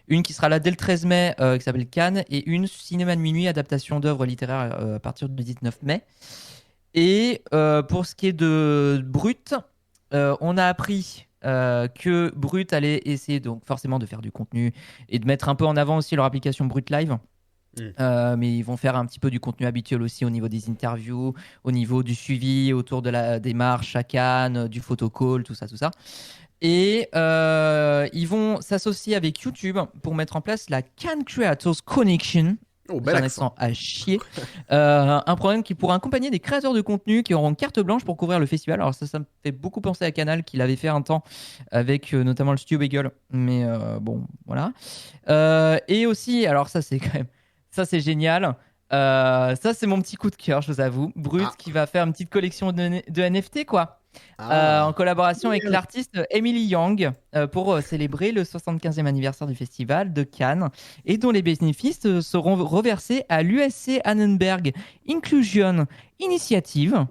Une qui sera là dès le 13 mai, qui s'appelle Cannes. Et une Cinéma de minuit, adaptation d'œuvres littéraires à partir du 19 mai. Et pour ce qui est de Brut, on a appris que Brut allait essayer donc forcément de faire du contenu et de mettre un peu en avant aussi leur application Brut Live. Mais ils vont faire un petit peu du contenu habituel aussi au niveau des interviews, au niveau du suivi autour de la démarche à Cannes, du photocall, tout ça. Et ils vont s'associer avec YouTube pour mettre en place la Cannes Creators Connection. Oh, bel J'en ai accent. sens à chier. Un programme qui pourra accompagner des créateurs de contenu qui auront carte blanche pour couvrir le festival. Alors ça me fait beaucoup penser à Canal, qui l'avait fait un temps avec notamment le Studio Bagel. Mais bon, voilà. Et aussi, alors ça c'est quand même, ça c'est génial. Ça c'est mon petit coup de cœur, je vous avoue. Brut qui va faire une petite collection de NFT, quoi. En collaboration avec l'artiste Emily Yang pour célébrer le 75e anniversaire du festival de Cannes et dont les bénéfices seront reversés à l'USC Annenberg Inclusion Initiative.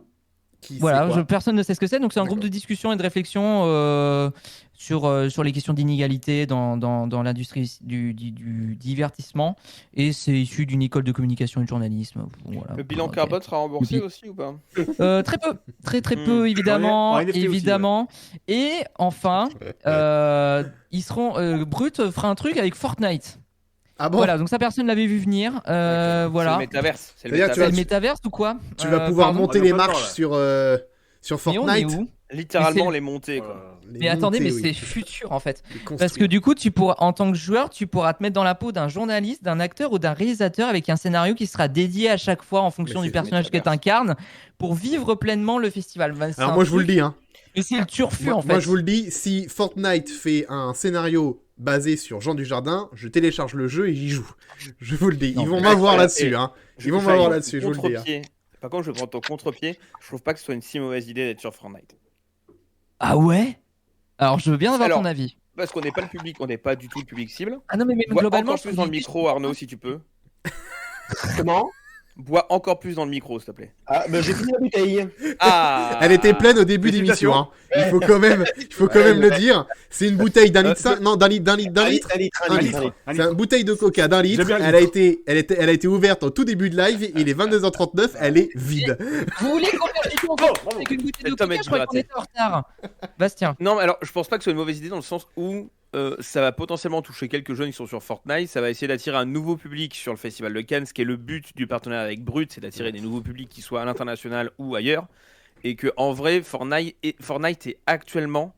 Voilà, personne ne sait ce que c'est, donc c'est un groupe de discussion et de réflexion sur les questions d'inégalité dans l'industrie du divertissement, et c'est issu d'une école de communication et de journalisme. Voilà. Le bilan carbone sera remboursé aussi ou pas? Très peu, très peu évidemment, évidemment. Aussi, ouais. Et enfin, ils seront Brut fera un truc avec Fortnite. Ah bon? Voilà, donc ça personne l'avait vu venir. Voilà. C'est le métaverse. C'est le métaverse ou quoi? Tu vas pouvoir monter les marches sur Fortnite. Mais on est où? Littéralement les monter, quoi. Mais attendez, mais c'est futur en fait. Parce que du coup, tu pourras, en tant que joueur, tu pourras te mettre dans la peau d'un journaliste, d'un acteur ou d'un réalisateur avec un scénario qui sera dédié à chaque fois en fonction du personnage que tu incarnes pour vivre pleinement le festival. Alors moi je vous le dis, hein. Mais c'est le turfu en fait. Moi je vous le dis, si Fortnite fait un scénario basé sur Jean Dujardin, je télécharge le jeu et j'y joue. Je vous le dis, ils vont m'avoir là-dessus, hein. Ils vont m'avoir là-dessus, je vous le dis. Par contre, je vais prendre ton contre-pied. Je trouve pas que ce soit une si mauvaise idée d'être sur Fortnite. Ah ouais? Alors je veux bien avoir ton avis. Parce qu'on n'est pas le public, on n'est pas du tout le public cible. Ah non, mais globalement, encore plus dans le micro, Arnaud, si tu peux. Comment? Bois encore plus dans le micro, s'il te plaît. Ah, bah j'ai fini la bouteille. Ah. Elle était pleine au début d'émission, hein. Il faut quand même le dire. C'est une bouteille d'un litre, non, d'un litre. C'est une bouteille de coca d'un litre. Elle a été ouverte au tout début de live. Il est 22h39. Elle est vide. Vous voulez qu'on fasse des tours avec une bouteille de coca? Je crois qu'on était en retard. Bastien. Non, mais alors, je pense pas que ce soit une mauvaise idée dans le sens où ça va potentiellement toucher quelques jeunes qui sont sur Fortnite. Ça va essayer d'attirer un nouveau public sur le festival de Cannes, ce qui est le but du partenariat avec Brut, c'est d'attirer des nouveaux publics qui soient à l'international ou ailleurs. Et que en vrai, Fortnite est actuellement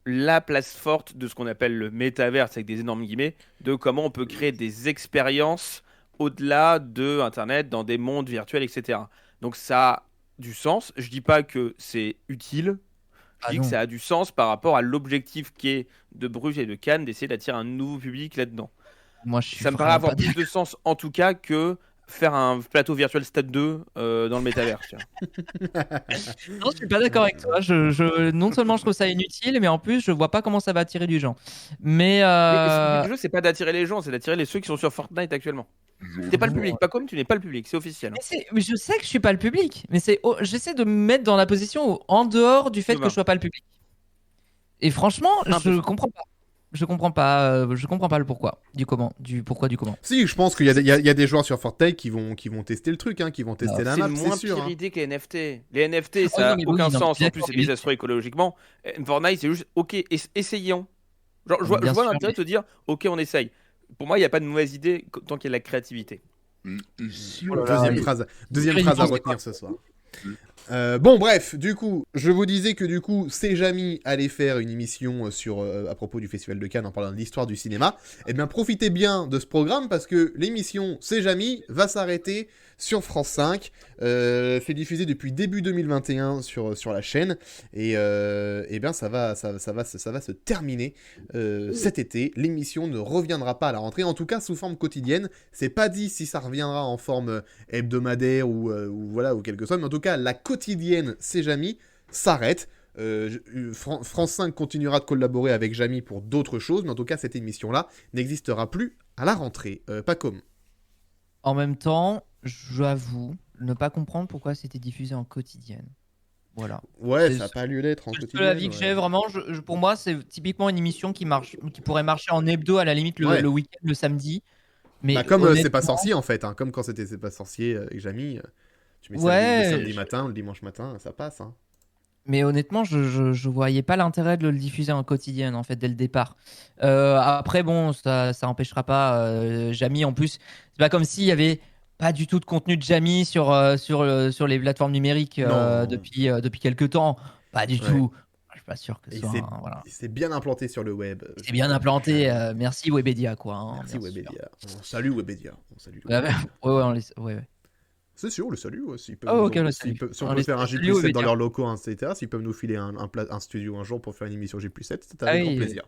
la place forte de ce qu'on appelle le métaverse, avec des énormes guillemets, de comment on peut créer des expériences au-delà de Internet, dans des mondes virtuels, etc. Donc ça a du sens. Je dis pas que c'est utile. Je dis que ça a du sens par rapport à l'objectif qui est de Bruges et de Cannes d'essayer d'attirer un nouveau public là-dedans. Moi, ça me paraît avoir plus de sens en tout cas que faire un plateau virtuel Stade 2 dans le métavers. Tu vois. Non, je suis pas d'accord avec toi. Non seulement je trouve ça inutile, mais en plus, je vois pas comment ça va attirer du gens. Mais, Mais le jeu, c'est pas d'attirer les gens, c'est d'attirer ceux qui sont sur Fortnite actuellement. T'es pas le public, pas comme tu n'es pas le public, c'est officiel. Hein. mais je sais que je suis pas le public, mais j'essaie de me mettre dans la position en dehors du fait que je sois pas le public. Et franchement, je comprends pas. Je comprends pas le pourquoi, du comment, du pourquoi, du comment. Si, je pense qu'il y a des joueurs sur Fortnite qui vont tester le truc, hein, qui vont tester la map, c'est moins c'est sûr. pire idée que les NFT. Les NFT, ça n'a aucun sens. En plus, c'est désastreux écologiquement. Fortnite, c'est juste, ok, essayons. Genre, je vois l'intérêt de te dire, ok, on essaye. Pour moi, il n'y a pas de mauvaise idée tant qu'il y a de la créativité. Deuxième phrase à retenir ce soir. Bon, bref, du coup, je vous disais que Sejami allait faire une émission à propos du Festival de Cannes en parlant de l'histoire du cinéma. Eh bien, profitez bien de ce programme parce que l'émission Sejami va s'arrêter sur France 5. C'est diffusé depuis début 2021 sur la chaîne. Et bien, ça va se terminer cet été. L'émission ne reviendra pas à la rentrée, en tout cas sous forme quotidienne. C'est pas dit si ça reviendra en forme hebdomadaire ou quelque chose, mais en tout cas, la quotidienne Sejami s'arrête. France 5 continuera de collaborer avec Jamy pour d'autres choses, mais en tout cas, cette émission-là n'existera plus à la rentrée. Pas comme. En même temps, j'avoue ne pas comprendre pourquoi c'était diffusé en quotidienne. Voilà. Ouais, ça n'a pas lieu d'être en quotidienne. C'est l'avis que j'ai, vraiment. Pour moi, c'est typiquement une émission qui pourrait marcher en hebdo à la limite le week-end, le samedi. Mais comme C'est pas sorcier en fait, hein. Comme quand c'était C'est pas sorcier avec Jamy, tu mets ça le samedi matin, le dimanche matin, ça passe. Hein. Mais honnêtement, je voyais pas l'intérêt de le diffuser en quotidienne en fait dès le départ. Après bon, ça empêchera pas Jamy. En plus, c'est pas comme s'il y avait pas du tout de contenu de Jamy sur les plateformes numériques depuis quelques temps. Pas du tout. Je suis pas sûr que ce soit. Voilà. C'est bien implanté sur le web. C'est bien implanté. Merci Webedia quoi. Hein, merci Webedia. Salut Webedia. Ouais. C'est sûr, le salut. Si on peut faire un J+7 dans leurs locaux, etc., s'ils peuvent nous filer un studio un jour pour faire une émission J+7, c'est avec grand plaisir.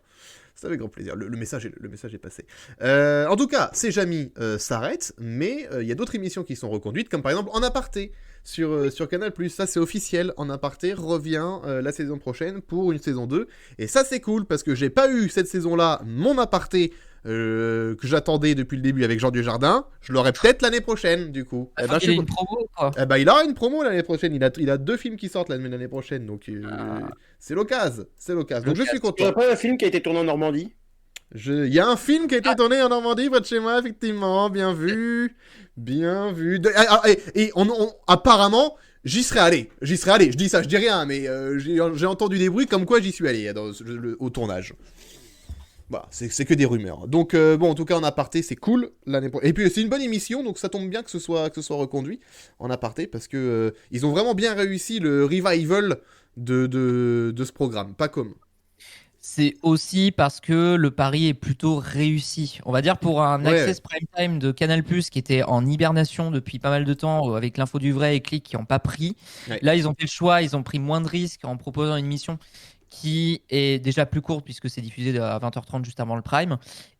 C'est avec grand plaisir. Le message est passé. En tout cas, Sejami s'arrête, mais il y a d'autres émissions qui sont reconduites, comme par exemple En Aparté sur Canal+. Ça, c'est officiel. En Aparté revient la saison prochaine pour une saison 2. Et ça, c'est cool, parce que j'ai pas eu cette saison-là mon Aparté que j'attendais depuis le début avec Jean Dujardin, je l'aurai peut-être l'année prochaine, du coup. Il a une promo, quoi. Il aura une promo l'année prochaine. Il a 2 films qui sortent l'année prochaine, donc c'est l'occasion. Donc je suis content. Il n'y a pas un film qui a été tourné en Normandie? Il y a un film qui a été tourné en Normandie, près de chez moi, effectivement. Bien vu. Et apparemment, j'y serais allé. Je dis ça, je dis rien, mais j'ai entendu des bruits comme quoi j'y suis allé au tournage. Bah, c'est que des rumeurs. Donc, en tout cas, En Aparté, c'est cool. Et puis, c'est une bonne émission, donc ça tombe bien que ce soit reconduit En Aparté, parce que ils ont vraiment bien réussi le revival de ce programme. Pas comme. C'est aussi parce que le pari est plutôt réussi. On va dire pour un Access Prime Time de Canal+, qui était en hibernation depuis pas mal de temps, avec l'info du vrai et Click qui n'ont pas pris. Ouais. Là, ils ont fait le choix, ils ont pris moins de risques en proposant une émission qui est déjà plus courte puisque c'est diffusé à 20h30 juste avant le prime.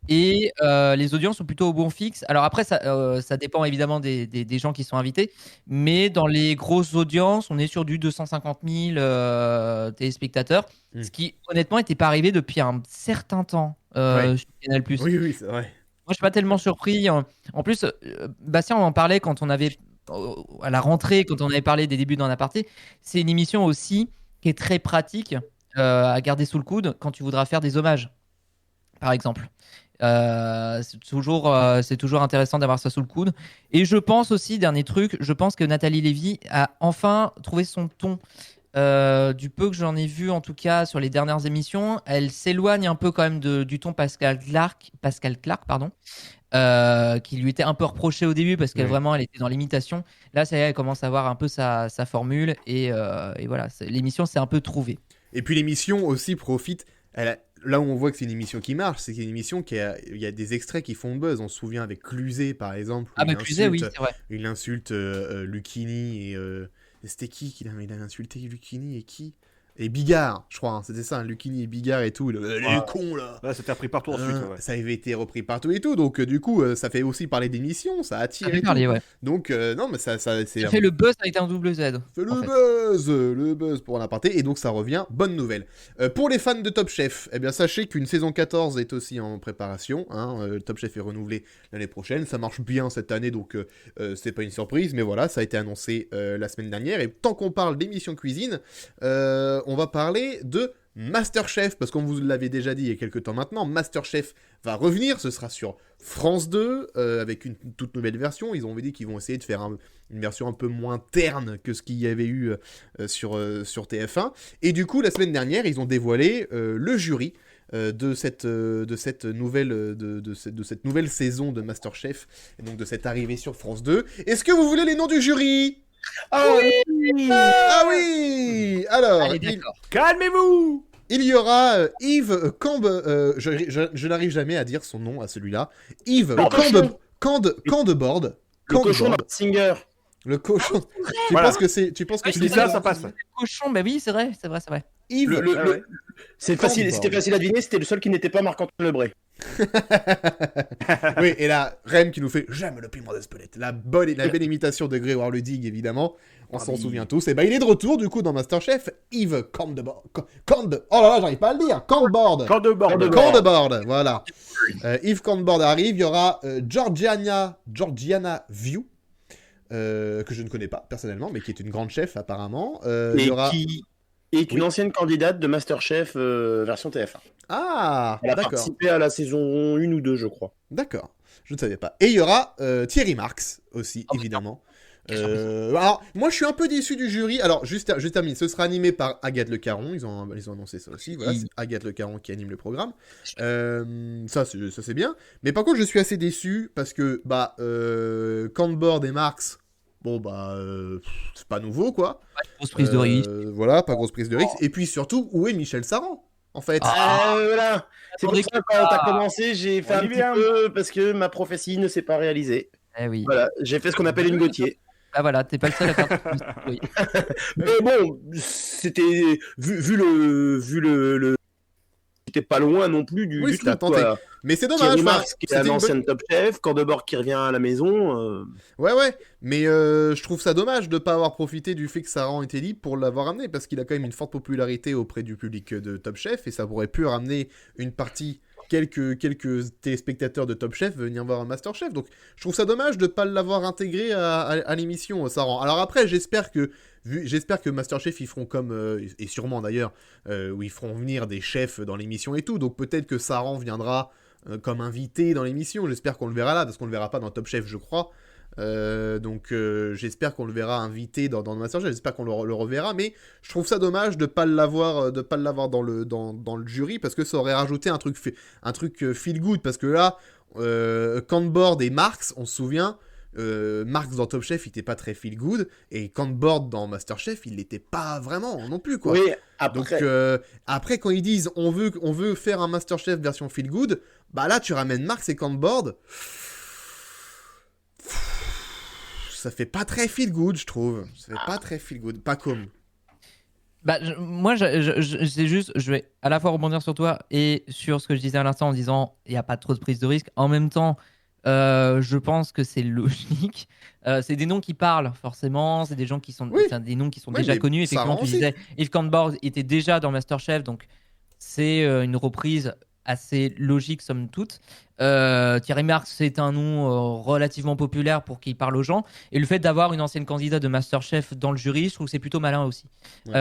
Et les audiences sont plutôt au bon fixe. Alors après, ça dépend évidemment des gens qui sont invités. Mais dans les grosses audiences, on est sur du 250 000 téléspectateurs. Ce qui, honnêtement, n'était pas arrivé depuis un certain temps sur Canal+. Oui, c'est vrai. Moi, je suis pas tellement surpris. En plus, Bastien, on en parlait quand on avait, à la rentrée, quand on avait parlé des débuts d'En Aparté. C'est une émission aussi qui est très pratique à garder sous le coude quand tu voudras faire des hommages, par exemple. C'est toujours intéressant d'avoir ça sous le coude. Et je pense aussi, dernier truc, je pense que Nathalie Lévy a enfin trouvé son ton. Du peu que j'en ai vu, en tout cas, sur les dernières émissions, elle s'éloigne un peu quand même du ton Pascal Clark, qui lui était un peu reproché au début parce qu'elle elle était dans l'imitation. Là, ça y est, elle commence à avoir un peu sa formule et voilà, l'émission s'est un peu trouvée. Et puis l'émission aussi profite. Là où on voit que c'est une émission qui marche, c'est qu'il y a une émission il y a des extraits qui font buzz. On se souvient avec Cluzet, par exemple. Cluzet, oui, c'est vrai. Il insulte Lucchini et... C'était qui il a insulté Lucchini et qui et Bigard, je crois. Hein, c'était ça, Lucchini et Bigard et tout. Les cons, là. Là, c'était repris partout ensuite. Ouais. Ça avait été repris partout et tout. Donc, du coup, ça fait aussi parler d'émissions. Ça attire. Ça fait et tout. parler, ouais. Donc, non, mais ça c'est. Ça fait le buzz avec un double Z. Fait en fait. le buzz pour l'aparté, et donc ça revient, bonne nouvelle. Pour les fans de Top Chef, eh bien sachez qu'une saison 14 est aussi en préparation, hein, Top Chef est renouvelé l'année prochaine, ça marche bien cette année, donc c'est pas une surprise, mais voilà, ça a été annoncé la semaine dernière, et tant qu'on parle d'émission cuisine, on va parler de Masterchef, parce qu'on vous l'avait déjà dit il y a quelques temps maintenant, Masterchef va revenir, ce sera sur France 2, avec une toute nouvelle version. Ils ont dit qu'ils vont essayer de faire une version un peu moins terne que ce qu'il y avait eu sur TF1. Et du coup, la semaine dernière, ils ont dévoilé le jury de cette nouvelle saison de Masterchef, et donc de cette arrivée sur France 2. Est-ce que vous voulez les noms du jury ? Ah oui. Ah oui. Alors, Allez, d'accord. Calmez-vous. il y aura Yves je n'arrive jamais à dire son nom à celui-là. Yves Candebord. Le cochon de Singer. Le cochon. Tu Voilà. penses que c'est Tu dis ça, ça passe. Cochon, bah oui, c'est vrai. Yves. C'était facile à deviner, c'était le seul qui n'était pas Marc-Antoine Lebré. Oui, et là, Rem qui nous fait j'aime le piment d'Espelette. La belle imitation de Grégoire Ludig, évidemment. On s'en souvient tous. Et bah, il est de retour, du coup, dans Masterchef. Yves Candebord. Oh là là, j'arrive pas à le dire. Candebord. Candebord, voilà. Yves Candebord arrive. Il y aura Georgiana View, que je ne connais pas personnellement, mais qui est une grande chef apparemment. Il y aura... qui est une ancienne candidate de Masterchef version TF1. Ah, Elle a d'accord. participé à la saison 1 ou 2, je crois. D'accord. Je ne savais pas. Et il y aura Thierry Marx aussi, évidemment. Alors, moi, je suis un peu déçu du jury. Alors, juste termine. Ce sera animé par Agathe Le Caron. Ils ont annoncé ça aussi. Voilà, c'est Agathe Le Caron qui anime le programme. Ça, c'est bien. Mais par contre, je suis assez déçu parce que, Candebord et Marx, bon, c'est pas nouveau, quoi. Grosse prise de risque. Voilà, pas grosse prise de risque. Et puis surtout, où est Michel Saran, en fait? Voilà. C'est pour ça que quand t'as commenccommencé, j'ai fait un On y petit vient. peu parce que ma prophétie ne s'est pas réalisée. Eh oui. Voilà, j'ai fait ce qu'on appelle une Gauthier. Ah voilà, t'es pas le seul à faire. Oui. Mais bon, c'était vu le j'étais pas loin non plus du Oui, du c'était truc, tenté. quoi. Mais c'est dommage. Thierry enfin, Marx qui est c'était un une bonne- ancien Top Chef, Candebord qui revient à la maison. Ouais, mais je trouve ça dommage de pas avoir profité du fait que Saran était libre pour l'avoir amené, parce qu'il a quand même une forte popularité auprès du public de Top Chef, et ça aurait pu ramener une partie, quelques téléspectateurs de Top Chef venir voir un Masterchef. Donc je trouve ça dommage de pas l'avoir intégré à l'émission, Saran. Alors après, j'espère que Masterchef, ils feront comme, et sûrement d'ailleurs, où ils feront venir des chefs dans l'émission et tout, donc peut-être que Saran viendra comme invité dans l'émission. J'espère qu'on le verra là, parce qu'on le verra pas dans Top Chef, je crois. Donc j'espère qu'on le verra invité dans Masterchef. J'espère qu'on le reverra, mais je trouve ça dommage de pas l'avoir dans le jury, parce que ça aurait rajouté un truc feel good, parce que là, Candebord et Marx, on se souvient. Marx dans Top Chef, il était pas très feel good, et Candebord dans Masterchef, il l'était pas vraiment non plus, quoi. Oui, Donc après. après, quand ils disent on veut faire un Masterchef version feel good, bah là tu ramènes Marx et Candebord, ça fait pas très feel good, je trouve. Ça fait pas très feel good, pas comme. Moi, c'est juste, je vais à la fois rebondir sur toi et sur ce que je disais à l'instant en disant il n'y a pas trop de prise de risque. En même temps, je pense que c'est logique. C'est des noms qui parlent, forcément. C'est des gens qui sont, Oui. enfin, des noms qui sont Oui, déjà mais connus. ça Effectivement, rend tu aussi. disais Yves Candebord était déjà dans Masterchef, donc c'est une reprise assez logique, somme toute. Thierry Marx, c'est un nom relativement populaire pour qu'il parle aux gens. Et le fait d'avoir une ancienne candidate de Masterchef dans le jury, je trouve que c'est plutôt malin aussi. Ouais.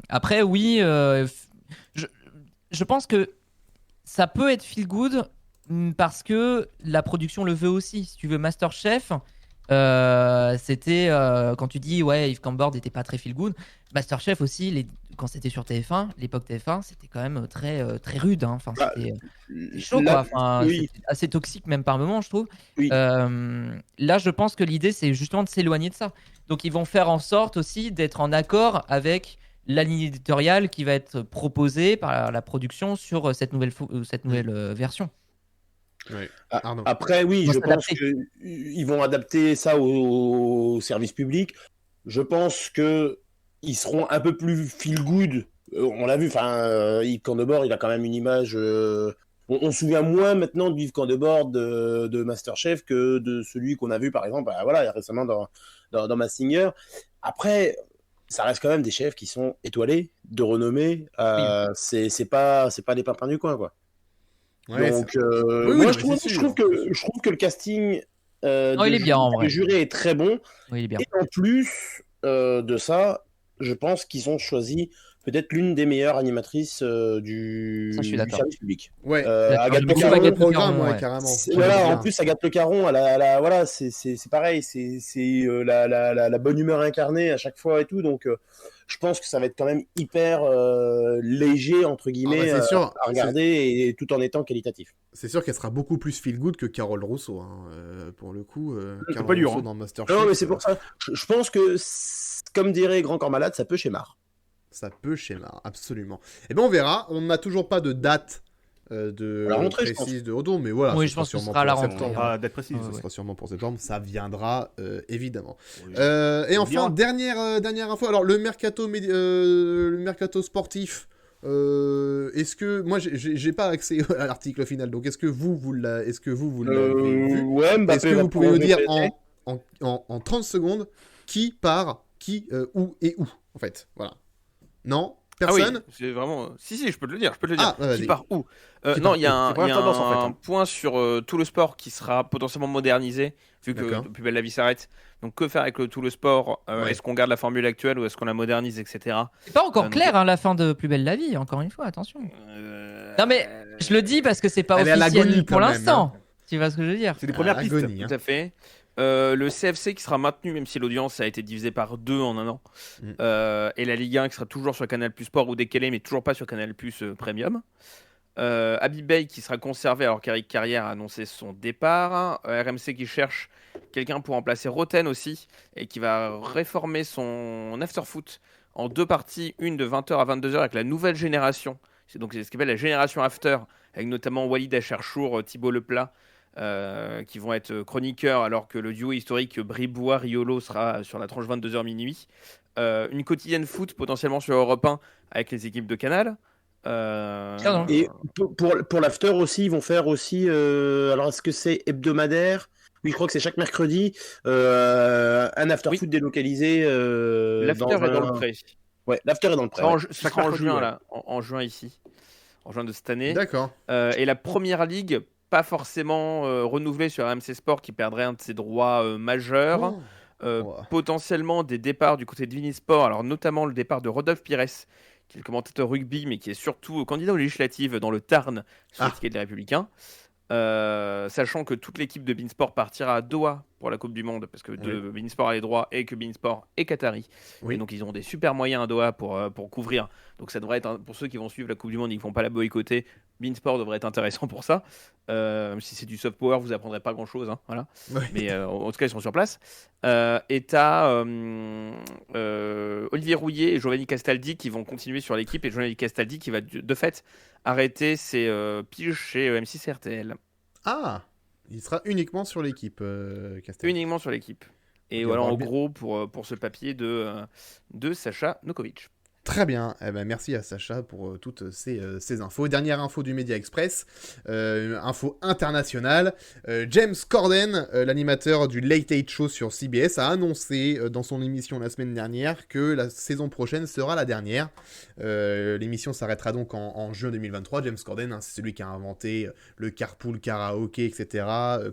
Après, oui, je pense que ça peut être feel good parce que la production le veut aussi. Si tu veux, Masterchef, c'était quand tu dis ouais, Yves Candebord n'était pas très feel good. Masterchef aussi, quand c'était sur TF1, l'époque TF1, c'était quand même très rude. Hein. Enfin, c'était chaud, là, quoi. Enfin, oui. c'était assez toxique même par moment, je trouve. Oui. Là, je pense que l'idée, c'est justement de s'éloigner de ça. Donc, ils vont faire en sorte aussi d'être en accord avec la ligne éditoriale qui va être proposée par la production sur cette nouvelle version. Ouais. Ah, Arnaud. Après, oui, Ils vont je pense s'adapter. qu'ils vont adapter ça au service public. Je pense que ils seront un peu plus feel good. On l'a vu, Yves Candebord, il a quand même une image. On se souvient moins maintenant de Yves Candebord de Masterchef que de celui qu'on a vu, par exemple, récemment dans Masked Singer. Après, ça reste quand même des chefs qui sont étoilés, de renommée. C'est pas des pimpins du coin, quoi. Ouais, Donc, oui, moi, non, je trouve que le casting il est bien, en vrai. du jury est très bon. Oui, il est bien. Et en plus de ça, je pense qu'ils ont choisi peut-être l'une des meilleures animatrices du service public. Ouais. Agathe Je Le trouve Caron, Agathe Le programme, Caron, ouais, ouais. carrément. En plus, Agathe Le Caron, c'est pareil, c'est la bonne humeur incarnée à chaque fois et tout, donc je pense que ça va être quand même hyper léger, entre guillemets, c'est sûr, à regarder, et tout en étant qualitatif. C'est sûr qu'elle sera beaucoup plus feel good que Carole Rousseau, hein. Pour le coup. Carole pas dur, Rousseau hein. dans Masterchef. Non, mais c'est pour ça. Je pense que, comme dirait Grand Corps Malade, ça peut schémar. Ça peut schéma, absolument. Et ben on verra. On n'a toujours pas de date de la rentrée, précise de retour, mais voilà. Oui, ce je pense que ce sûrement sera à la pour rentrée. septembre. Ah, date précise. Ce sera sûrement pour septembre, ça viendra évidemment. Oui. Et enfin, Bien. dernière info. Alors le mercato sportif. Est-ce que moi j'ai pas accès à l'article final, donc est-ce que vous l'avez vu? Ouais, Mbappé Est-ce que va vous pouvez nous prolonger dire PSG. en 30 secondes qui part, où et où en fait, voilà. Non, personne. Ah oui, c'est vraiment. Si, je peux te le dire. Ah, vas-y. Qui part où Qui Non, part il y a où un, C'est première tendance, en fait, un hein. point sur tout le sport qui sera potentiellement modernisé, vu que D'accord. Plus belle la vie s'arrête. Donc, que faire avec tout le sport Ouais. Est-ce qu'on garde la formule actuelle ou est-ce qu'on la modernise, etc. C'est pas encore donc- clair, hein, la fin de Plus belle la vie, encore une fois, attention. Non, mais je le dis parce que c'est pas Elle est à officiel l'agonie, pour quand même, l'instant. Tu vois ce que je veux dire? C'est des premières pistes. Agonie, hein. Tout à fait. Le CFC qui sera maintenu, même si l'audience a été divisée par 2 en un an. Mm. Et la Ligue 1 qui sera toujours sur Canal Plus Sport ou décalé, mais toujours pas sur Canal Plus Premium. Habib Bey qui sera conservé alors qu'Eric Carrière a annoncé son départ. RMC qui cherche quelqu'un pour remplacer Roten aussi et qui va réformer son after-foot en 2 parties, une de 20h à 22h avec la nouvelle génération. C'est donc ce qu'on appelle la génération after, avec notamment Walid Acharchour, Thibaut Leplat, qui vont être chroniqueurs, alors que le duo historique Bribois-Riolo sera sur la tranche 22h minuit. Une quotidienne foot potentiellement sur Europe 1 avec les équipes de Canal. Pardon. Et pour l'after aussi, ils vont faire aussi. Alors, est-ce que c'est hebdomadaire? Oui, je crois que c'est chaque mercredi. Un after Oui. foot délocalisé. L'after est dans le pré. Ouais, l'after est dans le pré. Ça ouais. sera en mercredi, juin, ouais. là, en juin ici. En juin de cette année. D'accord. Et la première ligue, pas forcément renouvelée sur RMC Sport, qui perdrait un de ses droits majeurs. Oh. Ouais. Potentiellement des départs du côté de Vinisport, alors notamment le départ de Rodolphe Pires, qui est le commentateur rugby, mais qui est surtout candidat aux législatives dans le Tarn, sur le ticket des Républicains. Sachant que toute l'équipe de Beansport partira à Doha pour la Coupe du Monde, parce que Beansport a les droits et que Beansport est qatari. Oui. Et donc ils ont des super moyens à Doha pour couvrir. Donc ça devrait être, pour ceux qui vont suivre la Coupe du Monde et qui ne vont pas la boycotter, Beansport devrait être intéressant pour ça. Même si c'est du soft power, vous apprendrez pas grand chose. Hein, voilà. Ouais. Mais en tout cas, ils sont sur place. Et t'as Olivier Rouillet et Giovanni Castaldi qui vont continuer sur l'équipe. Et Giovanni Castaldi qui va de fait arrêter ses piges chez M6 RTL. Ah, il sera uniquement sur l'équipe, Castel. Uniquement sur l'équipe. Et Ok, voilà, bon, en bien. gros, pour ce papier de Sacha Nokovic. Très bien, eh ben, merci à Sacha pour toutes ces infos. Dernière info du Média Express, info internationale. James Corden, l'animateur du Late Late Show sur CBS, a annoncé dans son émission la semaine dernière que la saison prochaine sera la dernière. L'émission s'arrêtera donc en juin 2023. James Corden, hein, c'est celui qui a inventé le carpool karaoké, etc.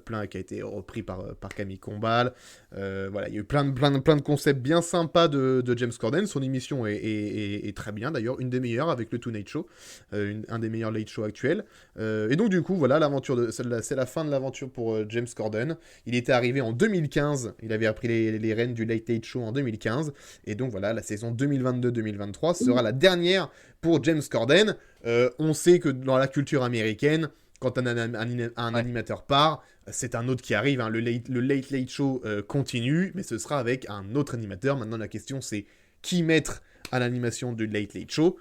Plein qui a été repris par Camille Combal. Voilà, il y a eu plein de concepts bien sympas de James Corden. Son émission est très bien d'ailleurs, une des meilleures avec le Tonight Show, un des meilleurs late show actuels. Et donc du coup, voilà, c'est la fin de l'aventure pour James Corden. Il était arrivé en 2015, il avait appris les rênes du Late Late Show en 2015, et donc voilà, la saison 2022-2023 sera la dernière pour James Corden. On sait que dans la culture américaine, quand un animateur part, c'est un autre qui arrive, hein. Le Late Late Show continue, mais ce sera avec un autre animateur. Maintenant, la question, c'est qui mettre à l'animation du Late Late Show.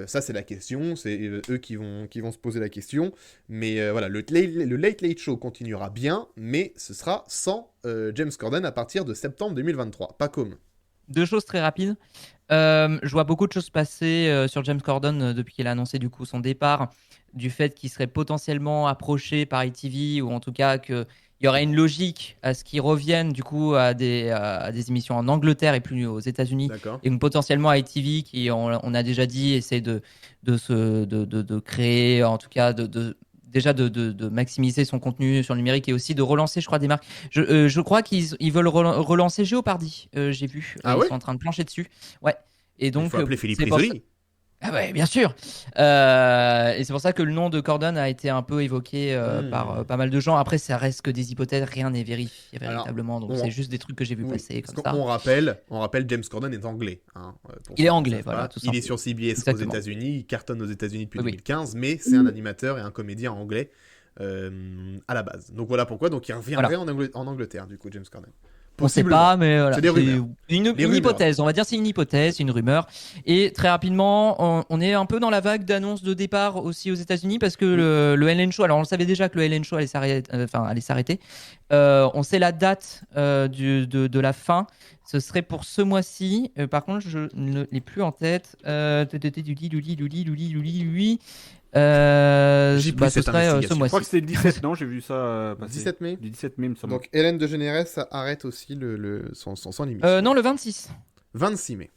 Ça, c'est la question. C'est eux qui vont se poser la question. Mais voilà, le Late Late Show continuera bien, mais ce sera sans James Corden à partir de septembre 2023. Pas comme. 2 choses très rapides. Je vois beaucoup de choses passer sur James Corden depuis qu'il a annoncé du coup son départ, du fait qu'il serait potentiellement approché par ITV, ou en tout cas qu'il y aurait une logique à ce qu'il revienne du coup à des émissions en Angleterre et plus aux États-Unis, D'accord. et donc potentiellement ITV qui, on a déjà dit, essaie de créer, en tout cas déjà de maximiser son contenu sur le numérique, et aussi de relancer, je crois, des marques. Je crois qu'ils veulent relancer Jeopardy, j'ai vu. Ah Ils ouais sont en train de plancher dessus. Ouais. Et Il donc, faut appeler Philippe c'est pour ça- Risoli. Ah ouais, bien sûr. Et c'est pour ça que le nom de Corden a été un peu évoqué par pas mal de gens. Après, ça reste que des hypothèses, rien n'est vérifié véritablement. Donc, c'est juste des trucs que j'ai vu passer comme ça. On rappelle, James Corden est anglais. Hein, pour Il ceux est qui anglais, savent voilà, pas. tout Il est simplement. sur CBS Exactement. aux États-Unis, il cartonne aux États-Unis depuis Oui, oui. 2015, mais c'est un animateur et un comédien anglais à la base. Donc voilà pourquoi. Donc il reviendrait en Angleterre, du coup, James Corden. On sait Possiblement. pas, mais voilà. C'est des rumeurs. Une rumeurs. hypothèse, on va dire c'est une hypothèse, une rumeur. Et très rapidement, on est un peu dans la vague d'annonces de départ aussi aux États-Unis, parce que le Ellen Show, alors on le savait déjà que le Ellen Show allait s'arrêter. On sait la date de la fin. Ce serait pour ce mois-ci. Par contre, je ne l'ai plus en tête. J'ai plus Ce cette serait investigation. ce Je mois-ci. crois que c'était le 17, non? J'ai vu ça passer. 17 mai. Le 17 mai, il me semble. Donc Hélène DeGeneres arrête aussi son émission. Non, le 26. 26 mai.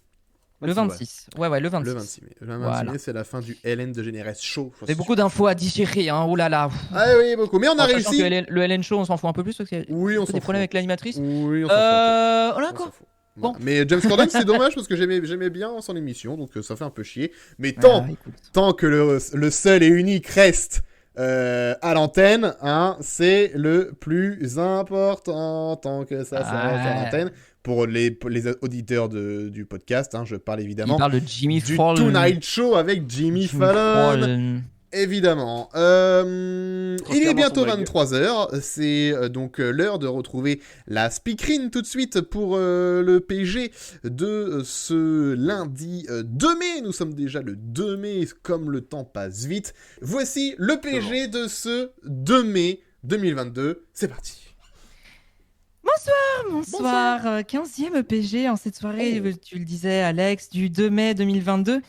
Le 26. Ouais, le 26. Le 26 mai. Le 26 Voilà. mai, c'est la fin du Hélène DeGeneres Show. Il y a beaucoup d'infos à digérer, hein. Oh là là. Ah oui, beaucoup. Mais on a En sachant réussi. que le Ellen Show, on s'en fout un peu plus parce qu'il y a Oui, on s'en des fout. problèmes avec l'animatrice. Oui, on s'en fout. Oh là On quoi. s'en fout. Bon. Voilà. Mais James Corden, c'est dommage parce que j'aimais bien son émission, donc ça fait un peu chier. Mais Ah, écoute. tant que le seul et unique reste à l'antenne, hein, c'est le plus important. Tant que ça reste à l'antenne. Pour les auditeurs du podcast, hein, je parle évidemment Il parle de Jimmy du Fallon. Tonight Show avec Jimmy Fallon. Évidemment. Il est bientôt 23h. C'est donc l'heure de retrouver la speakerine tout de suite pour le PG de ce lundi 2 mai. Nous sommes déjà le 2 mai, comme le temps passe vite. Voici le PG de ce 2 mai 2022. C'est parti. Bonsoir, 15e EPG en cette soirée, tu le disais Alex, du 2 mai 2022.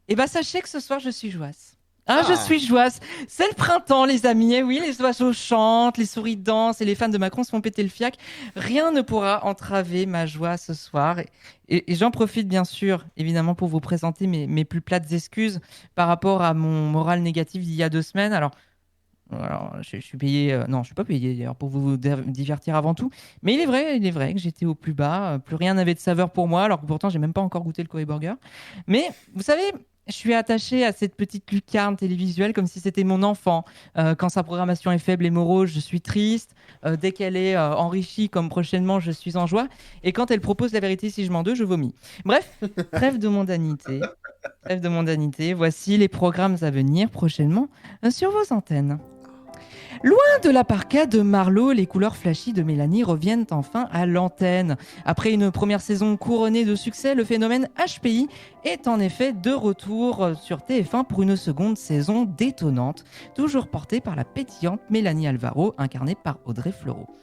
Et bah sachez que ce soir je suis joasse. Je suis joasse. C'est le printemps, les amis. Et oui, les oiseaux chantent, les souris dansent et les fans de Macron se font péter le fiac. Rien ne pourra entraver ma joie ce soir. Et j'en profite bien sûr, évidemment, pour vous présenter mes plus plates excuses par rapport à mon moral négatif d'il y a 2 semaines. Alors, je suis payé. Non, je suis pas payé d'ailleurs pour vous divertir avant tout. Mais il est vrai que j'étais au plus bas. Plus rien n'avait de saveur pour moi, alors que pourtant j'ai même pas encore goûté le Curry Burger. Mais vous savez, je suis attaché à cette petite lucarne télévisuelle comme si c'était mon enfant. Quand sa programmation est faible et morose, je suis triste. Dès qu'elle est enrichie, comme prochainement, je suis en joie. Et quand elle propose la vérité si je m'en deux, je vomis. Bref, trêve de mondanité. Trêve de mondanité. Voici les programmes à venir prochainement sur vos antennes. Loin de la parka de Marlowe, les couleurs flashy de Mélanie reviennent enfin à l'antenne. Après une première saison couronnée de succès, le phénomène HPI est en effet de retour sur TF1 pour une seconde saison détonnante, toujours portée par la pétillante Mélanie Alvaro, incarnée par Audrey Fleurot.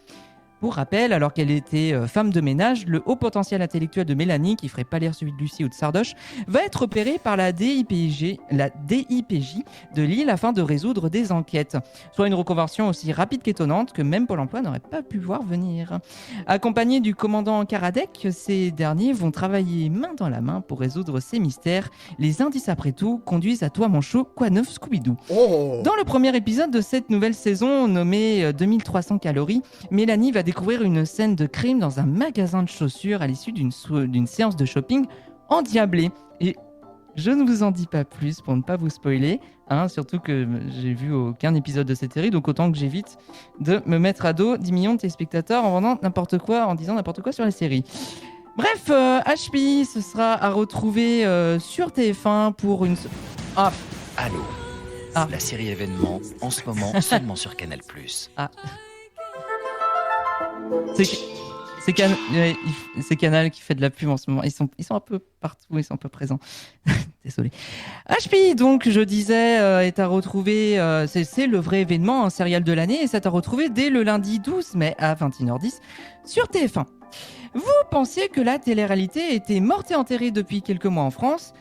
Pour rappel, alors qu'elle était femme de ménage, le haut potentiel intellectuel de Mélanie, qui ferait pas l'air celui de Lucie ou de Sardoche, va être repéré par la DIPJ de Lille afin de résoudre des enquêtes. Soit une reconversion aussi rapide qu'étonnante que même Pôle emploi n'aurait pas pu voir venir. Accompagnés du commandant Karadec, ces derniers vont travailler main dans la main pour résoudre ces mystères. Les indices après tout conduisent à toi mon chaud, quoi neuf Scooby-Doo. Dans le premier épisode de cette nouvelle saison, nommé 2300 calories, Mélanie va découvrir une scène de crime dans un magasin de chaussures à l'issue d'une séance de shopping endiablée. Et je ne vous en dis pas plus pour ne pas vous spoiler, surtout que j'ai vu aucun épisode de cette série, donc autant que j'évite de me mettre à dos 10 millions de téléspectateurs en vendant n'importe quoi, en disant n'importe quoi sur la série. Bref, HPI, ce sera à retrouver sur TF1 pour une... Allô, la série événement, en ce moment seulement sur Canal+. C'est Canal qui fait de la pub en ce moment. Ils sont un peu partout, ils sont un peu présents. Désolé. HPI, donc, je disais, est à retrouver. C'est le vrai événement, un serial de l'année, et c'est à retrouver dès le lundi 12 mai à 21h10 sur TF1. Vous pensiez que la télé-réalité était morte et enterrée depuis quelques mois en France ?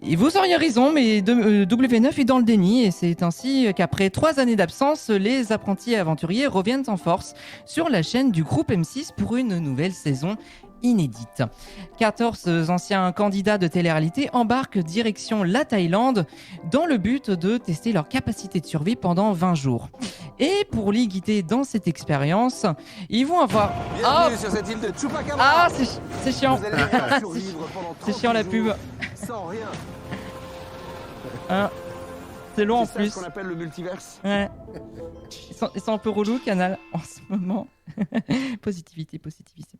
Et vous auriez raison, mais W9 est dans le déni et c'est ainsi qu'après 3 années d'absence, les apprentis aventuriers reviennent en force sur la chaîne du groupe M6 pour une nouvelle saison inédite. 14 anciens candidats de télé-réalité embarquent direction la Thaïlande dans le but de tester leur capacité de survie pendant 20 jours. Et pour les guider dans cette expérience, ils vont avoir... Bienvenue sur cette île de Chupacabra. Ah, c'est chiant. Vous allez devoir survivre pendant C'est chiant la 30 pub. jours sans rien. Hein, c'est long en C'est ça plus. ce qu'on appelle le multiverse. Ouais. Ils sont un peu relous, Canal, en ce moment. Positivité,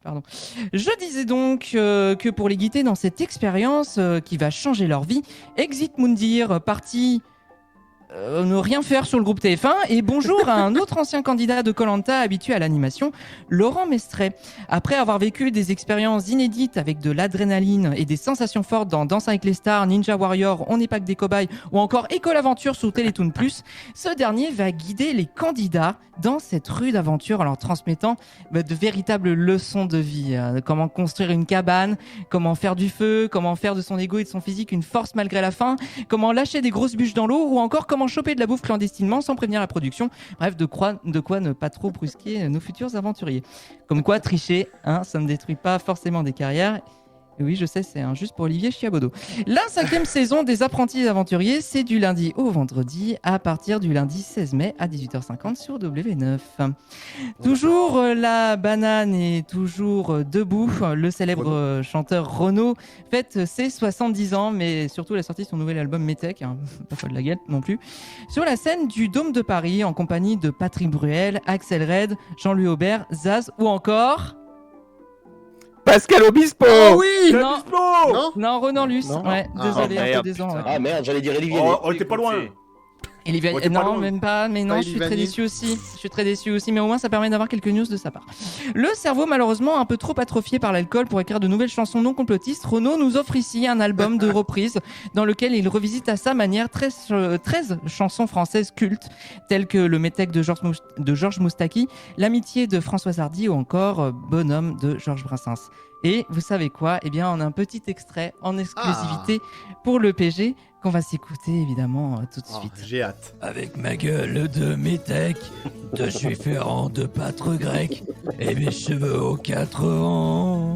pardon. Je disais donc que pour les guider dans cette expérience qui va changer leur vie, Exit Moundir, parti ne rien faire sur le groupe TF1, et bonjour à un autre ancien candidat de Koh-Lanta habitué à l'animation, Laurent Mestret. Après avoir vécu des expériences inédites avec de l'adrénaline et des sensations fortes dans Danse avec les stars, Ninja Warrior, On n'est pas que des cobayes ou encore École Aventure sous Télétoon Plus, ce dernier va guider les candidats dans cette rude aventure en leur transmettant de véritables leçons de vie. Comment construire une cabane, comment faire du feu, comment faire de son ego et de son physique une force malgré la faim, comment lâcher des grosses bûches dans l'eau ou encore comment choper de la bouffe clandestinement sans prévenir la production. Bref, de quoi ne pas trop brusquer nos futurs aventuriers. Comme quoi, tricher, ça ne détruit pas forcément des carrières. Et oui, je sais, c'est injuste pour Olivier Chiabodo. La 5e saison des Apprentis Aventuriers, c'est du lundi au vendredi, à partir du lundi 16 mai à 18h50 sur W9. Toujours la banane est toujours debout. Le célèbre chanteur Renaud fête ses 70 ans, mais surtout il a sorti son nouvel album Métèque, pas folle de la gueule non plus, sur la scène du Dôme de Paris, en compagnie de Patrick Bruel, Axel Red, Jean-Louis Aubert, Zaz ou encore... Pascal Obispo. Oh oui. Non. Non. Non, Ronan Luce. Non. Ouais, Ah, désolé, un peu merde, décevant. Ouais. Ah merde, j'allais dire Olivier. Oh, on était pas loin. Et les Ouais, t'es pas non, loin. même pas. Mais non, Pas je suis très Elivani. déçu aussi. Je suis très déçu aussi, mais au moins ça permet d'avoir quelques news de sa part. Le cerveau malheureusement un peu trop atrophié par l'alcool pour écrire de nouvelles chansons non complotistes, Renaud nous offre ici un album de reprises dans lequel il revisite à sa manière 13 chansons françaises cultes telles que Le Métèque de Georges Moustaki, L'amitié de Françoise Hardy ou encore Bonhomme de Georges Brassens. Et vous savez quoi ? Eh bien, on a un petit extrait en exclusivité pour le PG qu'on va s'écouter évidemment tout de Oh, suite. j'ai hâte. Avec ma gueule de métèque, de Juiférant, de pâtre grec, et mes cheveux aux 4 ans.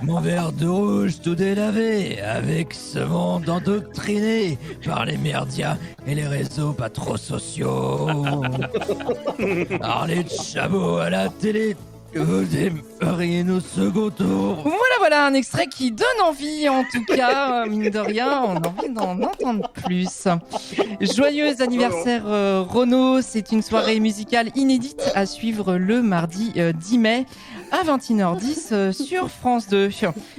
Mon verre de rouge tout délavé, avec ce monde endoctriné par les merdias et les réseaux pas trop sociaux. Parler de Chabot à la télé, vous démarrez nos second tours. Voilà un extrait qui donne envie, en tout cas, mine de rien, on a envie d'en entendre plus. Joyeux anniversaire Renaud, c'est une soirée musicale inédite à suivre le mardi 10 mai à 21h10 sur France 2.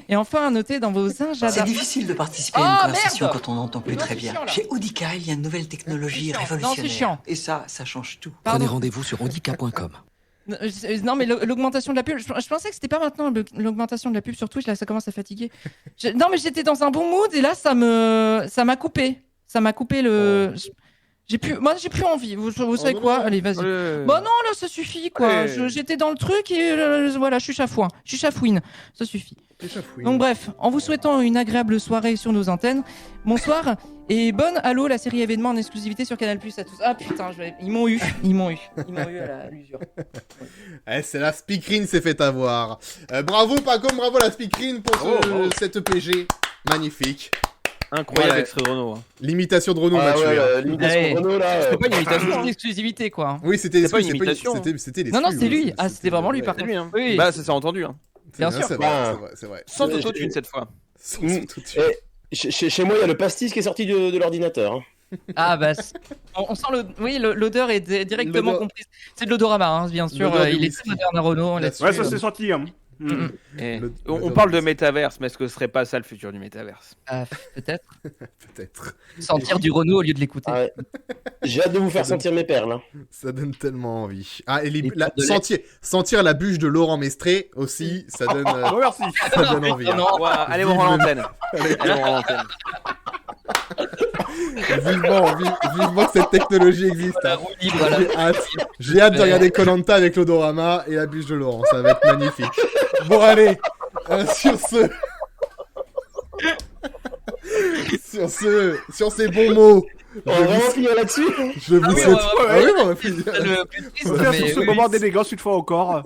Et enfin à noter dans vos agendas... C'est difficile de participer à une conversation quand on n'entend plus très bien. chiant, là. Chez Audica, il y a une nouvelle technologie Non, c'est révolutionnaire. chiant. Et ça change tout. Pardon. Prenez rendez-vous sur audica.com. Non mais l'augmentation de la pub, je pensais que c'était pas maintenant l'augmentation de la pub sur Twitch, là ça commence à fatiguer. Non mais j'étais dans un bon mood et là ça m'a coupé. Ça m'a coupé le... J'ai plus envie, vous savez quoi ? Allez, vas-y. Bon non, là ça suffit quoi. Allez. J'étais dans le truc et voilà, je suis chafouine, ça suffit. Donc bref, en vous souhaitant une agréable soirée sur nos antennes, bonsoir et bonne Halo, la série événement en exclusivité sur Canal+ à tous. Ah putain, ils m'ont eu à l'usure. C'est la speakerine s'est fait avoir. Bravo Paco, bravo la speakerine pour cette PG. Magnifique. Incroyable Ouais. extrait de Renault. hein. L'imitation de Renaud Ah m'a tué. ouais, hein. l'imitation Allez. de Renault là. C'est pas une imitation. C'est l'exclusivité quoi. Oui, c'était C'est pas une l'exclu, imitation, hein. c'était Non, l'exclu, c'est oui, lui. Ah, c'était vraiment lui par C'est contre. lui, hein. Oui. Bah, ça s'est entendu. Hein. Bien C'est sûr. vrai, Bah, c'est vrai. Sans Ouais, autotune cette fois. Sans Mm. tout de suite. Chez moi, il y a le pastis qui est sorti de l'ordinateur. hein. Ah bah on sent l'odeur est directement L'odeur. comprise. C'est de l'odorama hein, bien sûr. L'odeur du Il est whisky. très moderne Renault Bien là-dessus. sûr. Ouais, ça c'est sorti. Hein. Mm. Eh, Le- on le- parle de métaverse, mais est-ce que ce serait pas ça le futur du métaverse? Peut-être Peut-être. sentir du Renault au lieu de l'écouter. Ah ouais. J'ai hâte de vous faire sentir mes perles. hein. Ça donne tellement envie. Ah, et Les perles de sentir la bûche de Laurent Mestré aussi, ça donne, Oh, merci. ça donne envie. hein. Ouais, allez voir Vive le- l'antenne. Allez voir l'antenne. Vivement que cette technologie existe. Hein. J'ai hâte de regarder Koh-Lanta avec l'odorama et la bûche de Laurent. Ça va être magnifique. Bon, allez. Sur ces bons mots. On va vraiment finir là-dessus. Je vous souhaite. Ah oui, on va finir. On va faire sur ce moment d'élégance une fois encore.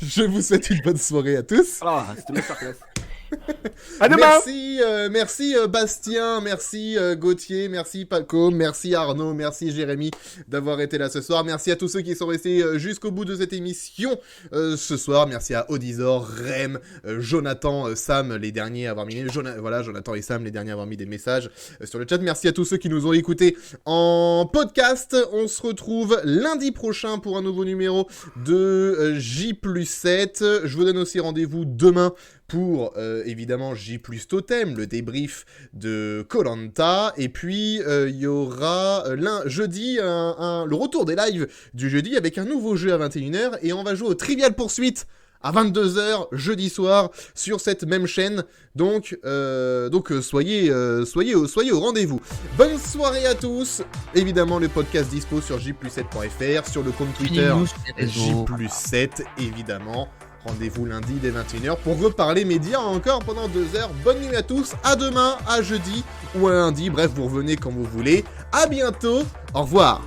Je vous souhaite une bonne soirée à tous. Alors, c'était masterclass. À demain. Merci Bastien, merci Gauthier, merci Palco, merci Arnaud, merci Jérémy d'avoir été là ce soir. Merci à tous ceux qui sont restés jusqu'au bout de cette émission ce soir. Merci à Odysor, Rem, Jonathan, Sam, les derniers à avoir mis Jonathan et Sam, les derniers à avoir mis des messages sur le chat. Merci à tous ceux qui nous ont écoutés en podcast. On se retrouve lundi prochain pour un nouveau numéro de J+7. Je vous donne aussi rendez-vous demain pour évidemment J+ Totem, le débrief de Koh-Lanta, et puis il y aura jeudi le retour des lives du jeudi avec un nouveau jeu à 21h, et on va jouer au Trivial Poursuite à 22h jeudi soir sur cette même chaîne. Donc soyez au rendez-vous. Bonne soirée à tous. Évidemment, le podcast dispo sur j+7.fr, sur le compte Twitter J+7 évidemment. Rendez-vous lundi dès 21h pour reparler médias encore pendant 2 heures. Bonne nuit à tous, à demain, à jeudi ou à lundi. Bref, vous revenez quand vous voulez. À bientôt, au revoir.